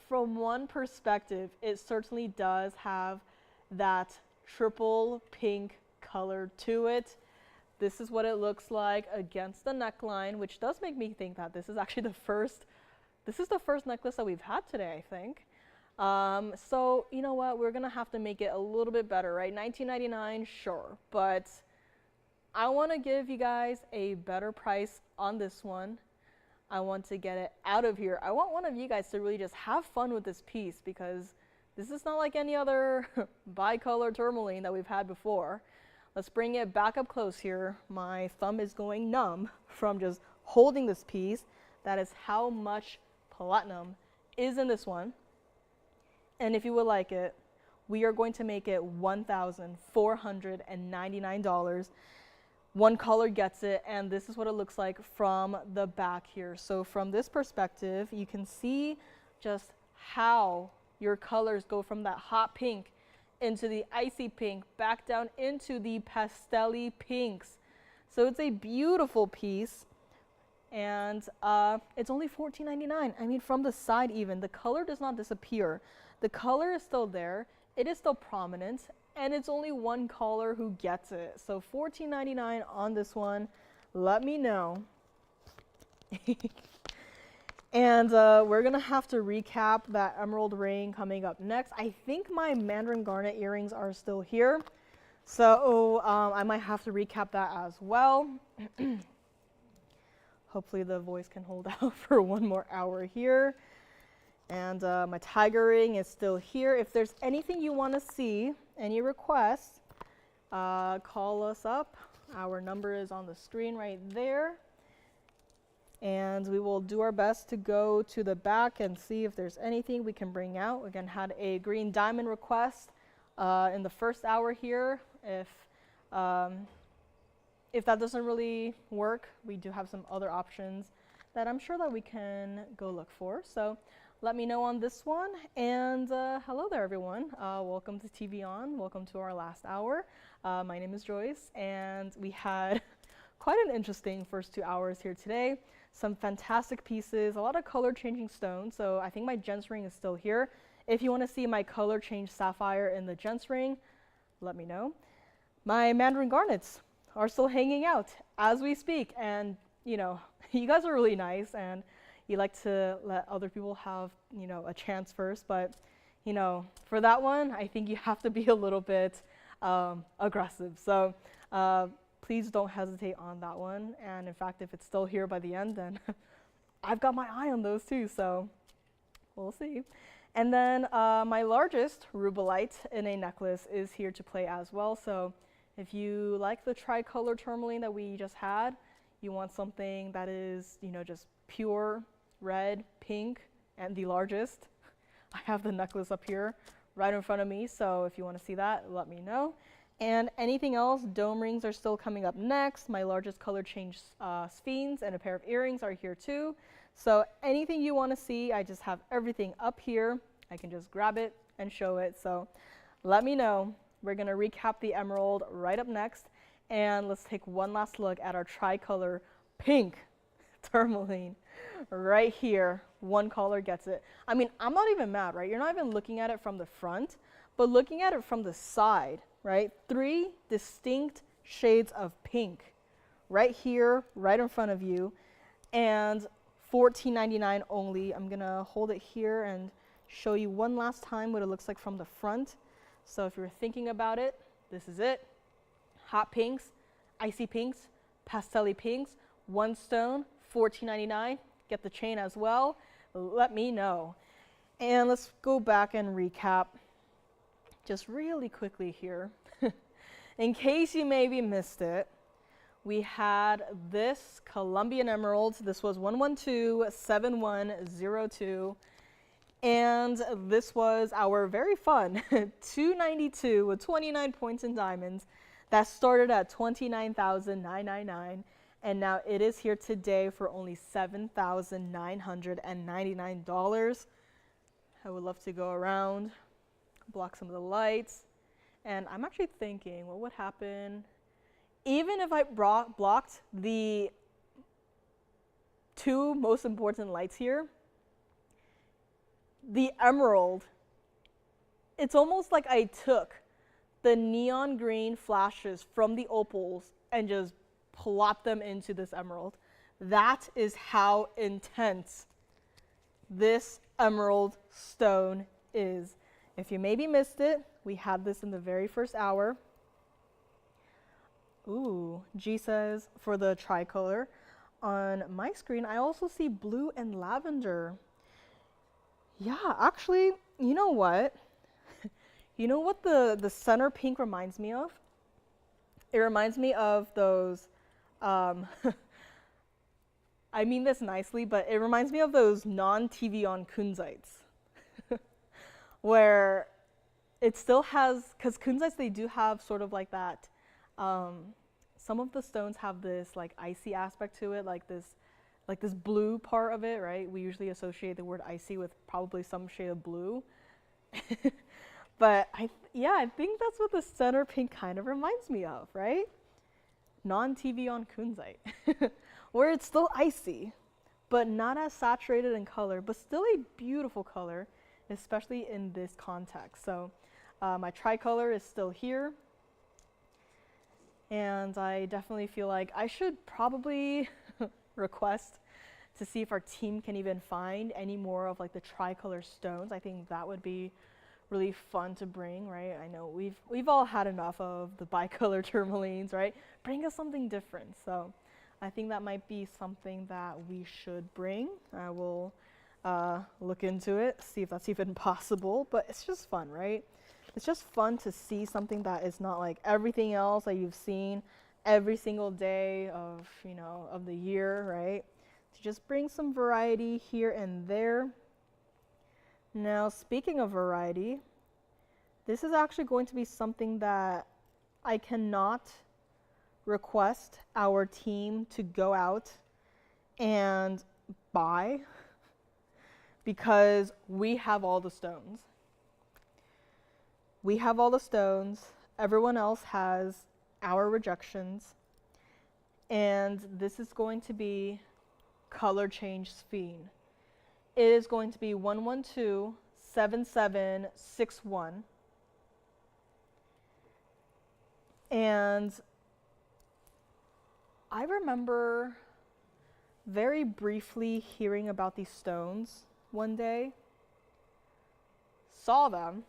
from one perspective, it certainly does have that triple pink color to it. This is what it looks like against the neckline, which does make me think that this is actually the first necklace that we've had today, I think. So you know what, we're gonna have to make it a little bit better, right? $19.99, sure, but I want to give you guys a better price on this one. I want to get it out of here. I want one of you guys to really just have fun with this piece, because this is not like any other bicolor tourmaline that we've had before. Let's bring it back up close here. My thumb is going numb from just holding this piece. That is how much platinum is in this one. And if you would like it, we are going to make it $1,499. One color gets it, and this is what it looks like from the back here. So from this perspective, you can see just how your colors go from that hot pink into the icy pink, back down into the pastel-y pinks. So it's a beautiful piece, and it's only $14.99. I mean, from the side even, the color does not disappear. The color is still there, it is still prominent, and it's only one color who gets it. So $14.99 on this one. Let me know. And we're gonna have to recap that emerald ring coming up next. I think my mandarin garnet earrings are still here, so I might have to recap that as well. Hopefully the voice can hold out for one more hour here. And my tiger ring is still here. If there's anything you want to see, any requests, call us up. Our number is on the screen right there. And we will do our best to go to the back and see if there's anything we can bring out. Again, had a green diamond request in the first hour here. If that doesn't really work, we do have some other options that I'm sure that we can go look for. So let me know on this one. And hello there, everyone. Welcome to TVON. Welcome to our last hour. My name is Joyce, and we had quite an interesting first 2 hours here today. Some fantastic pieces, a lot of color changing stones. So I think my gents ring is still here. If you want to see my color change sapphire in the gents ring, let me know. My mandarin garnets are still hanging out as we speak. And, you know, you guys are really nice, and you like to let other people have, you know, a chance first. But, you know, for that one, I think you have to be a little bit aggressive. So please don't hesitate on that one. And in fact, if it's still here by the end, then I've got my eye on those too. So we'll see. And then my largest rubellite in a necklace is here to play as well. So if you like the tricolor tourmaline that we just had, you want something that is, you know, just pure red, pink, and the largest, I have the necklace up here right in front of me. So if you want to see that, let me know. And anything else, dome rings are still coming up next. My largest color change sphenes and a pair of earrings are here too. So anything you want to see, I just have everything up here. I can just grab it and show it. So let me know. We're going to recap the emerald right up next. And let's take one last look at our tricolor pink tourmaline right here. One color gets it. I mean, I'm not even mad, right? You're not even looking at it from the front, but looking at it from the side, right? 3 distinct shades of pink right here, right in front of you, and $14.99 only. I'm gonna hold it here and show you one last time what it looks like from the front. So if you're thinking about it, this is it. Hot pinks, icy pinks, pastel-y pinks, one stone, $14.99. Get the chain as well. let me know. And let's go back and recap just really quickly here. In case you maybe missed it, we had this Colombian emerald. This was 1127102. And this was our very fun 292 with 29 points in diamonds that started at $29,999. And now it is here today for only $7,999. I would love to go around, block some of the lights. And I'm actually thinking, what would happen even if I blocked the two most important lights here? The emerald, it's almost like I took the neon green flashes from the opals and just plopped them into this emerald. That is how intense this emerald stone is. If you maybe missed it, we had this in the very first hour. Ooh, G says for the tricolor. On my screen, I also see blue and lavender. Yeah, actually, you know what? You know what the center pink reminds me of? It reminds me of those, I mean this nicely, but it reminds me of those non-TVON kunzites. Where it still has, because kunzites, they do have sort of like that, some of the stones have this like icy aspect to it, like this blue part of it, right? We usually associate the word icy with probably some shade of blue. But I think that's what the center pink kind of reminds me of, right? Non-TVON kunzite, where it's still icy, but not as saturated in color, but still a beautiful color, especially in this context. So my tricolor is still here. And I definitely feel like I should probably request to see if our team can even find any more of like the tricolor stones. I think that would be really fun to bring, right? I know we've all had enough of the bicolor tourmalines, right? Bring us something different. So I think that might be something that we should bring. I will look into it, see if that's even possible, but it's just fun, right? It's just fun to see something that is not like everything else that you've seen every single day of, of the year, right? To just bring some variety here and there. Now, speaking of variety, this is actually going to be something that I cannot request our team to go out and buy because we have all the stones. We have all the stones. Everyone else has our rejections. And this is going to be color change Sphene. It is going to be 1127761. And I remember very briefly hearing about these stones one day, saw them,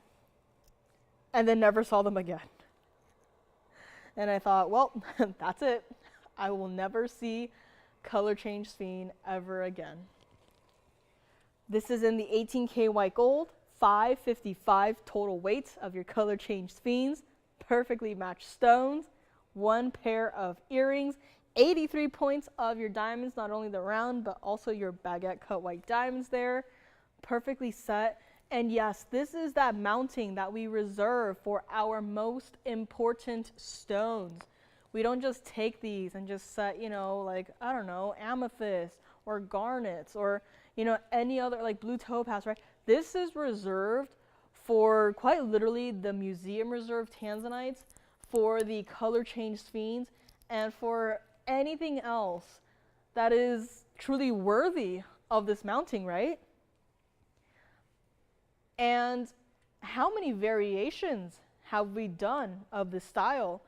and then never saw them again. And I thought, well, that's it. I will never see color change Sphene ever again. This is in the 18K white gold, 555 total weight of your color change Sphenes, perfectly matched stones, one pair of earrings, 83 points of your diamonds, not only the round, but also your baguette cut white diamonds there, perfectly set. And yes, this is that mounting that we reserve for our most important stones. We don't just take these and just set, like, I don't know, amethyst or garnets or, any other, like blue topaz, right? This is reserved for quite literally the museum reserved tanzanites, for the color change Sphenes, and for anything else that is truly worthy of this mounting, right? And how many variations have we done of this style?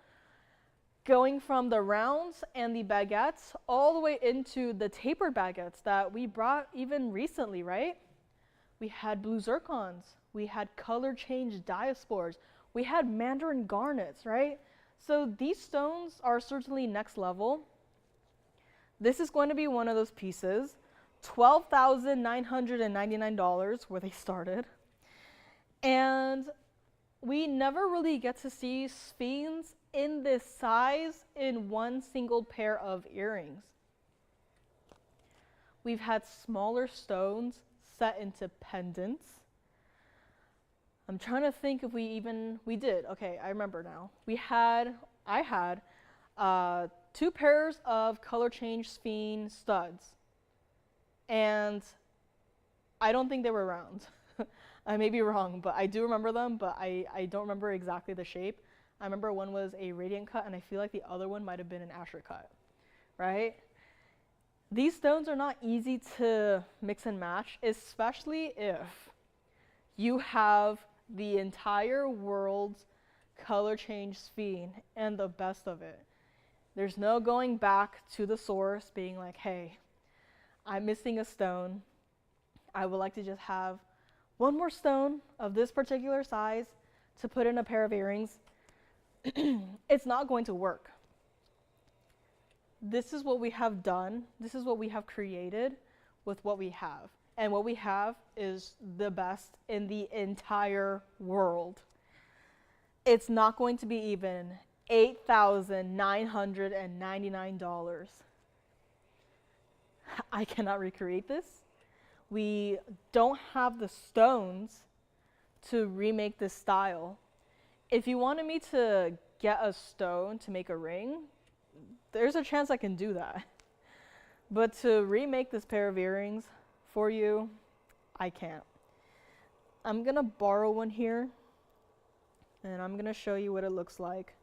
Going from the rounds and the baguettes all the way into the tapered baguettes that we brought even recently, right? We had blue zircons, we had color change diaspores, we had mandarin garnets, right? So these stones are certainly next level. This is going to be one of those pieces $12,999 where they started. And we never really get to see sphenes in this size in one single pair of earrings. We've had smaller stones set into pendants. I'm trying to think if we did. Okay, I remember now. I had 2 pairs of color change sphene studs. And I don't think they were round. I may be wrong, but I do remember them, but I don't remember exactly the shape. I remember one was a radiant cut, and I feel like the other one might have been an Asher cut, right? These stones are not easy to mix and match, especially if you have the entire world's color change sphene and the best of it. There's no going back to the source being like, hey, I'm missing a stone. I would like to just have one more stone of this particular size to put in a pair of earrings. It's not going to work. This is what we have done. This is what we have created with what we have. And what we have is the best in the entire world. It's not going to be even $8,999. I cannot recreate this. We don't have the stones to remake this style. If you wanted me to get a stone to make a ring, there's a chance I can do that. But to remake this pair of earrings for you, I can't. I'm gonna borrow one here, and I'm gonna show you what it looks like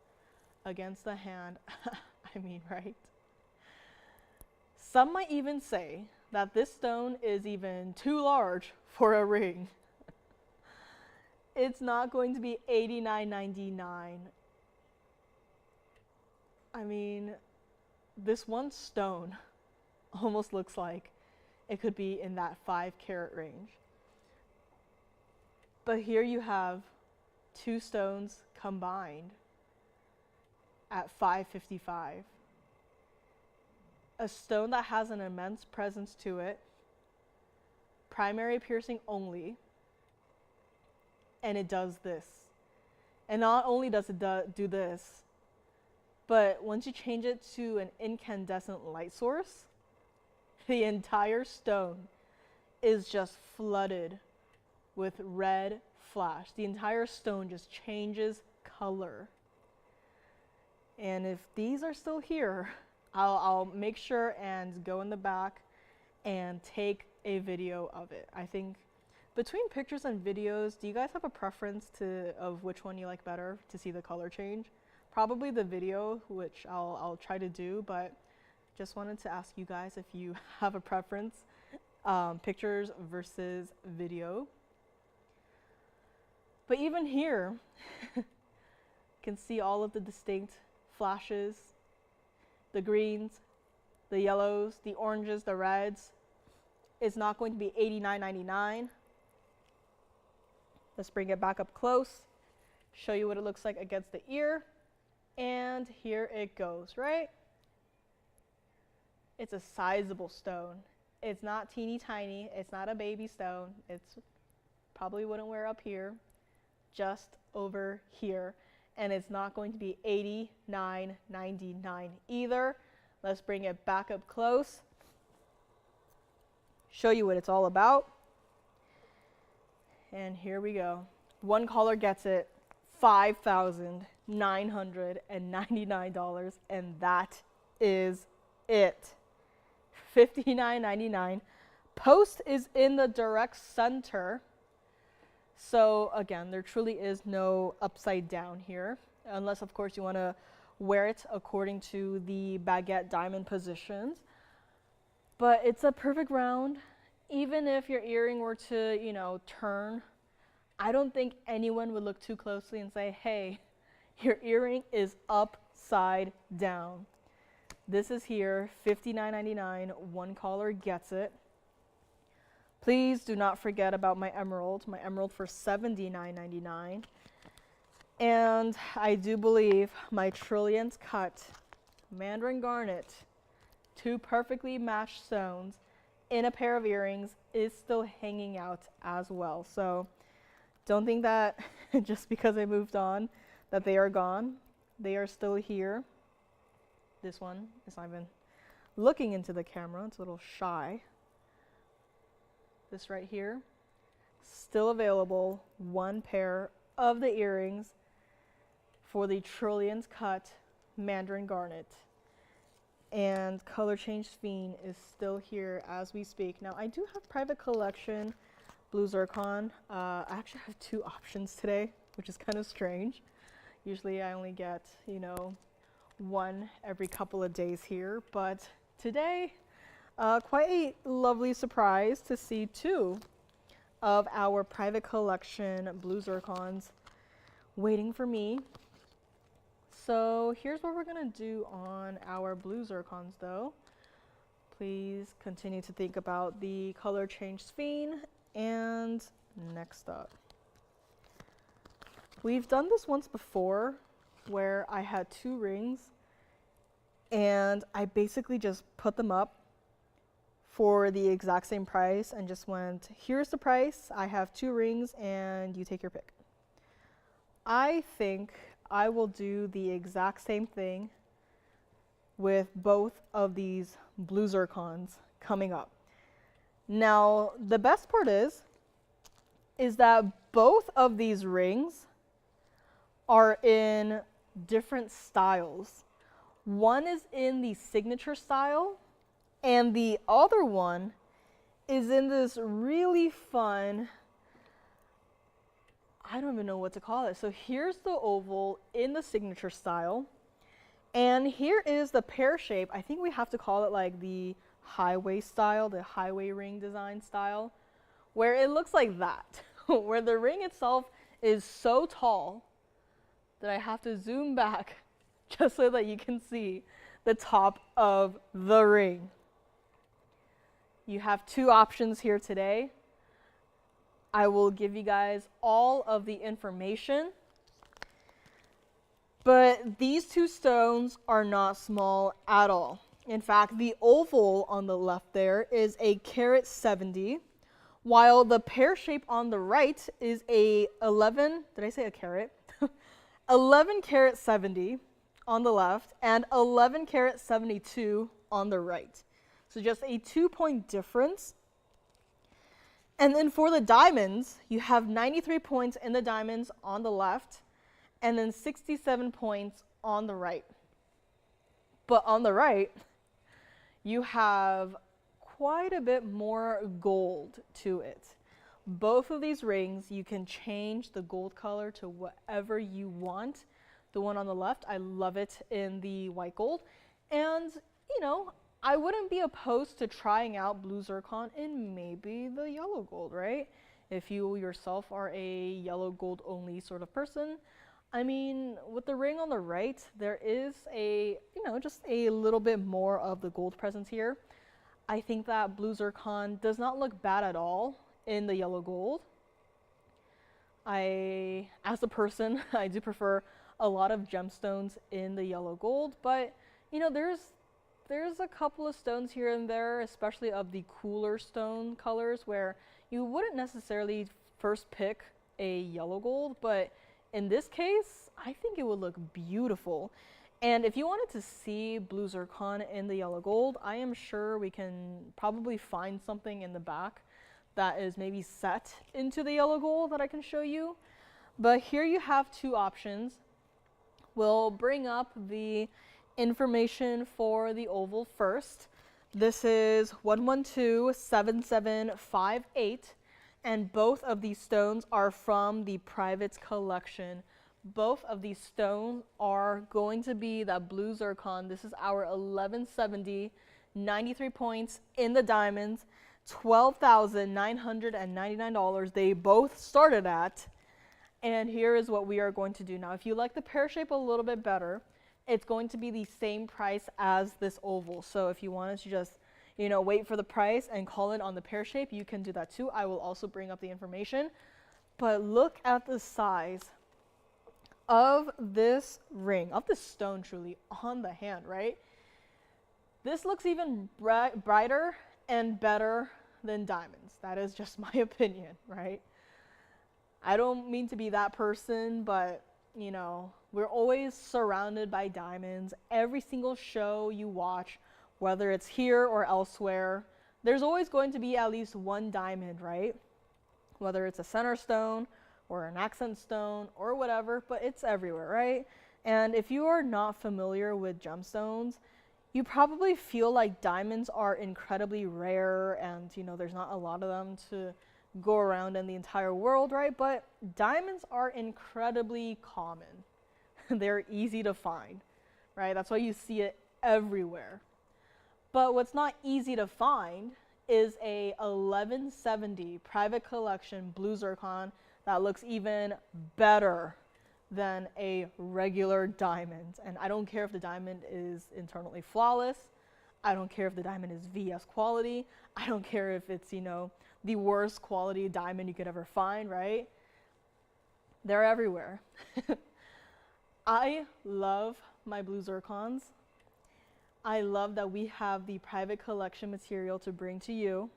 against the hand. I mean, right? Some might even say that this stone is even too large for a ring. It's not going to be $89.99. I mean, this one stone almost looks like it could be in that 5-carat range. But here you have 2 stones combined at $555. A stone that has an immense presence to it, primary piercing only, and it does this. And not only does it do this, but once you change it to an incandescent light source, the entire stone is just flooded with red flash. The entire stone just changes color. And if these are still here, I'll make sure and go in the back and take a video of it. I think between pictures and videos, do you guys have a preference of which one you like better to see the color change? Probably the video, which I'll try to do, but just wanted to ask you guys if you have a preference, pictures versus video. But even here, you can see all of the distinct flashes, the greens, the yellows, the oranges, the reds. It's not going to be $89.99. Let's bring it back up close, show you what it looks like against the ear, and here it goes, right? It's a sizable stone. It's not teeny tiny, it's not a baby stone. It's probably wouldn't wear up here, just over here. And it's not going to be $89.99 either. Let's bring it back up close, show you what it's all about. And here we go. One caller gets it, $5,999, and that is it. $59.99. Post is in the direct center. So again, there truly is no upside down here, unless of course you want to wear it according to the baguette diamond positions. But it's a perfect round. Even if your earring were to, turn, I don't think anyone would look too closely and say, hey, your earring is upside down. This is here, $59.99. One caller gets it. Please do not forget about my emerald for $79.99. And I do believe my trillionth cut Mandarin garnet, 2 perfectly matched stones, in a pair of earrings is still hanging out as well. So don't think that just because I moved on that they are gone. They are still here. This one is not even looking into the camera. It's a little shy. This right here, still available. One pair of the earrings for the Trillions Cut Mandarin Garnet. And Color Change Fiend is still here as we speak. Now, I do have private collection blue zircon. I actually have 2 options today, which is kind of strange. Usually I only get, you know, 1 every couple of days here, but today, quite a lovely surprise to see 2 of our private collection blue zircons waiting for me. So here's what we're gonna do on our blue zircons though. Please continue to think about the Color Change Fiend. And next up, we've done this once before where I had 2 rings and I basically just put them up for the exact same price and just went, here's the price, I have 2 rings and you take your pick. I think I will do the exact same thing with both of these blue zircons coming up. Now, the best part is that both of these rings are in different styles. One is in the signature style, and the other one is in this really fun, I don't even know what to call it. So here's the oval in the signature style, and here is the pear shape. I think we have to call it like the highway style, the highway ring design style, where it looks like that, where the ring itself is so tall that I have to zoom back just so that you can see the top of the ring. You have 2 options here today. I will give you guys all of the information, but these 2 stones are not small at all. In fact, the oval on the left there is a carat 70, while the pear shape on the right is a 11, did I say a carat? 11 carat 70 on the left and 11 carat 72 on the right. So just a 2-point difference. And then for the diamonds, you have 93 points in the diamonds on the left and then 67 points on the right. But on the right, you have quite a bit more gold to it. Both of these rings, you can change the gold color to whatever you want. The one on the left, I love it in the white gold. And, you know, I wouldn't be opposed to trying out blue zircon in maybe the yellow gold, right? If you yourself are a yellow gold only sort of person. I mean, with the ring on the right, there is a, you know, just a little bit more of the gold presence here. I think that blue zircon does not look bad at all in the yellow gold. As a person, I do prefer a lot of gemstones in the yellow gold, but you know, there's a couple of stones here and there, especially of the cooler stone colors, where you wouldn't necessarily first pick a yellow gold, but in this case, I think it would look beautiful. And if you wanted to see blue zircon in the yellow gold, I am sure we can probably find something in the back that is maybe set into the yellow gold that I can show you. But here you have 2 options. We'll bring up the information for the oval first. This is 1127758, and both of these stones are from the private collection. Both of these stones are going to be that blue zircon. This is our 1170, 93 points in the diamonds, $12,999 they both started at. And here is what we are going to do now. If you like the pear shape a little bit better, it's going to be the same price as this oval. So if you wanted to just, you know, wait for the price and call it on the pear shape, you can do that too. I will also bring up the information. But look at the size of this ring, of this stone truly on the hand, right? This looks even brighter and better than diamonds. That is just my opinion, right? I don't mean to be that person, but you know, we're always surrounded by diamonds. Every single show you watch, whether it's here or elsewhere, there's always going to be at least one diamond, right? Whether it's a center stone or an accent stone or whatever, but it's everywhere, right? And if you are not familiar with gemstones, you probably feel like diamonds are incredibly rare and you know there's not a lot of them to go around in the entire world, right? But diamonds are incredibly common. They're easy to find, right? That's why you see it everywhere. But what's not easy to find is a 1170 private collection blue zircon that looks even better than a regular diamond. And I don't care if the diamond is internally flawless. I don't care if the diamond is VS quality. I don't care if it's, you know, the worst quality diamond you could ever find, right? They're everywhere. I love my blue zircons. I love that we have the private collection material to bring to you.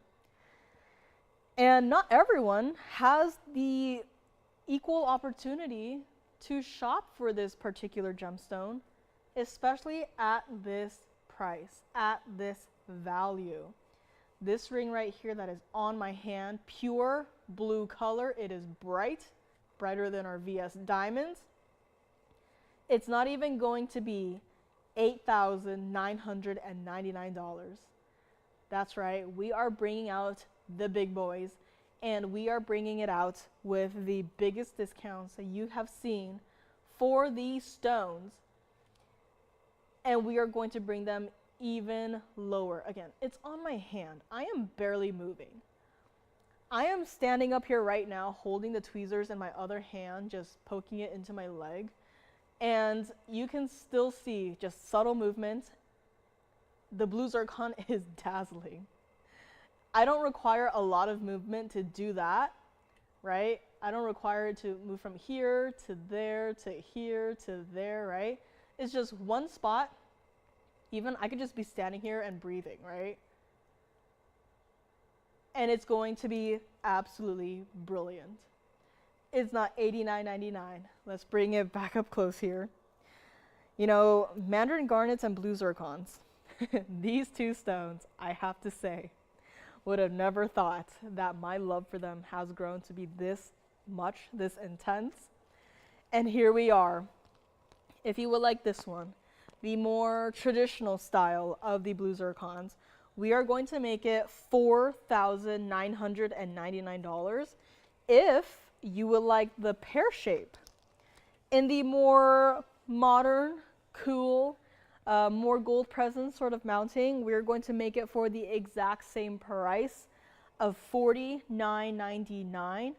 And not everyone has the equal opportunity to shop for this particular gemstone, especially at this price, at this value. This ring right here that is on my hand, pure blue color. It is bright, brighter than our VS diamonds. It's not even going to be $8,999. That's right, we are bringing out the big boys, and we are bringing it out with the biggest discounts that you have seen for these stones, and we are going to bring them even lower. Again, it's on my hand. I am barely moving. I am standing up here right now holding the tweezers in my other hand, just poking it into my leg, and you can still see just subtle movement. The blue zircon is dazzling. I don't require a lot of movement to do that, right? I don't require it to move from here to there to here to there, right? It's just one spot. Even I could just be standing here and breathing, right? And it's going to be absolutely brilliant. It's not $89.99. Let's bring it back up close here. You know, mandarin garnets and blue zircons. These two stones, I have to say, would have never thought that my love for them has grown to be this much, this intense. And here we are. If you would like this one, the more traditional style of the blue zircons, we are going to make it $4,999. If you would like the pear shape, in the more modern, cool, more gold presence sort of mounting, we're going to make it for the exact same price of $49.99.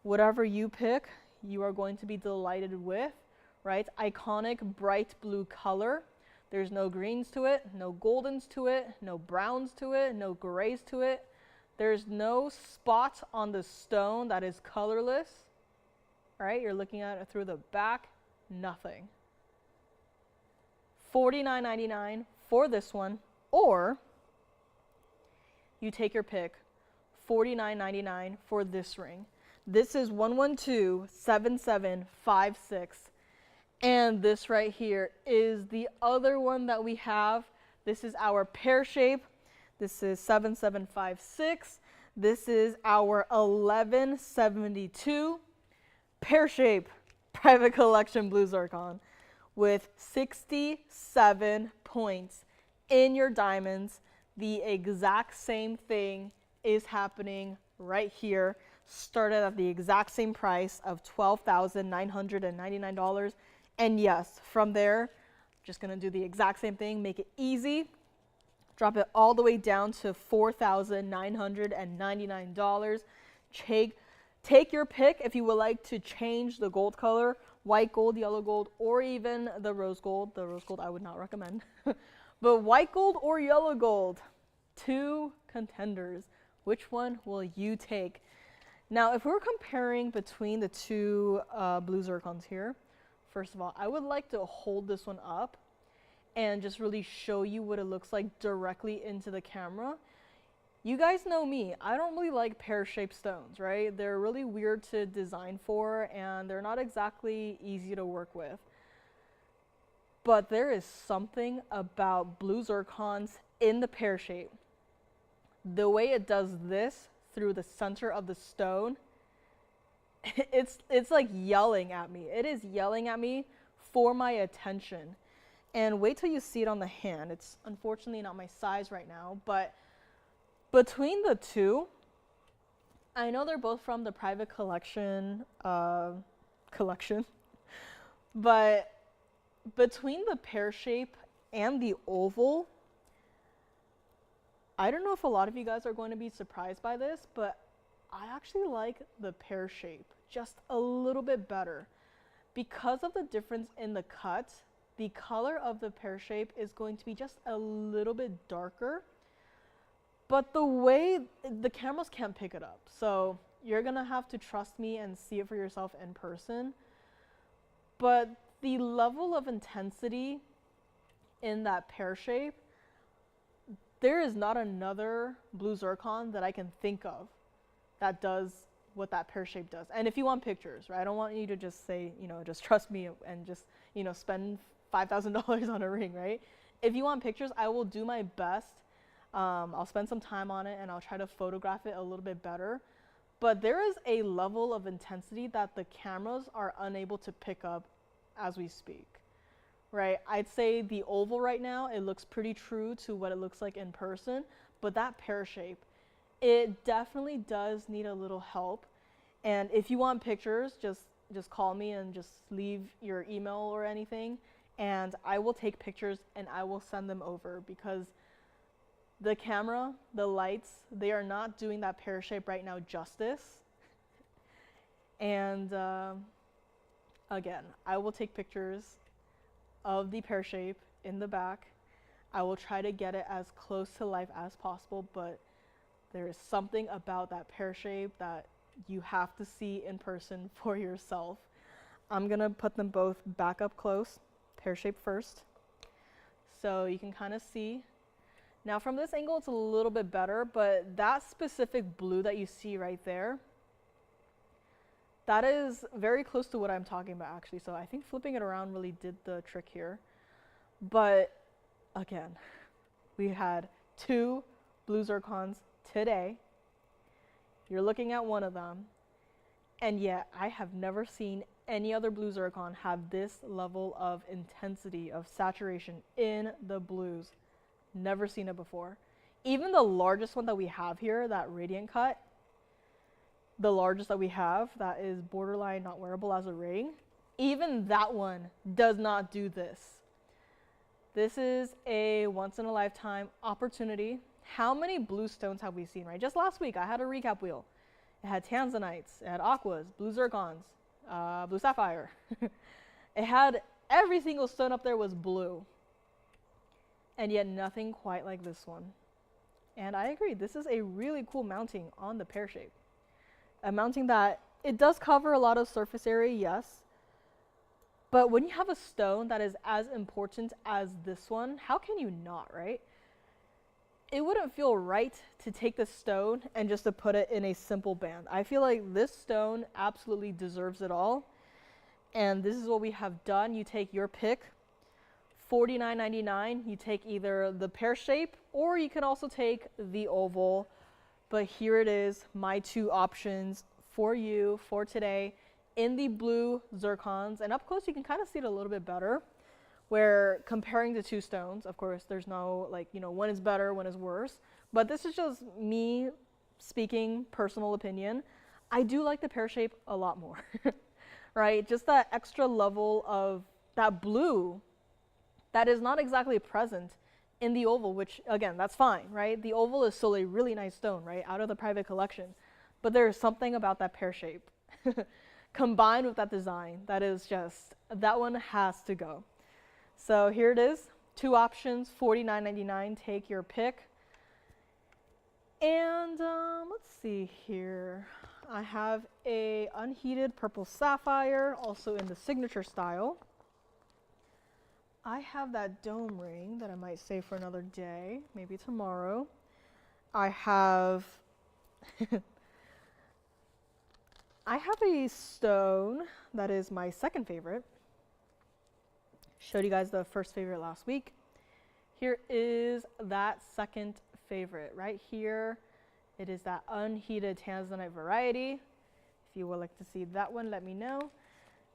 Whatever you pick, you are going to be delighted with, right? Iconic bright blue color. There's no greens to it, no goldens to it, no browns to it, no grays to it. There's no spot on the stone that is colorless, right? You're looking at it through the back, nothing. $49.99 for this one, or you take your pick, $49.99 for this ring. This is 1127756, and this right here is the other one that we have. This is our pear shape. This is 7756. This is our 1172 pear shape private collection blue zircon with 67 points in your diamonds. The exact same thing is happening right here. Started at the exact same price of $12,999. And yes, from there, just gonna do the exact same thing, make it easy. Drop it all the way down to $4,999. Take your pick if you would like to change the gold color, white gold, yellow gold, or even the rose gold. The rose gold I would not recommend. But white gold or yellow gold, two contenders. Which one will you take? Now, if we're comparing between the two blue zircons here, first of all, I would like to hold this one up and just really show you what it looks like directly into the camera. You guys know me, I don't really like pear-shaped stones, right? They're really weird to design for, and they're not exactly easy to work with. But there is something about blue zircons in the pear shape. The way it does this through the center of the stone, it's like yelling at me. It is yelling at me for my attention. And wait till you see it on the hand. It's unfortunately not my size right now, but between the two, I know they're both from the private collection, but between the pear shape and the oval, I don't know if a lot of you guys are going to be surprised by this, but I actually like the pear shape just a little bit better. Because of the difference in the cut, the color of the pear shape is going to be just a little bit darker, but the way the cameras can't pick it up. So you're gonna have to trust me and see it for yourself in person. But the level of intensity in that pear shape, there is not another blue zircon that I can think of that does what that pear shape does. And if you want pictures, right, I don't want you to just say, just trust me and just, spend $5,000 on a ring, right? If you want pictures, I will do my best. I'll spend some time on it and I'll try to photograph it a little bit better. But there is a level of intensity that the cameras are unable to pick up as we speak, right? I'd say the oval right now, it looks pretty true to what it looks like in person, but that pear shape, it definitely does need a little help. And if you want pictures, just call me and just leave your email or anything, and I will take pictures and I will send them over, because the camera, the lights, they are not doing that pear shape right now justice. And again, I will take pictures of the pear shape in the back. I will try to get it as close to life as possible, but there is something about that pear shape that you have to see in person for yourself. I'm gonna put them both back up close, pear shape first, so you can kind of see. Now from this angle it's a little bit better, but that specific blue that you see right there, that is very close to what I'm talking about actually, so I think flipping it around really did the trick here. But again, we had 2 blue zircons today. You're looking at one of them, and yet I have never seen any other blue zircon have this level of intensity of saturation in the blues. Never seen it before. Even the largest one that we have here, that radiant cut, the largest that we have, that is borderline not wearable as a ring, even that one does not do this. This is a once in a lifetime opportunity. How many blue stones have we seen, right? Just last week I had a recap wheel. It had tanzanites, it had aquas, blue zircons, blue sapphire. It had every single stone up there was blue. And yet nothing quite like this one. And I agree, this is a really cool mounting on the pear shape. A mounting that, it does cover a lot of surface area, yes. But when you have a stone that is as important as this one, how can you not, right? It wouldn't feel right to take the stone and just to put it in a simple band. I feel like this stone absolutely deserves it all. And this is what we have done. You take your pick, $49.99. You take either the pear shape or you can also take the oval. But here it is, my 2 options for you for today in the blue zircons. And up close you can kind of see it a little bit better, where comparing the 2 stones, of course, there's no one is better, one is worse. But this is just me speaking personal opinion. I do like the pear shape a lot more, right? Just that extra level of that blue that is not exactly present in the oval, which again, that's fine, right? The oval is still a really nice stone, right? Out of the private collection. But there is something about that pear shape combined with that design that is just, that one has to go. So here it is, 2 options, $49.99, take your pick. And let's see here. I have a unheated purple sapphire, also in the signature style. I have that dome ring that I might save for another day, maybe tomorrow. I have I have a stone that is my second favorite. Showed you guys the first favorite last week. Here is that second favorite right here. It is that unheated tanzanite variety. If you would like to see that one, let me know.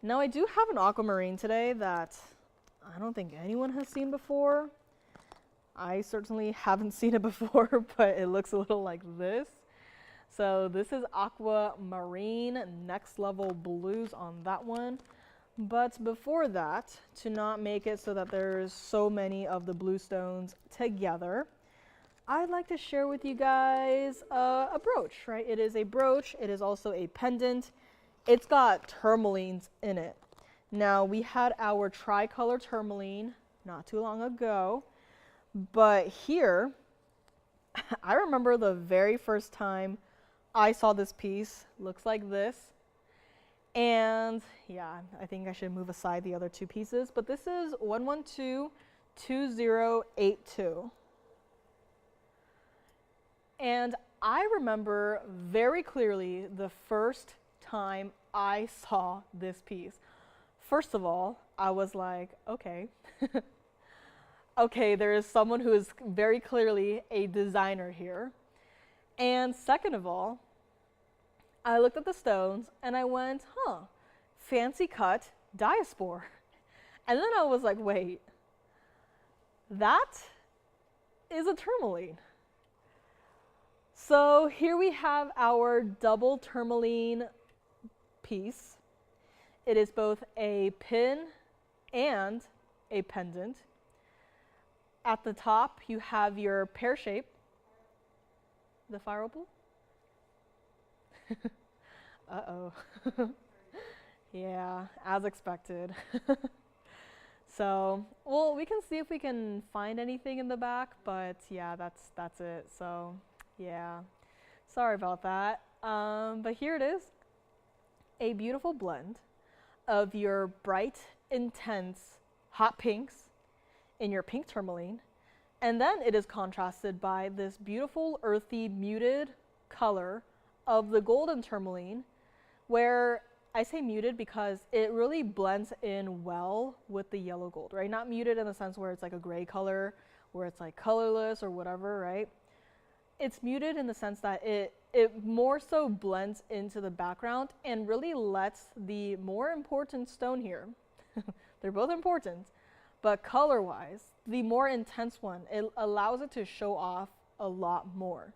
Now I do have an aquamarine today that I don't think anyone has seen before. I certainly haven't seen it before, but it looks a little like this. So this is aquamarine, next level blues on that one. But before that, to not make it so that there's so many of the blue stones together, I'd like to share with you guys a brooch, right? It is a brooch. It is also a pendant. It's got tourmalines in it. Now, we had our tricolor tourmaline not too long ago, but here, I remember the very first time I saw this piece. Looks like this. And yeah, I think I should move aside the other two pieces, but this is 112-2082. And I remember very clearly the first time I saw this piece. First of all, I was like, okay, okay, there is someone who is very clearly a designer here. And second of all, I looked at the stones and I went, fancy cut diaspore. And then I was like, wait, that is a tourmaline. So here we have our double tourmaline piece. It is both a pin and a pendant. At the top, you have your pear shape, the fire opal. Uh-oh. Yeah, as expected. So, well, we can see if we can find anything in the back, but yeah, that's it. So, yeah, sorry about that. But here it is, a beautiful blend of your bright, intense, hot pinks in your pink tourmaline, and then it is contrasted by this beautiful, earthy, muted color of the golden tourmaline, where I say muted because it really blends in well with the yellow gold, right? Not muted in the sense where it's like a gray color, where it's like colorless or whatever, right? It's muted in the sense that it more so blends into the background and really lets the more important stone here, they're both important, but color-wise, the more intense one, it allows it to show off a lot more.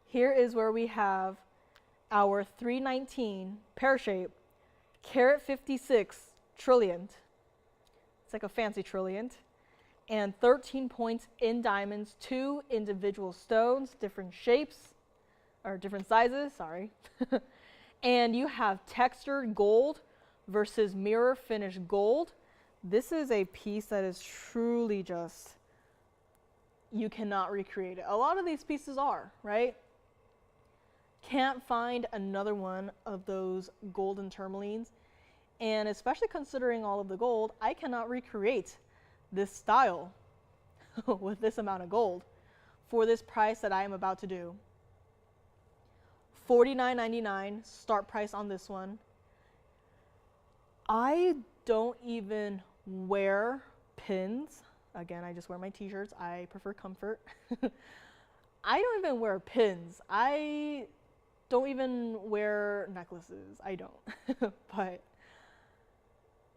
Here is where we have our 319 pear shape, carat 56 trilliant. It's like a fancy trilliant. And 13 points in diamonds, 2 individual stones, different shapes, or different sizes, sorry. And you have textured gold versus mirror finished gold. This is a piece that is truly just, you cannot recreate it. A lot of these pieces are, right? Can't find another one of those golden tourmalines. And especially considering all of the gold, I cannot recreate this style with this amount of gold for this price that I am about to do. $49.99 start price on this one. I don't even wear pins. Again, I just wear my t-shirts. I prefer comfort. I don't even wear pins. I don't even wear necklaces. I don't. But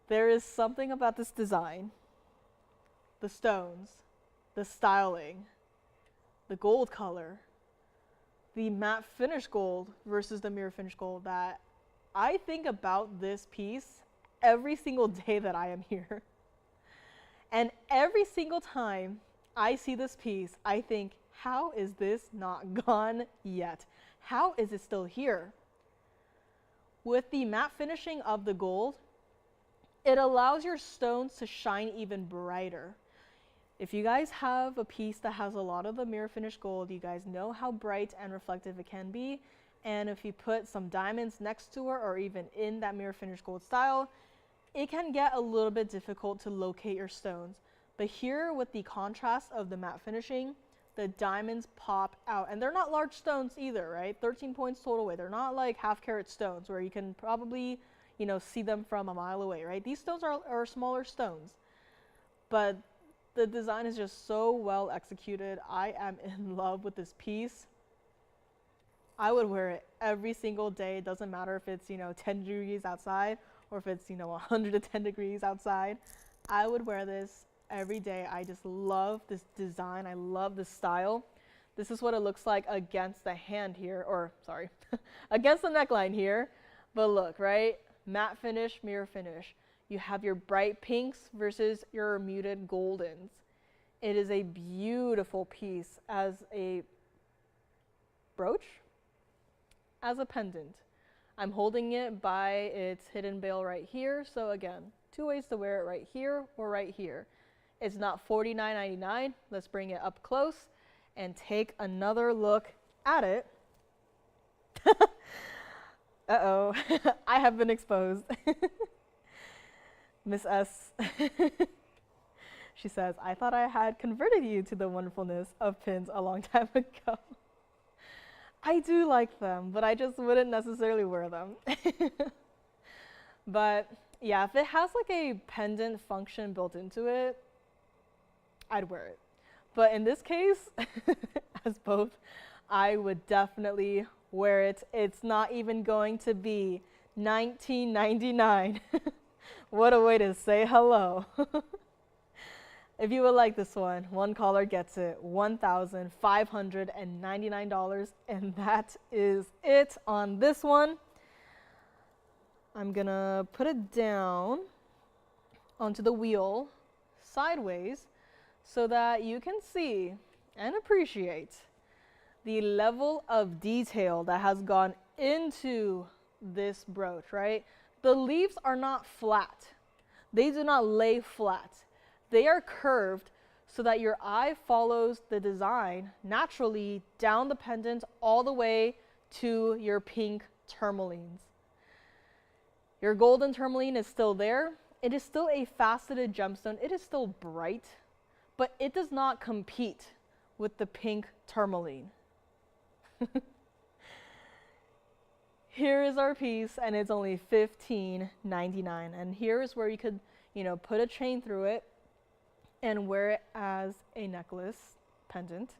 there is something about this design, the stones, the styling, the gold color, the matte finish gold versus the mirror finish gold, that I think about this piece every single day that I am here. And every single time I see this piece, I think, how is this not gone yet? How is it still here? With the matte finishing of the gold, it allows your stones to shine even brighter. If you guys have a piece that has a lot of the mirror finish gold, you guys know how bright and reflective it can be. And if you put some diamonds next to it or even in that mirror finish gold style, it can get a little bit difficult to locate your stones. But here with the contrast of the matte finishing, the diamonds pop out. And they're not large stones either, right? 13 points total weight. They're not like half-carat stones where you can probably, you know, see them from a mile away, right? These stones are smaller stones. But the design is just so well executed. I am in love with this piece. I would wear it every single day. It doesn't matter if it's, you know, 10 degrees outside or if it's, you know, 110 degrees outside. I would wear this every day. I just love this design. I love the style. This is what it looks like against the hand here, or sorry, against the neckline here. But look, right? Matte finish, mirror finish. You have your bright pinks versus your muted goldens. It is a beautiful piece as a brooch, as a pendant. I'm holding it by its hidden bail right here. So again, two ways to wear it, right here or right here. It's not $49.99. Let's bring it up close and take another look at it. Uh-oh, I have been exposed. Miss S. She says, I thought I had converted you to the wonderfulness of pins a long time ago. I do like them, but I just wouldn't necessarily wear them. But yeah, if it has like a pendant function built into it, I'd wear it. But in this case, as both, I would definitely wear it. It's not even going to be $19.99. What a way to say hello. If you would like this one caller gets it, $1,599, and that is it on this one. I'm gonna put it down onto the wheel sideways so that you can see and appreciate the level of detail that has gone into this brooch, right? The leaves are not flat. They do not lay flat. They are curved so that your eye follows the design naturally down the pendant all the way to your pink tourmalines. Your golden tourmaline is still there. It is still a faceted gemstone. It is still bright, but it does not compete with the pink tourmaline. Here is our piece, and it's only $15.99. And here is where you could, you know, put a chain through it and wear it as a necklace pendant.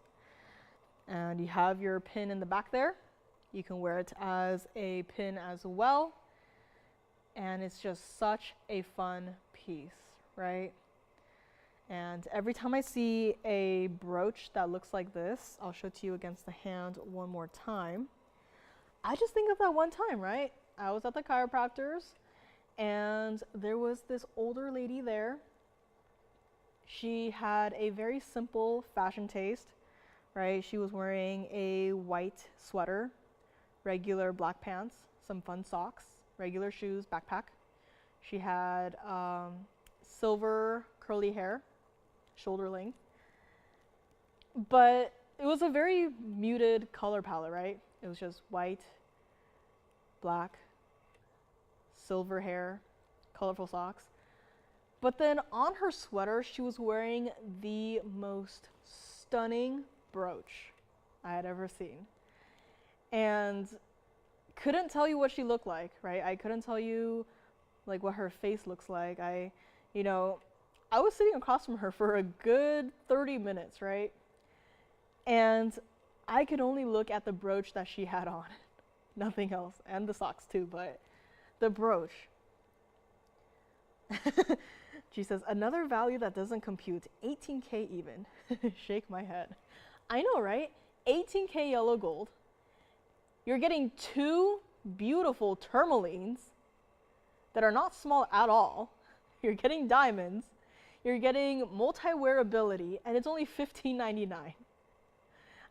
And you have your pin in the back there. You can wear it as a pin as well. And it's just such a fun piece, right? And every time I see a brooch that looks like this, I'll show it to you against the hand one more time. I just think of that one time, right? I was at the chiropractor's and there was this older lady there. She had a very simple fashion taste, right? She was wearing a white sweater, regular black pants, some fun socks, regular shoes, backpack. She had silver curly hair, shoulder length. But it was a very muted color palette, right? It was just white, black, silver hair, colorful socks. But then on her sweater, she was wearing the most stunning brooch I had ever seen. And couldn't tell you what she looked like, right? I couldn't tell you like what her face looks like. I was sitting across from her for a good 30 minutes, right? And I could only look at the brooch that she had on, nothing else, and the socks too, but the brooch. She says, another value that doesn't compute, 18K even. Shake my head. I know, right? 18K yellow gold. You're getting two beautiful tourmalines that are not small at all. You're getting diamonds. You're getting multi-wearability, and it's only $15.99.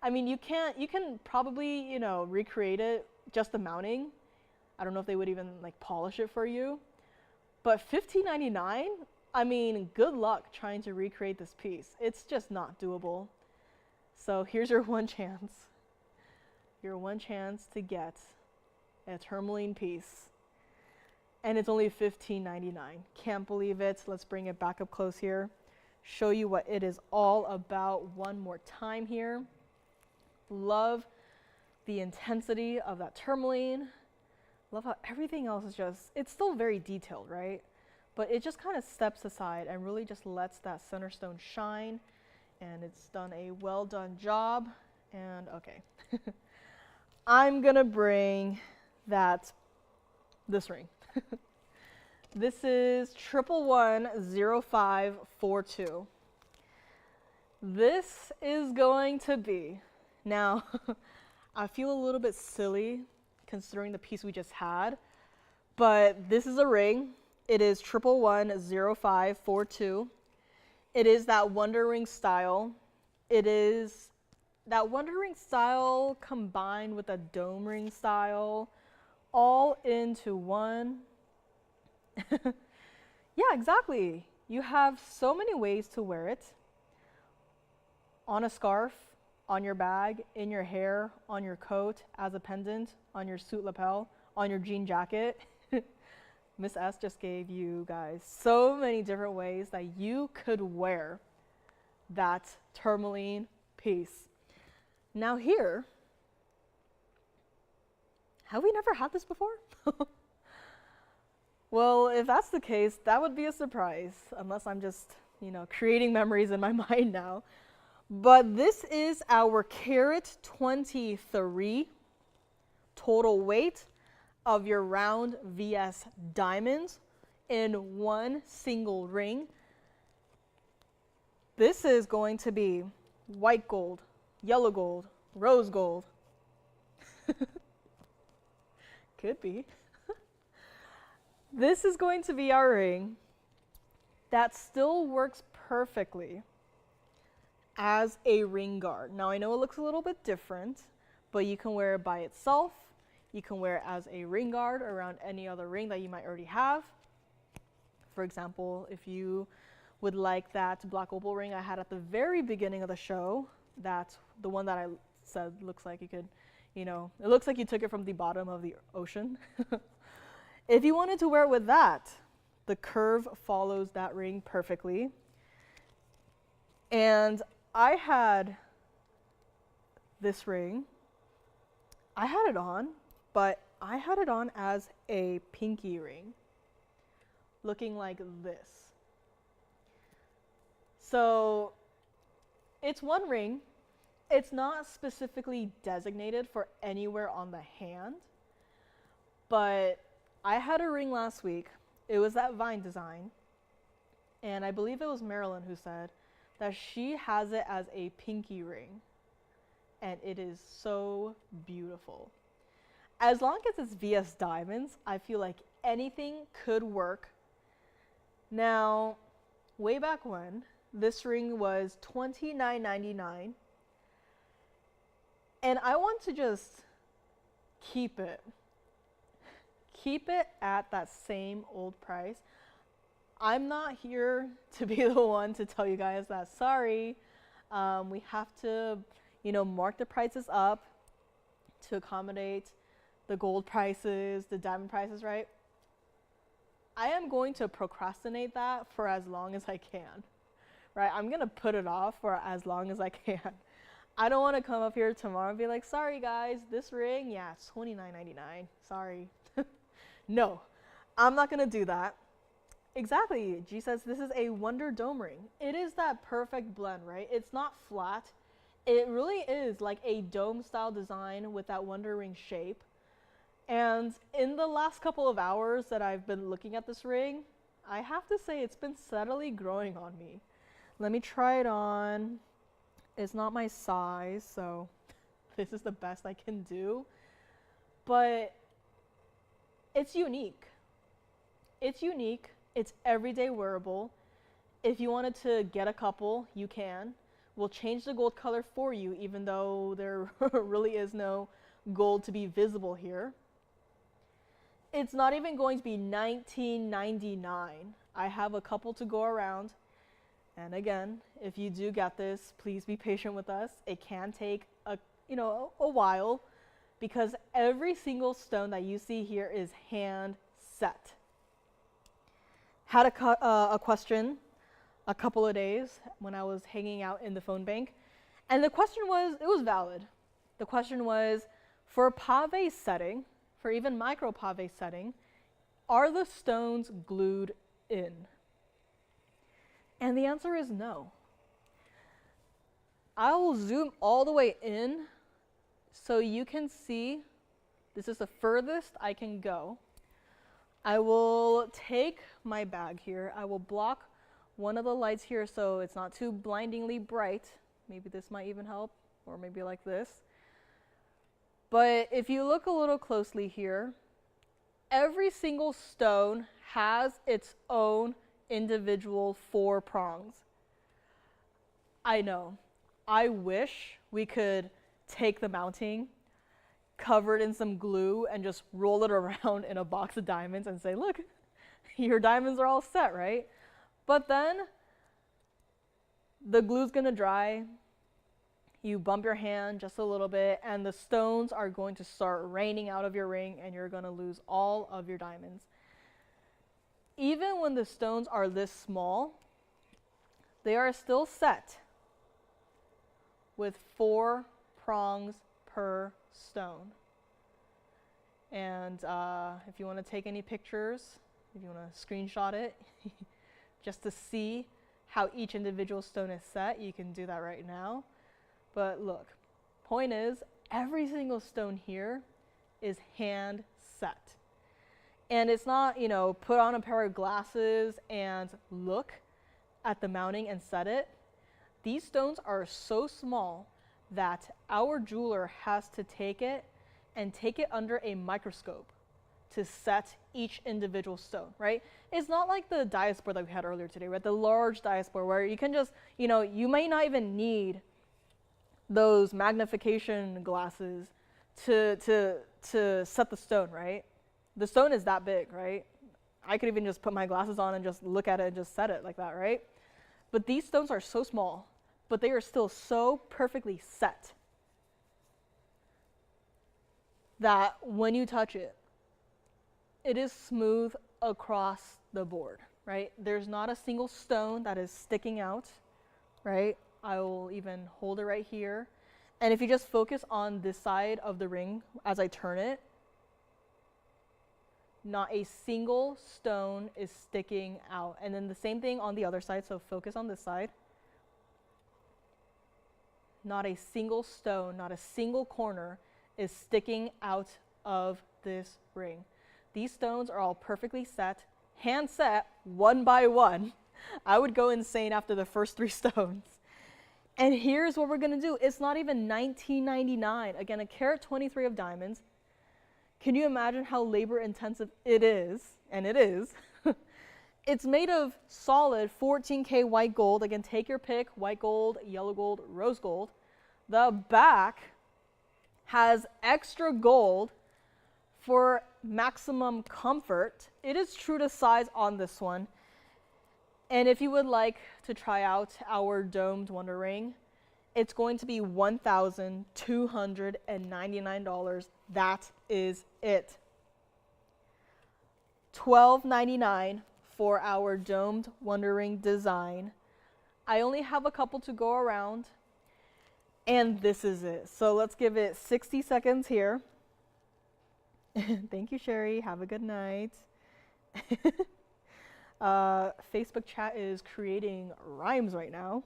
I mean, you can probably, recreate it, just the mounting. I don't know if they would even like polish it for you. But $15.99, I mean, good luck trying to recreate this piece. It's just not doable. So here's your one chance. Your one chance to get a tourmaline piece. And it's only $15.99. Can't believe it. Let's bring it back up close here show you what it is all about one more time here. Love the intensity of that tourmaline. Love how everything else is just, it's still very detailed, right? But it just kind of steps aside and really just lets that center stone shine. And it's done a well done job. And okay, I'm gonna bring this ring. This is 1110542. This is going to be, now I feel a little bit silly considering the piece we just had, but this is a ring. It is 1110542. It is that Wonder Ring style. It is that Wonder Ring style combined with a dome ring style, all into one. Yeah, exactly. You have so many ways to wear it. On a scarf, on your bag, in your hair, on your coat, as a pendant, on your suit lapel, on your jean jacket. Miss S just gave you guys so many different ways that you could wear that tourmaline piece. Now here, have we never had this before? Well, if that's the case, that would be a surprise, unless I'm just, creating memories in my mind now. But this is our carat 23 total weight of your round VS diamonds in one single ring. This is going to be white gold, yellow gold, rose gold. Could be. This is going to be our ring that still works perfectly as a ring guard. Now I know it looks a little bit different, but you can wear it by itself. You can wear it as a ring guard around any other ring that you might already have. For example, if you would like that black opal ring I had at the very beginning of the show, that's the one that I said looks like you could, it looks like you took it from the bottom of the ocean. If you wanted to wear it with that, the curve follows that ring perfectly. And I had this ring. I had it on, but I had it on as a pinky ring, looking like this. So it's one ring. It's not specifically designated for anywhere on the hand, but I had a ring last week. It was that Vine design, and I believe it was Marilyn who said that she has it as a pinky ring, and it is so beautiful. As long as it's VS diamonds, I feel like anything could work. Now, way back when, this ring was $29.99, and I want to just keep it at that same old price. I'm not here to be the one to tell you guys that, sorry, we have to, mark the prices up to accommodate the gold prices, the diamond prices, right? I am going to procrastinate that for as long as I can, right? I'm gonna put it off for as long as I can. I don't want to come up here tomorrow and be like, sorry guys, this ring, yeah, it's $29.99, sorry. No, I'm not gonna do that. Exactly, G says this is a Wonder Dome ring. It is that perfect blend, right? It's not flat. It really is like a dome style design with that Wonder Ring shape. And in the last couple of hours that I've been looking at this ring, I have to say it's been steadily growing on me. Let me try it on. It's not my size, so this is the best I can do. But it's unique. It's unique. It's everyday wearable. If you wanted to get a couple, you can. We'll change the gold color for you, even though there really is no gold to be visible here. It's not even going to be $19.99. I have a couple to go around. And again, if you do get this, please be patient with us. It can take a while, because every single stone that you see here is hand set. Had a question a couple of days when I was hanging out in the phone bank. And the question was, it was valid. The question was, for a pave setting, for even micro pave setting, are the stones glued in? And the answer is no. I will zoom all the way in so you can see, this is the furthest I can go. I will take my bag here. I will block one of the lights here so it's not too blindingly bright. Maybe this might even help, or maybe like this. But if you look a little closely here, every single stone has its own individual 4 prongs. I know. I wish we could take the mounting, cover it in some glue, and just roll it around in a box of diamonds and say, look, your diamonds are all set, right? But then the glue's gonna dry, you bump your hand just a little bit, and the stones are going to start raining out of your ring, and you're gonna lose all of your diamonds. Even when the stones are this small, they are still set with 4 prongs per stone. And if you want to take any pictures, if you want to screenshot it, just to see how each individual stone is set, you can do that right now. But look, point is, every single stone here is hand set. And it's not, you know, put on a pair of glasses and look at the mounting and set it. These stones are so small that our jeweler has to take it and take it under a microscope to set each individual stone, right? It's not like the diaspora that we had earlier today, right? The large diaspora where you can just, you know, you might not even need those magnification glasses to set the stone, right? The stone is that big, right? I could even just put my glasses on and just look at it and just set it like that, right? But these stones are so small, but they are still so perfectly set that when you touch it, it is smooth across the board, right? There's not a single stone that is sticking out, right? I will even hold it right here. And if you just focus on this side of the ring as I turn it, not a single stone is sticking out. And then the same thing on the other side, so focus on this side. Not a single stone, not a single corner is sticking out of this ring. These stones are all perfectly set, hand set, one by one. I would go insane after the first 3 stones. And here's what we're gonna do. It's not even $19.99. Again, a carat 23 of diamonds. Can you imagine how labor intensive it is? And it is. It's made of solid 14K white gold. Again, take your pick, white gold, yellow gold, rose gold. The back has extra gold for maximum comfort. It is true to size on this one. And if you would like to try out our domed Wonder Ring, it's going to be $1,299. That is it. $1,299 for our domed Wonder Ring design. I only have a couple to go around, and this is it. So let's give it 60 seconds here. Thank you, Sherry. Have a good night. Facebook chat is creating rhymes right now.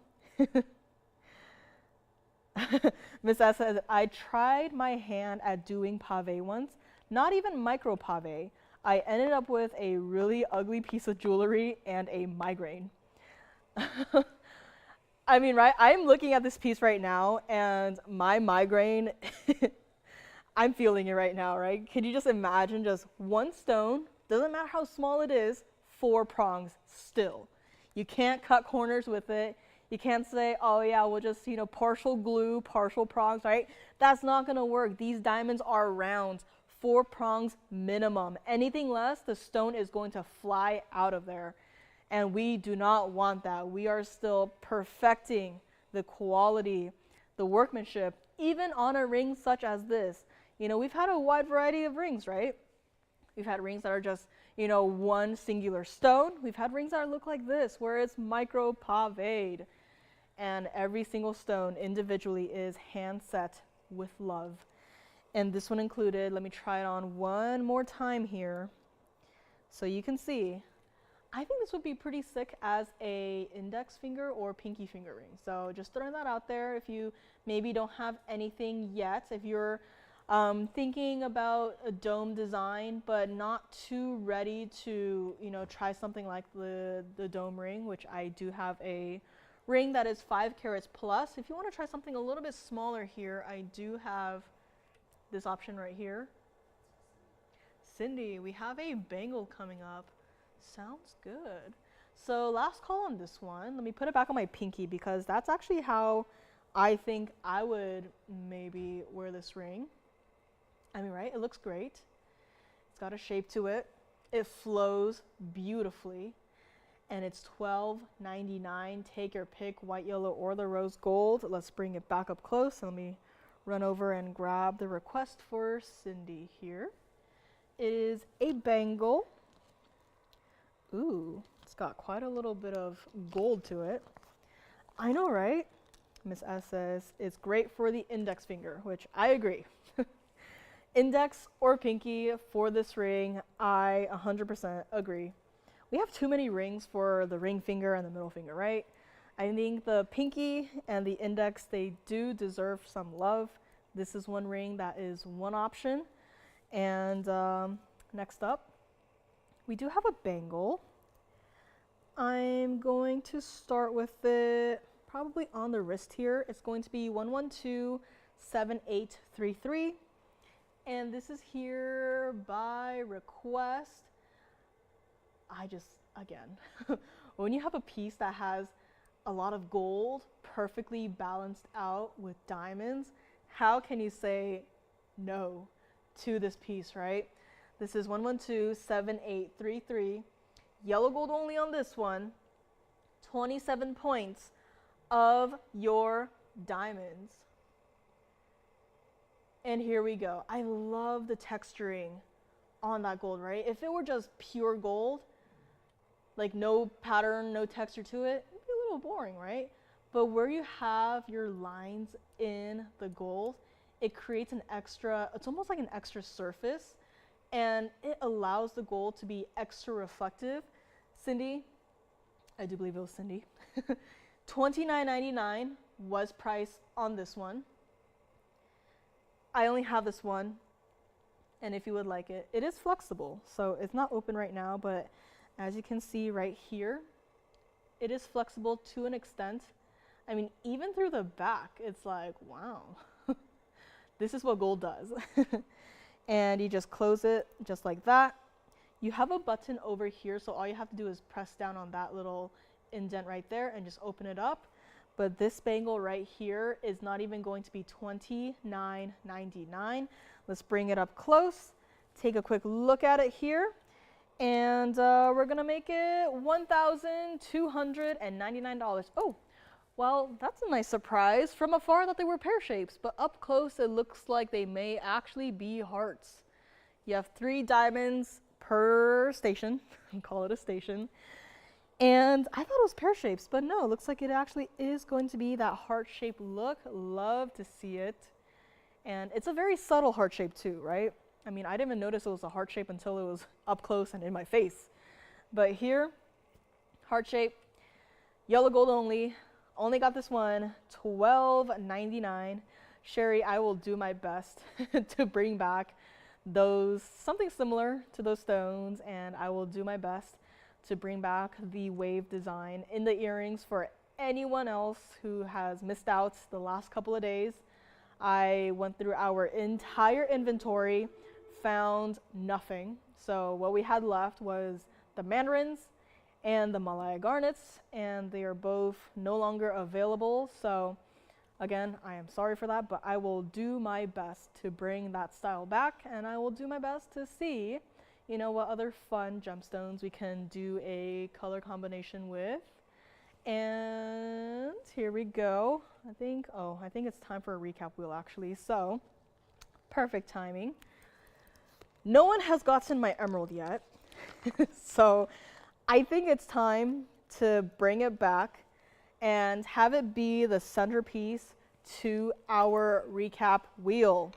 Miss S says, I tried my hand at doing pave once, not even micro pave. I ended up with a really ugly piece of jewelry and a migraine. I mean, right? I'm looking at this piece right now, and my migraine, I'm feeling it right now, right? Can you just imagine just one stone, doesn't matter how small it is, 4 prongs still. You can't cut corners with it. You can't say, oh yeah, we'll just, you know, partial glue, partial prongs, right? That's not gonna work. These diamonds are round, 4 prongs minimum. Anything less, the stone is going to fly out of there. And we do not want that. We are still perfecting the quality, the workmanship, even on a ring such as this. You know, we've had a wide variety of rings, right? We've had rings that are just, you know, one singular stone. We've had rings that look like this, where it's micro paved. And every single stone individually is hand set with love. And this one included, let me try it on one more time here so you can see. I think this would be pretty sick as a index finger or pinky finger ring. So just throwing that out there. If you maybe don't have anything yet, if you're thinking about a dome design but not too ready to, you know, try something like the dome ring, which I do have a ring that is 5 carats plus. If you want to try something a little bit smaller here, I do have this option right here. Cindy, we have a bangle coming up. Sounds good. So last call on this one. Let me put it back on my pinky because that's actually how I think I would maybe wear this ring. I mean, right? It looks great. It's got a shape to it. It flows beautifully. And it's $12.99. Take your pick, white, yellow, or the rose gold. Let's bring it back up close. And let me run over and grab the request for Cindy here. It is a bangle. Ooh, it's got quite a little bit of gold to it. I know, right? Miss S says it's great for the index finger, which I agree. Index or pinky for this ring, I 100% agree. We have too many rings for the ring finger and the middle finger, right? I think the pinky and the index, they do deserve some love. This is one ring that is one option. And next up, we do have a bangle. I'm going to start with it probably on the wrist here. It's going to be 1127833. And this is here by request. Again, when you have a piece that has a lot of gold perfectly balanced out with diamonds, how can you say no to this piece, right? This is 1127833. Yellow gold only on this one. 27 points of your diamonds. And here we go. I love the texturing on that gold, right? If it were just pure gold, like no pattern, no texture to it, it'd be a little boring, right? But where you have your lines in the gold, it creates an extra, it's almost like an extra surface, and it allows the gold to be extra reflective. Cindy, I do believe it was Cindy, $29.99 was priced on this one. I only have this one, and if you would like it, it is flexible. So it's not open right now, but as you can see right here, it is flexible to an extent. I mean, even through the back, it's like, wow, this is what gold does. And you just close it just like that. You have a button over here, so all you have to do is press down on that little indent right there and just open it up. But this bangle right here is not even going to be $29.99. Let's bring it up close, take a quick look at it here. And we're gonna make it $1,299. Oh, well, that's a nice surprise. From afar, I thought they were pear shapes, but up close, it looks like they may actually be hearts. You have 3 diamonds per station, call it a station. And I thought it was pear shapes, but no, it looks like it actually is going to be that heart-shaped look. Love to see it. And it's a very subtle heart shape too, right? I mean, I didn't even notice it was a heart shape until it was up close and in my face. But here, heart shape, yellow gold only got this one, $12.99. Sherry, I will do my best to bring back something similar to those stones, and I will do my best to bring back the wave design in the earrings for anyone else who has missed out the last couple of days. I went through our entire inventory, found nothing. So what we had left was the mandarins and the Malaya garnets, and they are both no longer available. So again, I am sorry for that, but I will do my best to bring that style back, and I will do my best to see, you know, what other fun gemstones we can do a color combination with. And here we go. I think it's time for a recap wheel actually. So, perfect timing. No one has gotten my emerald yet. So I think it's time to bring it back and have it be the centerpiece to our recap wheel.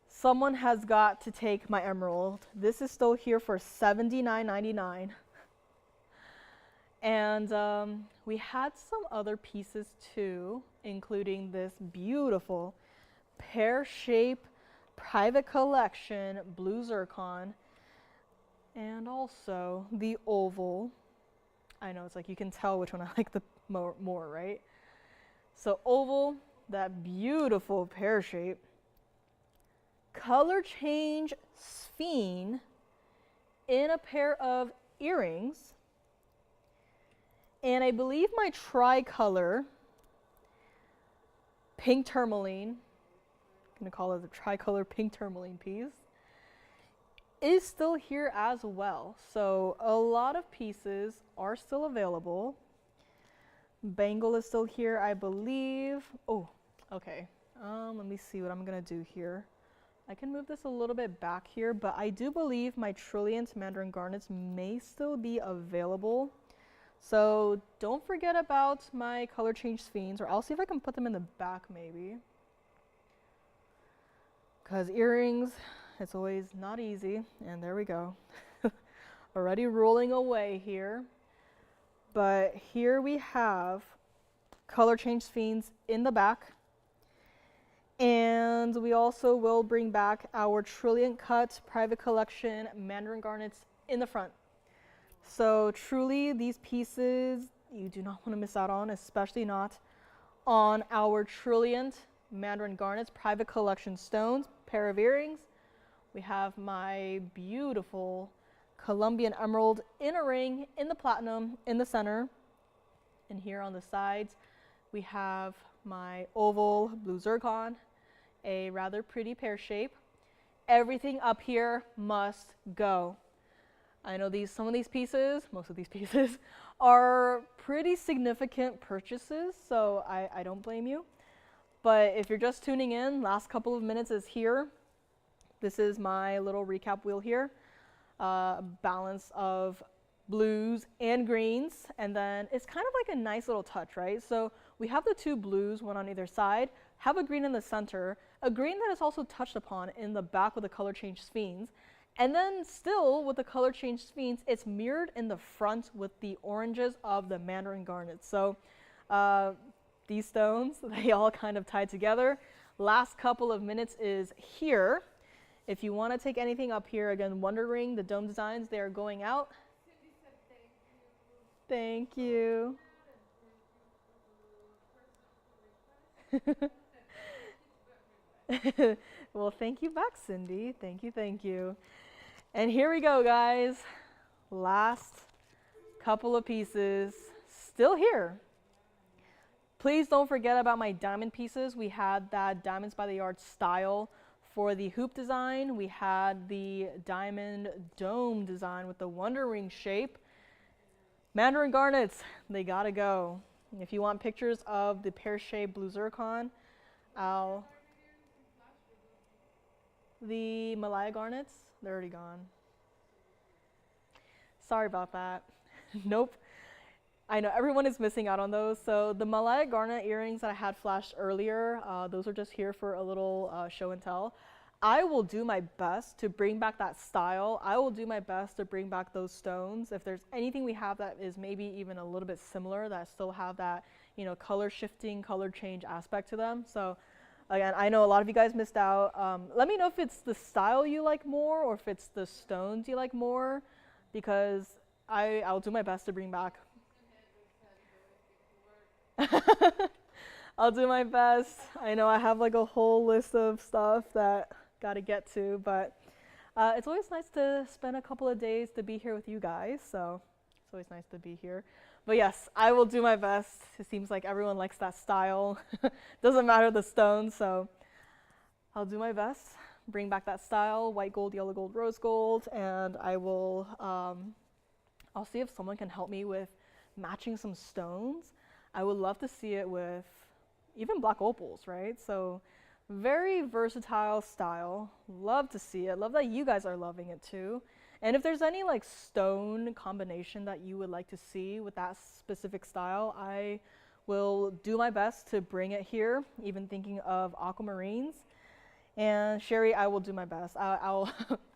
Someone has got to take my emerald. This is still here for $79.99. And we had some other pieces too, including this beautiful pear-shaped private collection blue zircon, and also the oval. I know, it's like you can tell which one I like the more, right? So oval, that beautiful pear shape. Color change sphene in a pair of earrings. And I believe my tricolor pink tourmaline, I'm gonna call it the tricolor pink tourmaline piece, is still here as well. So a lot of pieces are still available. Bangle is still here, I believe. Oh, okay. Let me see what I'm gonna do here. I can move this a little bit back here, but I do believe my Trilliant Mandarin Garnets may still be available. So don't forget about my color change sphenes, or I'll see if I can put them in the back maybe. Because earrings, it's always not easy. And there we go. Already rolling away here. But here we have color change sphenes in the back. And we also will bring back our Trilliant Cut Private Collection Mandarin Garnets in the front. So truly, these pieces you do not want to miss out on, especially not on our Trilliant Mandarin Garnets Private Collection Stones, pair of earrings. We have my beautiful Colombian Emerald in a ring, in the platinum, in the center. And here on the sides, we have my oval blue zircon, a rather pretty pear shape. Everything up here must go. I know some of these pieces, most of these pieces, are pretty significant purchases, so I don't blame you. But if you're just tuning in, last couple of minutes is here. This is my little recap wheel here. Balance of blues and greens, and then it's kind of like a nice little touch, right? So we have the two blues, one on either side, have a green in the center, a green that is also touched upon in the back with the color change sphenes. And then still with the color change sphenes, it's mirrored in the front with the oranges of the Mandarin Garnets. So these stones, they all kind of tie together. Last couple of minutes is here. If you want to take anything up here, again, Wonder Ring, the dome designs, they are going out. Thank you. Well, thank you back, Cindy. Thank you, thank you. And here we go, guys. Last couple of pieces, still here. Please don't forget about my diamond pieces. We had that Diamonds by the Yard style for the hoop design. We had the diamond dome design with the Wonder Ring shape. Mandarin Garnets, they gotta go. If you want pictures of the pear-shaped blue zircon, the Malaya Garnets, they're already gone. Sorry about that. Nope. I know everyone is missing out on those. So the Malaya Garnet earrings that I had flashed earlier, those are just here for a little show and tell. I will do my best to bring back that style. I will do my best to bring back those stones. If there's anything we have that is maybe even a little bit similar, that still have that, you know, color shifting, color change aspect to them. So again, I know a lot of you guys missed out. Let me know if it's the style you like more or if it's the stones you like more, because I'll do my best to bring back. I'll do my best. I know I have like a whole list of stuff that got to get to, but it's always nice to spend a couple of days to be here with you guys, so it's always nice to be here. But yes, I will do my best. It seems like everyone likes that style. Doesn't matter the stone, so I'll do my best. Bring back that style, white gold, yellow gold, rose gold, and I will, I'll see if someone can help me with matching some stones. I would love to see it with even black opals, right? So Very versatile style. Love to see it. Love that you guys are loving it too. And if there's any like stone combination that you would like to see with that specific style, I will do my best to bring it here, even thinking of aquamarines. And Sherry, I will do my best. I'll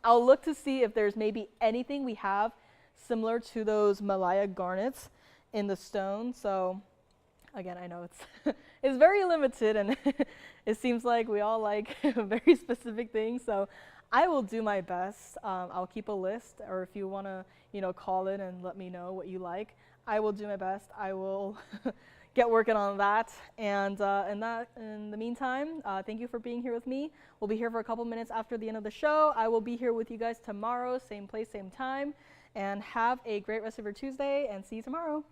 I'll look to see if there's maybe anything we have similar to those Malaya garnets in the stone. So again, I know it's it's very limited, and it seems like we all like very specific things. So I will do my best. I'll keep a list, or if you want to, call in and let me know what you like, I will do my best. I will get working on that. And in the meantime, thank you for being here with me. We'll be here for a couple minutes after the end of the show. I will be here with you guys tomorrow, same place, same time. And have a great rest of your Tuesday, and see you tomorrow.